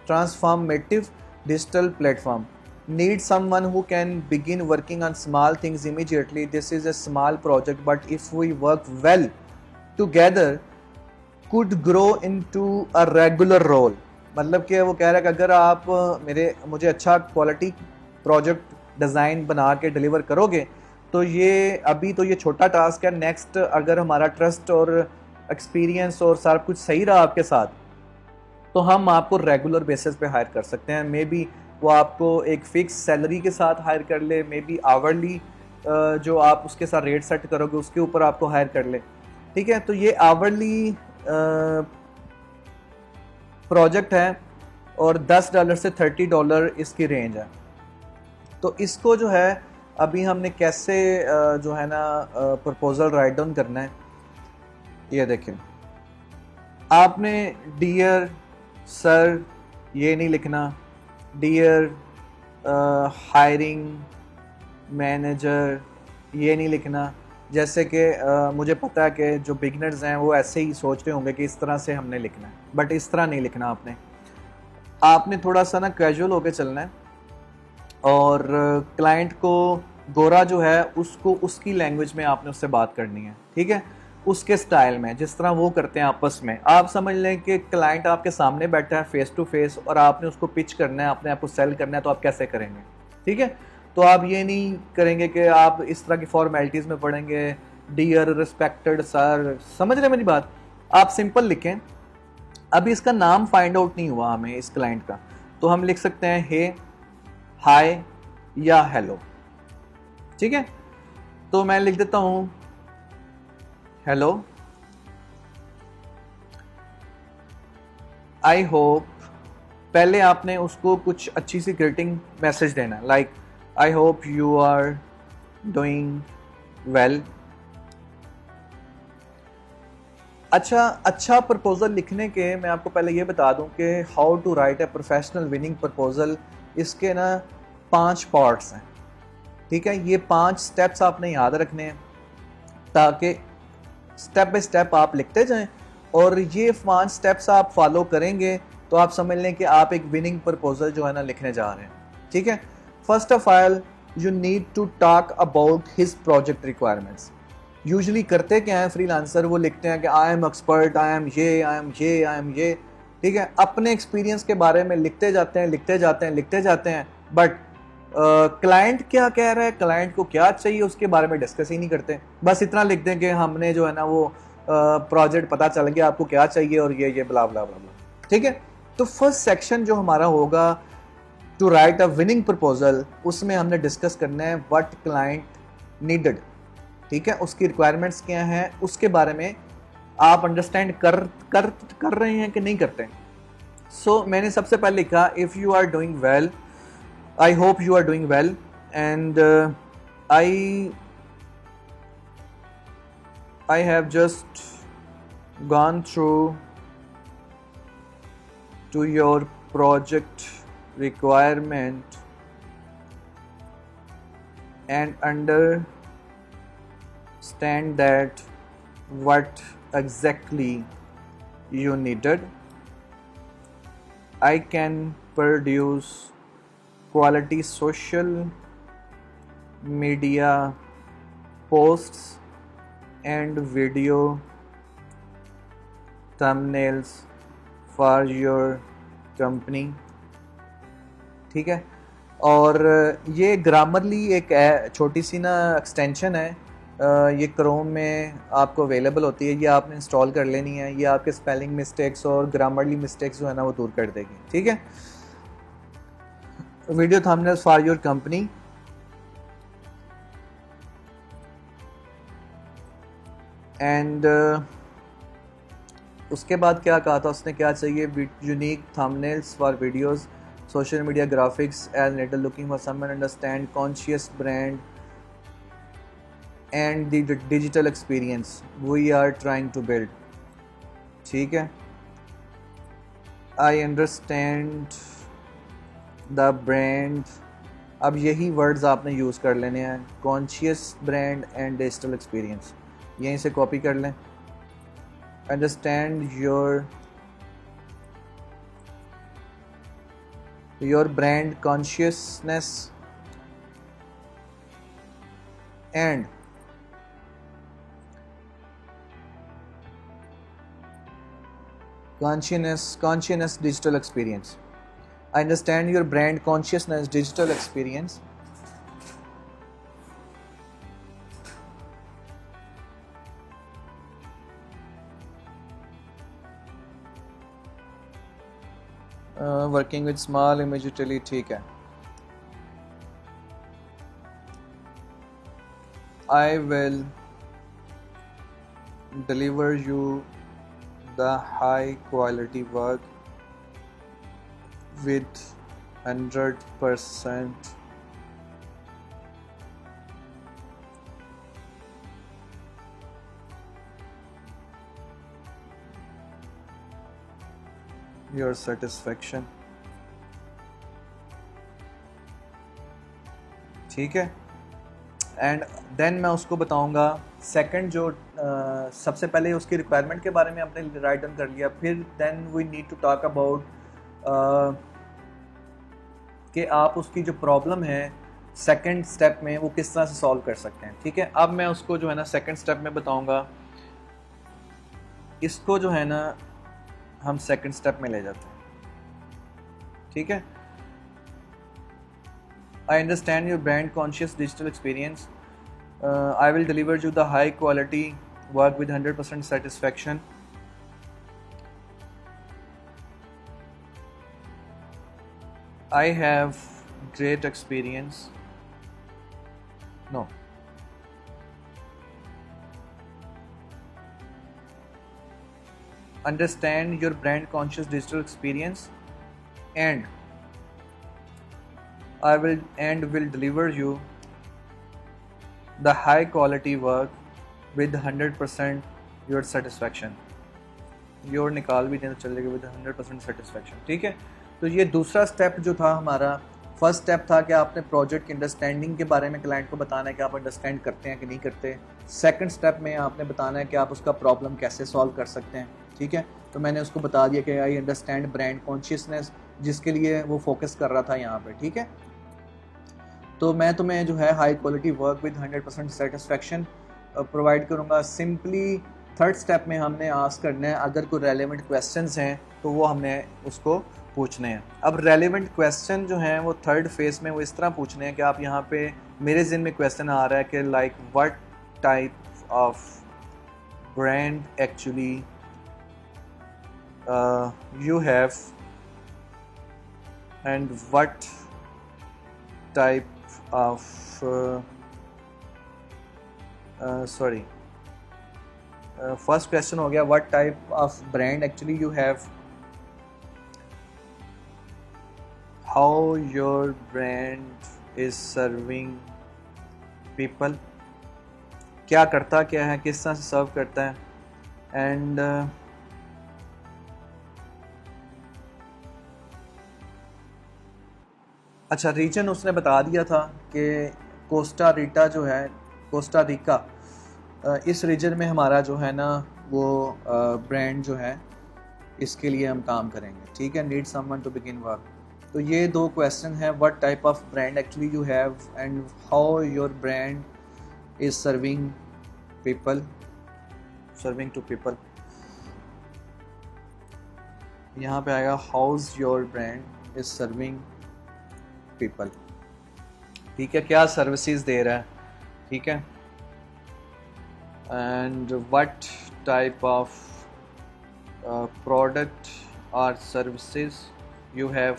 transformative digital platform. Need someone who can begin working on small things immediately. This is a small project, but if we work well together, could grow into a regular role. मतलब कि वो कह रहा है कि अगर आप मुझे अच्छा क्वालिटी प्रोजेक्ट डिज़ाइन बना के डिलीवर करोगे तो ये अभी तो ये छोटा टास्क है। नेक्स्ट अगर हमारा ट्रस्ट और एक्सपीरियंस और सारा कुछ सही रहा आपके साथ तो हम आपको रेगुलर बेसिस पे हायर कर सकते हैं। मे बी वो आपको एक फ़िक्स सैलरी के साथ हायर कर ले, मे बी आवरली जो आप उसके साथ रेट सेट करोगे उसके ऊपर आपको हायर कर ले, ठीक है। तो ये आवरली प्रोजेक्ट है और $10 से $30 इसकी रेंज है। तो इसको जो है अभी हमने कैसे जो है ना प्रपोजल राइट डाउन करना है, ये देखें। आपने डियर सर ये नहीं लिखना, डियर हायरिंग मैनेजर ये नहीं लिखना। जैसे कि मुझे पता है कि जो बिगनर्स हैं वो ऐसे ही सोच रहे होंगे कि इस तरह से हमने लिखना है, बट इस तरह नहीं लिखना। आपने थोड़ा सा ना कैजुअल होके चलना है और क्लाइंट को गोरा जो है उसको उसकी लैंग्वेज में आपने उससे बात करनी है, ठीक है, उसके स्टाइल में, जिस तरह वो करते हैं आपस में। आप समझ लें कि क्लाइंट आपके सामने बैठा है फेस टू फेस और आपने उसको पिच करना है, अपने आप को सेल करना है, तो आप कैसे करेंगे, ठीक है। तो आप ये नहीं करेंगे कि आप इस तरह की फॉर्मेलिटीज़ में पढ़ेंगे, डियर रिस्पेक्टेड सर, समझ रहे हैं मेरी बात। आप सिंपल लिखें। अभी इसका नाम फाइंड आउट नहीं हुआ हमें इस क्लाइंट का, तो हम लिख सकते हैं हे, हाय या हेलो, ठीक है। तो मैं लिख देता हूँ हेलो, आई होप। पहले आपने उसको कुछ अच्छी सी ग्रीटिंग मैसेज देना, like I hope you are doing well अच्छा प्रपोजल लिखने के मैं आपको पहले ये बता दूं कि how to write a professional winning proposal, इसके ना 5 पार्ट्स हैं। ठीक है, ये 5 स्टेप्स आपने याद रखने हैं ताकि स्टेप बाय स्टेप आप लिखते जाएं, और ये 5 स्टेप्स आप फॉलो करेंगे तो आप समझ लें कि आप एक विनिंग प्रपोजल जो है ना लिखने जा रहे हैं। ठीक है, first of all you need to talk about his project requirements. Usually करते क्या है फ्रीलांसर, वो लिखते हैं कि I am expert, I am ये, आई एम ये, आई एम ये। ठीक है, अपने एक्सपीरियंस के बारे में लिखते जाते हैं, लिखते जाते हैं, लिखते जाते हैं, बट क्लाइंट क्या कह रहा है, क्लाइंट को क्या चाहिए, उसके बारे में डिस्कस ही नहीं करते। बस इतना लिख दें कि हमने जो है ना वो प्रोजेक्ट पता चल गया आपको क्या चाहिए और ये ब्ला ब्ला ब्ला ब्ला। ठीक है, तो फर्स्ट सेक्शन जो हमारा होगा to write a winning proposal, उसमें हमने डिस्कस करना है व्हाट क्लाइंट नीडेड। ठीक है, उसकी रिक्वायरमेंट्स क्या हैं, उसके बारे में आप अंडरस्टैंड कर रहे हैं कि नहीं करते। सो मैंने सबसे पहले लिखा if you are doing well, I hope you are doing well, and I have just gone through to your project requirement and understand that what exactly you needed. I can produce quality social media posts and video thumbnails for your company. ठीक है, और ये Grammarly एक छोटी सी ना extension है, ये Chrome में आपको अवेलेबल होती है, ये आपने इंस्टॉल कर लेनी है, ये आपके स्पेलिंग मिस्टेक्स और ग्रामरली मिस्टेक्स जो है ना वो दूर कर देगी। ठीक है, video thumbnails for your company, and उसके बाद क्या कहा था उसने, क्या चाहिए, unique thumbnails for videos, social media graphics and little looking for someone understand conscious brand and the digital experience we are trying to build. ठीक है, आई अंडरस्टैंड द ब्रांड, अब यही वर्ड्स आपने यूज़ कर लेने हैं, conscious brand and digital experience, यहीं से कॉपी कर लें। Understand your brand consciousness and consciousness digital experience. I understand your brand consciousness digital experience. Working with small immediately, ठीक है। I will deliver you the high quality work with 100% your satisfaction। ठीक है, and then मैं उसको बताऊंगा second जो सबसे पहले उसकी रिक्वायरमेंट के बारे में आपने राइट डाउन कर लिया, फिर then we need to talk about कि आप उसकी जो प्रॉब्लम है सेकंड स्टेप में वो किस तरह से सॉल्व कर सकते हैं। ठीक है, अब मैं उसको जो है ना सेकंड स्टेप में बताऊंगा, इसको जो है ना हम सेकंड स्टेप में ले जाते हैं। ठीक है, I understand your brand conscious digital experience. I will deliver you the high quality work with 100% satisfaction. I have great experience. No. Understand your brand conscious digital experience and I will deliver you the high quality work with 100% your satisfaction. Your निकाल भी देना चलेगा with 100% satisfaction, ठीक है। तो ये दूसरा step जो था हमारा, फर्स्ट स्टेप था कि आपने प्रोजेक्ट की अंडरस्टैंडिंग के बारे में क्लाइंट को बताना है कि आप अंडरस्टैंड करते हैं कि नहीं करते। सेकंड स्टेप में आपने बताना है कि आप उसका प्रॉब्लम कैसे सॉल्व कर सकते हैं, ठीक है। तो मैंने उसको बता दिया कि आई अंडरस्टैंड ब्रांड कॉन्शियसनेस, जिसके लिए वो फोकस कर रहा था यहाँ पे, ठीक है। तो मैं तुम्हें जो है high quality work with 100% satisfaction provide करूँगा। सिंपली थर्ड स्टेप में हमने आस्क करना है, अगर कोई रेलेवेंट क्वेश्चंस हैं तो वो हमने उसको पूछने हैं। अब रेलेवेंट क्वेश्चन जो हैं वो थर्ड फेज में वो इस तरह पूछने हैं कि आप यहाँ पे, मेरे ज़हन में क्वेश्चन आ रहा है कि like what type of brand actually you have and what type of first question हो गया what type of brand actually you have, how your brand is serving people, क्या करता क्या है, किस तरह से सर्व करता है, एंड अच्छा रीजन उसने बता दिया था कि कोस्टा रिका जो है, कोस्टा रिका, इस रीजन में हमारा जो है ना वो ब्रांड जो है इसके लिए हम काम करेंगे, ठीक है। Need someone to begin work. तो ये दो क्वेश्चन है, what type of brand actually you have and how your brand is serving people, serving to people. यहाँ पे आएगा how's your brand is serving people, ठीक है, क्या सर्विसेज दे रहा है, ठीक है। And what type of product और services you have,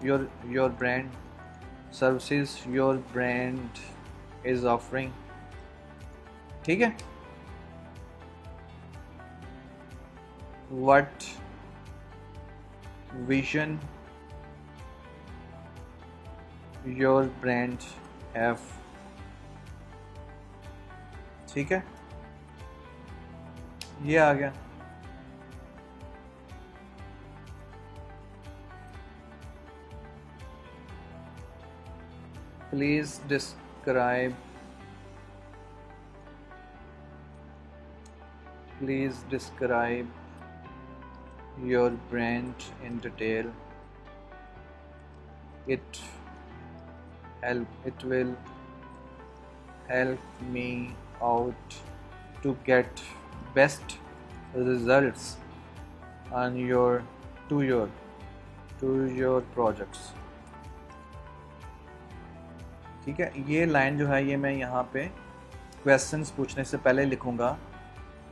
your brand services your brand is offering, ठीक है। What vision your brand have, ठीक है, ये आ गया। Please describe your brand in detail. It will help me out to get best results on to your projects, ठीक है। ये line जो है ये मैं यहाँ पे क्वेश्चंस पूछने से पहले लिखूँगा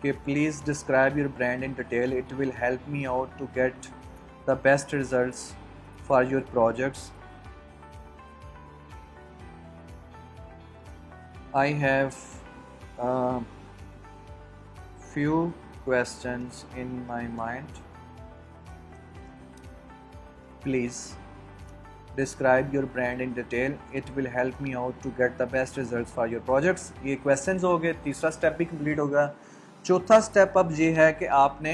कि please describe your brand in detail, it will help me out to get the best results for your projects. I have a few questions in my mind. Please describe your brand in detail. It will help me out to get the best results for your projects. ये questions हो गए, तीसरा step भी complete हो गया। चौथा step अब ये है कि आपने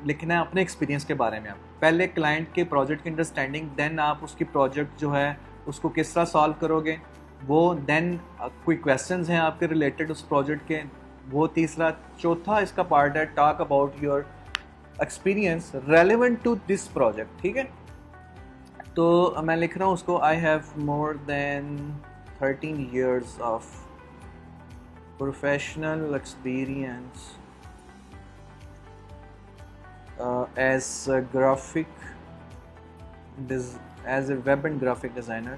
लिखना है अपने एक्सपीरियंस के बारे में। आप पहले क्लाइंट के प्रोजेक्ट की अंडरस्टैंडिंग, देन आप उसकी प्रोजेक्ट जो है उसको किस तरह सॉल्व करोगे वो, देन कोई क्वेश्चंस हैं आपके रिलेटेड उस प्रोजेक्ट के, वो तीसरा। चौथा इसका पार्ट है talk about your experience relevant to this project, ठीक है। तो मैं लिख रहा हूँ उसको, I have more than 13 years of professional experience as a web and graphic designer.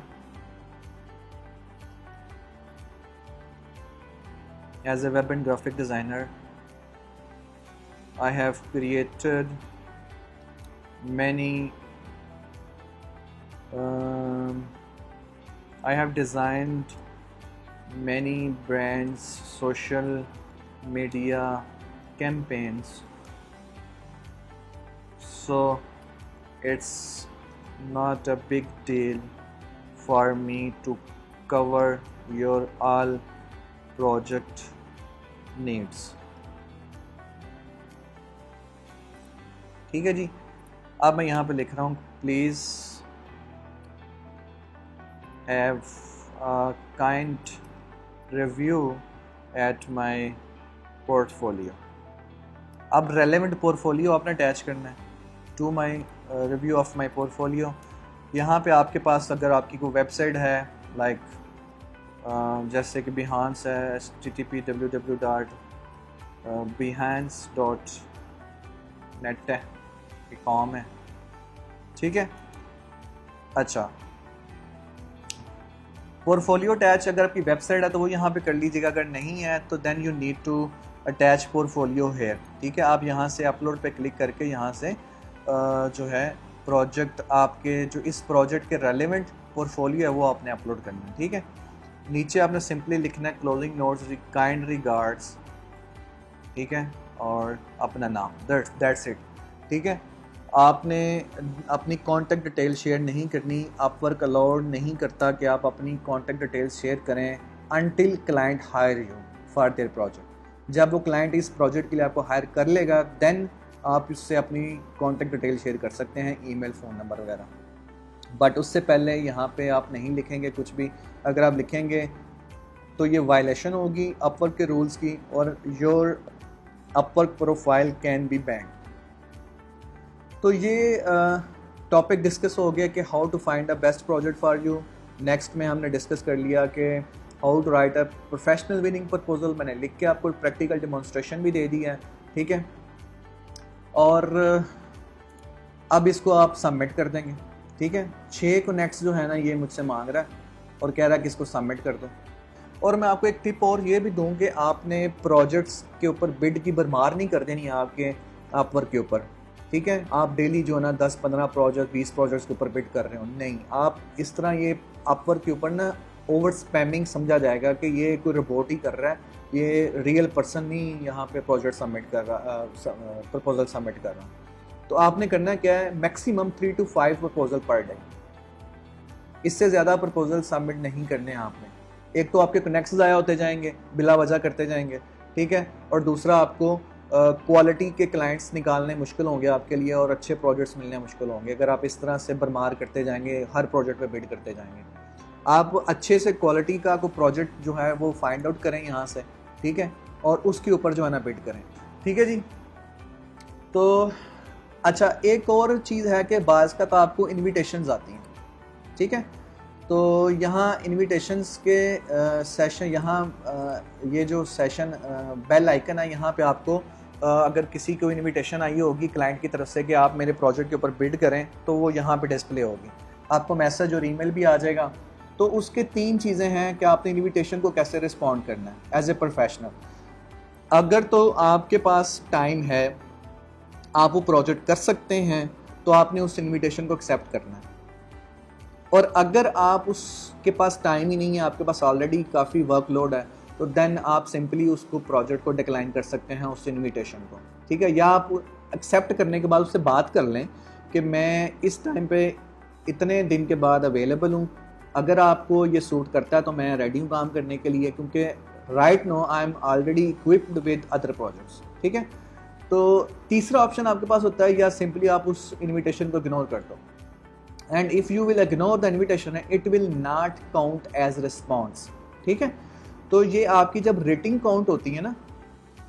As a web and graphic designer, I have created many I have designed many brands social media campaigns, so it's not a big deal for me to cover your all project needs. ठीक है जी। अब मैं यहाँ पे लिख रहा हूँ please have kind review at my portfolio. अब रेलेवेंट पोर्टफोलियो आपने अटैच करना है to my review of my portfolio. यहाँ पे आपके पास अगर आपकी कोई वेबसाइट है लाइक जैसे कि बिहांस है http://behance.net है, कॉम है, ठीक है। अच्छा, पोर्टफोलियो अटैच अगर आपकी वेबसाइट है तो वो यहाँ पे कर लीजिएगा, अगर नहीं है तो then you need to attach portfolio here. ठीक है, आप यहाँ से अपलोड पे क्लिक करके यहाँ से जो है प्रोजेक्ट आपके जो इस प्रोजेक्ट के रेलेवेंट पोर्टफोलियो है वो आपने अपलोड करना है। ठीक है, नीचे आपने सिंपली लिखना है क्लोजिंग नोट्स काइंड रिगार्ड्स, ठीक है, और अपना नाम, दैट्स इट। ठीक है, आपने अपनी कॉन्टैक्ट डिटेल शेयर नहीं करनी, अपवर्क अलाउड नहीं करता कि आप अपनी कॉन्टैक्ट डिटेल शेयर करें until client hire you for their project. जब वो क्लाइंट इस प्रोजेक्ट के लिए आपको हायर कर लेगा देन आप इससे अपनी कॉन्टैक्ट डिटेल शेयर कर सकते हैं, ईमेल, फ़ोन नंबर वगैरह, बट उससे पहले यहाँ पे आप नहीं लिखेंगे कुछ भी। अगर आप लिखेंगे तो ये वायलेशन होगी अपवर्क के रूल्स की और your Upwork profile can be banned. तो ये टॉपिक डिस्कस हो गया कि how to find a best project for you. Next में हमने डिस्कस कर लिया कि how to write a professional winning proposal. मैंने लिख के आपको प्रैक्टिकल डेमोन्स्ट्रेशन भी दे दिया है, ठीक है, और अब इसको आप सबमिट कर देंगे। ठीक है, 6 कनेक्ट्स जो है ना ये मुझसे मांग रहा है और कह रहा है कि इसको सबमिट कर दो। और मैं आपको एक टिप और ये भी दूँ कि आपने प्रोजेक्ट्स के ऊपर बिड की भरमार नहीं कर देनी आपके अपवर्क के ऊपर। ठीक है, आप डेली जो है ना 10-15 प्रोजेक्ट 20 प्रोजेक्ट्स के ऊपर बिड कर रहे हो, नहीं, आप इस तरह ये अपवर्क के ऊपर ना ओवर स्पैमिंग समझा जाएगा कि ये कोई रोबोट ही कर रहा है, ये रियल पर्सन नहीं यहाँ पे प्रोजेक्ट सबमिट कर रहा, प्रपोजल सबमिट कर रहा। तो आपने करना क्या है, maximum 3 to 5 proposal per day, इससे ज़्यादा प्रपोजल सबमिट नहीं करने हैं आपने। एक तो आपके कनेक्ट्स ज़ाया होते जाएंगे, बिला वजह करते जाएंगे, ठीक है, और दूसरा आपको क्वालिटी के क्लाइंट्स निकालने मुश्किल होंगे आपके लिए और अच्छे प्रोजेक्ट्स मिलने मुश्किल होंगे अगर आप इस तरह से भरमार करते जाएंगे, हर प्रोजेक्ट पे बिड करते जाएंगे। आप अच्छे से क्वालिटी का कोई प्रोजेक्ट जो है वो फाइंड आउट करें यहाँ से, ठीक है, और उसके ऊपर जो है ना बिड करें। ठीक है जी। तो अच्छा, एक और चीज़ है कि बाज़ का तो आपको इन्विटेशंस आती हैं, ठीक है, तो यहाँ इन्विटेशंस के सेशन, यहाँ ये जो सेशन बेल आइकन है यहाँ पे आपको अगर किसी को इनविटेशन आई होगी क्लाइंट की तरफ से कि आप मेरे प्रोजेक्ट के ऊपर बिड करें तो वो यहाँ पे डिस्प्ले होगी, आपको मैसेज और ईमेल भी आ जाएगा। तो उसके 3 चीज़ें हैं कि आपने इनविटेशन को कैसे रिस्पॉन्ड करना है एज ए प्रोफेशनल। अगर तो आपके पास टाइम है, आप वो प्रोजेक्ट कर सकते हैं, तो आपने उस इनविटेशन को एक्सेप्ट करना है। और अगर आप उसके पास टाइम ही नहीं है, आपके पास ऑलरेडी काफ़ी वर्कलोड है, तो देन आप सिंपली उसको प्रोजेक्ट को डिक्लाइन कर सकते हैं उस इनविटेशन को। ठीक है, या आप एक्सेप्ट करने के बाद उससे बात कर लें कि मैं इस टाइम पे इतने दिन के बाद अवेलेबल हूँ, अगर आपको ये सूट करता है तो मैं रेडी हूँ काम करने के लिए, क्योंकि right now I am already equipped with other projects. ठीक है, तो तीसरा ऑप्शन आपके पास होता है, या सिंपली आप उस इन्विटेशन को इग्नोर कर दो, and if you will ignore the invitation it will not count as response. ठीक है, तो ये आपकी जब रेटिंग काउंट होती है ना,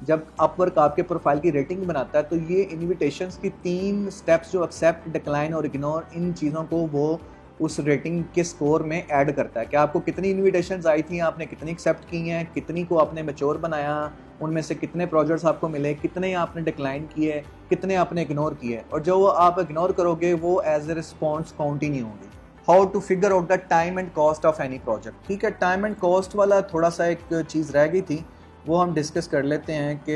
जब अपवर्क आपके प्रोफाइल की रेटिंग बनाता है, तो ये इन्विटेशंस की 3 स्टेप्स जो एक्सेप्ट, डिक्लाइन और इग्नोर, इन चीज़ों को वो उस रेटिंग के स्कोर में ऐड करता है कि आपको कितनी इन्विटेशंस आई थी, आपने कितनी एक्सेप्ट की हैं, कितनी को आपने मैच्योर बनाया, उनमें से कितने प्रोजेक्ट्स आपको मिले, कितने आपने डिक्लाइन किए, कितने आपने इग्नोर किए, और जो आप इग्नोर करोगे वो एज ए रिस्पॉन्स काउंट ही नहीं होगी। How to figure out the time and cost of any project. ठीक है, टाइम एंड कॉस्ट वाला थोड़ा सा एक चीज़ रह गई थी, वो हम डिस्कस कर लेते हैं कि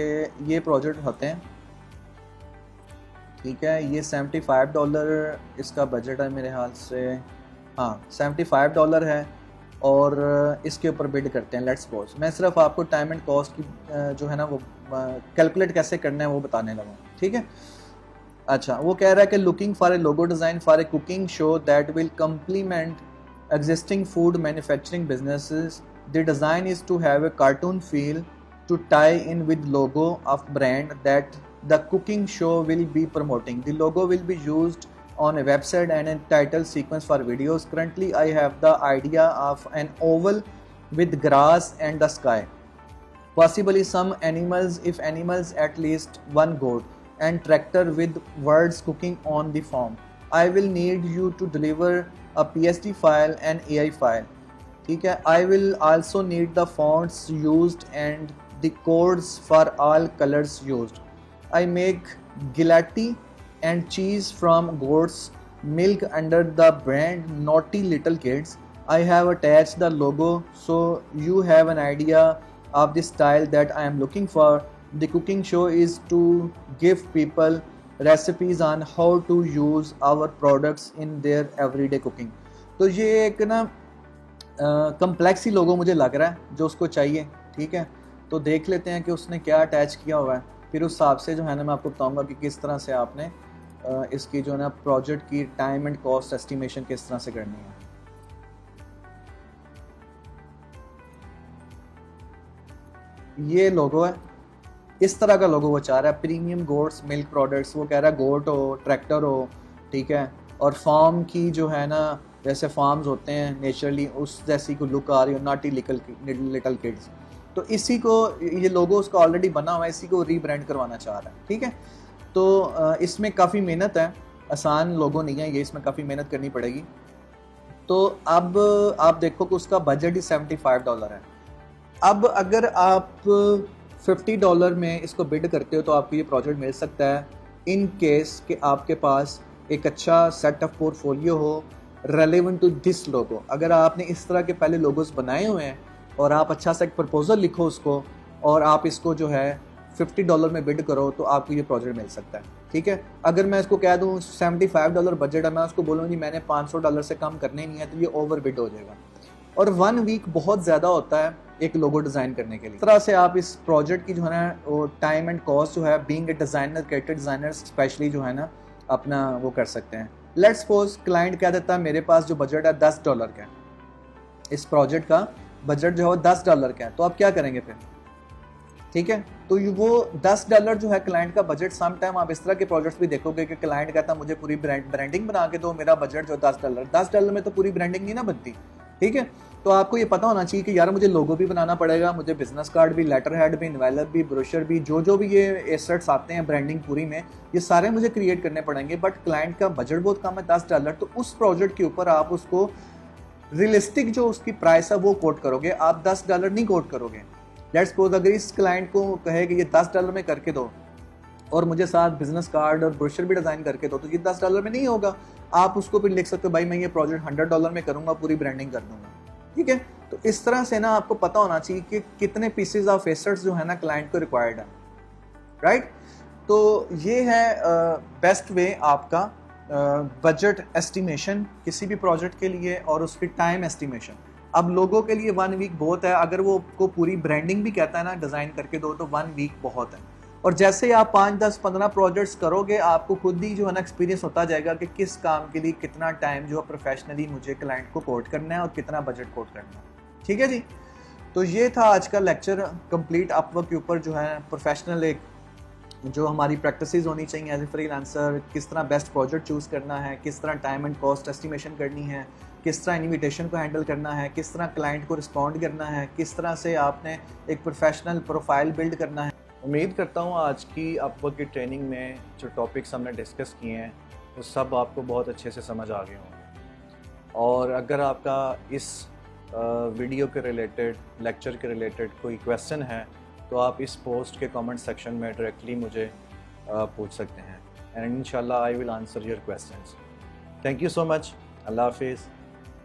ये प्रोजेक्ट होते हैं, ठीक है, ये $75 इसका बजट है मेरे हाल से, हाँ $75 है, और इसके ऊपर बिड करते हैं। लेट्स सपोज मैं सिर्फ आपको टाइम एंड कॉस्ट की जो है ना वो कैलकुलेट कैसे करना है वो बताने लगा। ठीक है, अच्छा, वो कह रहा है कि looking for a logo design for a cooking show that will complement existing food manufacturing businesses, the design is to have a cartoon feel to tie in with logo of brand that the cooking show will be promoting. The logo will be used on a website and a title sequence for videos. Currently, I have the idea of an oval with grass and the sky. Possibly some animals, if animals, at least one goat, and tractor with words cooking on the form. I will need you to deliver a PSD file and AI file. ठीक है. I will also need the fonts used and the codes for all colors used. I make gelati and cheese from goat's milk under the brand Naughty Little Kids. I have attached the logo so you have an idea of the style that I am looking for. The cooking show is to give people recipes on how to use our products in their everyday cooking. तो ये एक ना complex ही लोगो मुझे लग रहा है जो उसको चाहिए. ठीक है, तो देख लेते हैं कि उसने क्या अटैच किया हुआ है, फिर उस हिसाब से जो है ना मैं आपको बताऊंगा कि किस तरह से आपने इसकी जो है ना प्रोजेक्ट की टाइम एंड कॉस्ट एस्टिमेशन किस तरह से करनी है. ये लोगो है, इस तरह का लोगो वो चाह रहा है. प्रीमियम गोट्स मिल्क प्रोडक्ट्स, वो कह रहा है गोट हो, ट्रैक्टर हो. ठीक है, और फार्म की जो है ना जैसे फार्म्स होते हैं नेचुरली उस जैसी को लुक आ रही हो, नॉटी लिटिल किड्स. तो इसी को ये लोगो उसका ऑलरेडी बना हुआ है, इसी को रीब्रांड करवाना चाह रहा है. ठीक है, तो इसमें काफ़ी मेहनत है, आसान लोगो नहीं है ये, इसमें काफ़ी मेहनत करनी पड़ेगी. तो अब आप देखो कि उसका बजट ही $75 है. अब अगर आप $50 में इसको बिड करते हो तो आपको ये प्रोजेक्ट मिल सकता है इन केस कि आपके पास एक अच्छा सेट ऑफ पोर्टफोलियो हो रेलेवेंट टू दिस लोगो. अगर आपने इस तरह के पहले लोगोस बनाए हुए हैं और आप अच्छा सा एक प्रपोजल लिखो उसको और आप इसको जो है $50 में बिड करो तो आपको ये प्रोजेक्ट मिल सकता है. ठीक है, अगर मैं इसको कह दूँ $75 बजट है, मैं उसको बोलूँ जी मैंने $500 से कम करने नहीं है, तो ये ओवर बिड हो जाएगा. और 1 वीक बहुत ज़्यादा होता है एक लोगो डिज़ाइन करने के लिए. इस तरह से आप इस प्रोजेक्ट की जो है ना वो टाइम एंड कॉस्ट जो है being a designer, character designer specially जो है ना अपना वो कर सकते हैं. लेट्स सपोज क्लाइंट कह देता है मेरे पास जो बजट है $10 का है, इस प्रोजेक्ट का बजट जो है वो $10 का है, तो आप क्या करेंगे फिर. ठीक है, तो वो $10 जो है क्लाइंट का बजट. सम टाइम आप इस तरह के प्रोजेक्ट्स भी देखोगे कि क्लाइंट कहता है मुझे पूरी ब्रांडिंग बना के दो, मेरा बजट जो $10 में तो पूरी ब्रांडिंग नहीं ना बनती. ठीक है, तो आपको ये पता होना चाहिए कि यार मुझे लोगो भी बनाना पड़ेगा, मुझे बिजनेस कार्ड भी, लेटर हेड भी, इन्वेलप भी, ब्रोशर भी, जो भी ये एसेट्स आते हैं ब्रांडिंग पूरी में, ये सारे मुझे क्रिएट करने पड़ेंगे. बट क्लाइंट का बजट बहुत कम है $10, तो उस प्रोजेक्ट के ऊपर आप उसको रियलिस्टिक जो उसकी प्राइस है वो कोट करोगे, आप $10 नहीं कोट करोगे. लेट्स सपोज अगर इस क्लाइंट को कहे कि ये $10 में करके दो और मुझे साथ बिजनेस कार्ड और ब्रोशर भी डिज़ाइन करके दो, तो ये $10 में नहीं होगा. आप उसको फिर लिख सकते हो भाई मैं ये प्रोजेक्ट $100 में करूँगा, पूरी ब्रांडिंग कर दूंगा. ठीक है, तो इस तरह से ना आपको पता होना चाहिए कि कितने पीसेज ऑफ एसेट्स जो है ना क्लाइंट को रिक्वायर्ड है. राइट, तो ये है बेस्ट वे आपका बजट एस्टिमेशन किसी भी प्रोजेक्ट के लिए और उसकी टाइम एस्टिमेशन. अब लोगों के लिए 1 वीक बहुत है, अगर वो को पूरी ब्रांडिंग भी कहता है ना डिज़ाइन करके दो तो 1 वीक बहुत है. और जैसे ही आप 5, 10, 15 प्रोजेक्ट्स करोगे आपको खुद ही जो है ना एक्सपीरियंस होता जाएगा कि किस काम के लिए कितना टाइम जो प्रोफेशनली मुझे क्लाइंट को कोट करना है और कितना बजट कोट करना है. ठीक है जी, तो ये था आज का लेक्चर कंप्लीट अपवर्क के ऊपर जो है प्रोफेशनल एक जो हमारी प्रैक्टिसेस होनी चाहिए एज ए फ्रीलांसर, किस तरह बेस्ट प्रोजेक्ट चूज़ करना है, किस तरह टाइम एंड कॉस्ट एस्टिमेशन करनी है, किस तरह इन्विटेशन को हैंडल करना है, किस तरह क्लाइंट को रिस्पॉन्ड करना है, किस तरह से आपने एक प्रोफेशनल प्रोफाइल बिल्ड करना है. उम्मीद करता हूँ आज की अपवर्क की ट्रेनिंग में जो टॉपिक्स हमने डिस्कस किए हैं वो सब आपको बहुत अच्छे से समझ आ गए होंगे. और अगर आपका इस वीडियो के रिलेटेड, लेक्चर के रिलेटेड कोई क्वेश्चन है तो आप इस पोस्ट के कमेंट सेक्शन में डायरेक्टली मुझे पूछ सकते हैं एंड इंशाल्लाह I will answer your questions. Thank you so much. अल्लाह हाफिज़.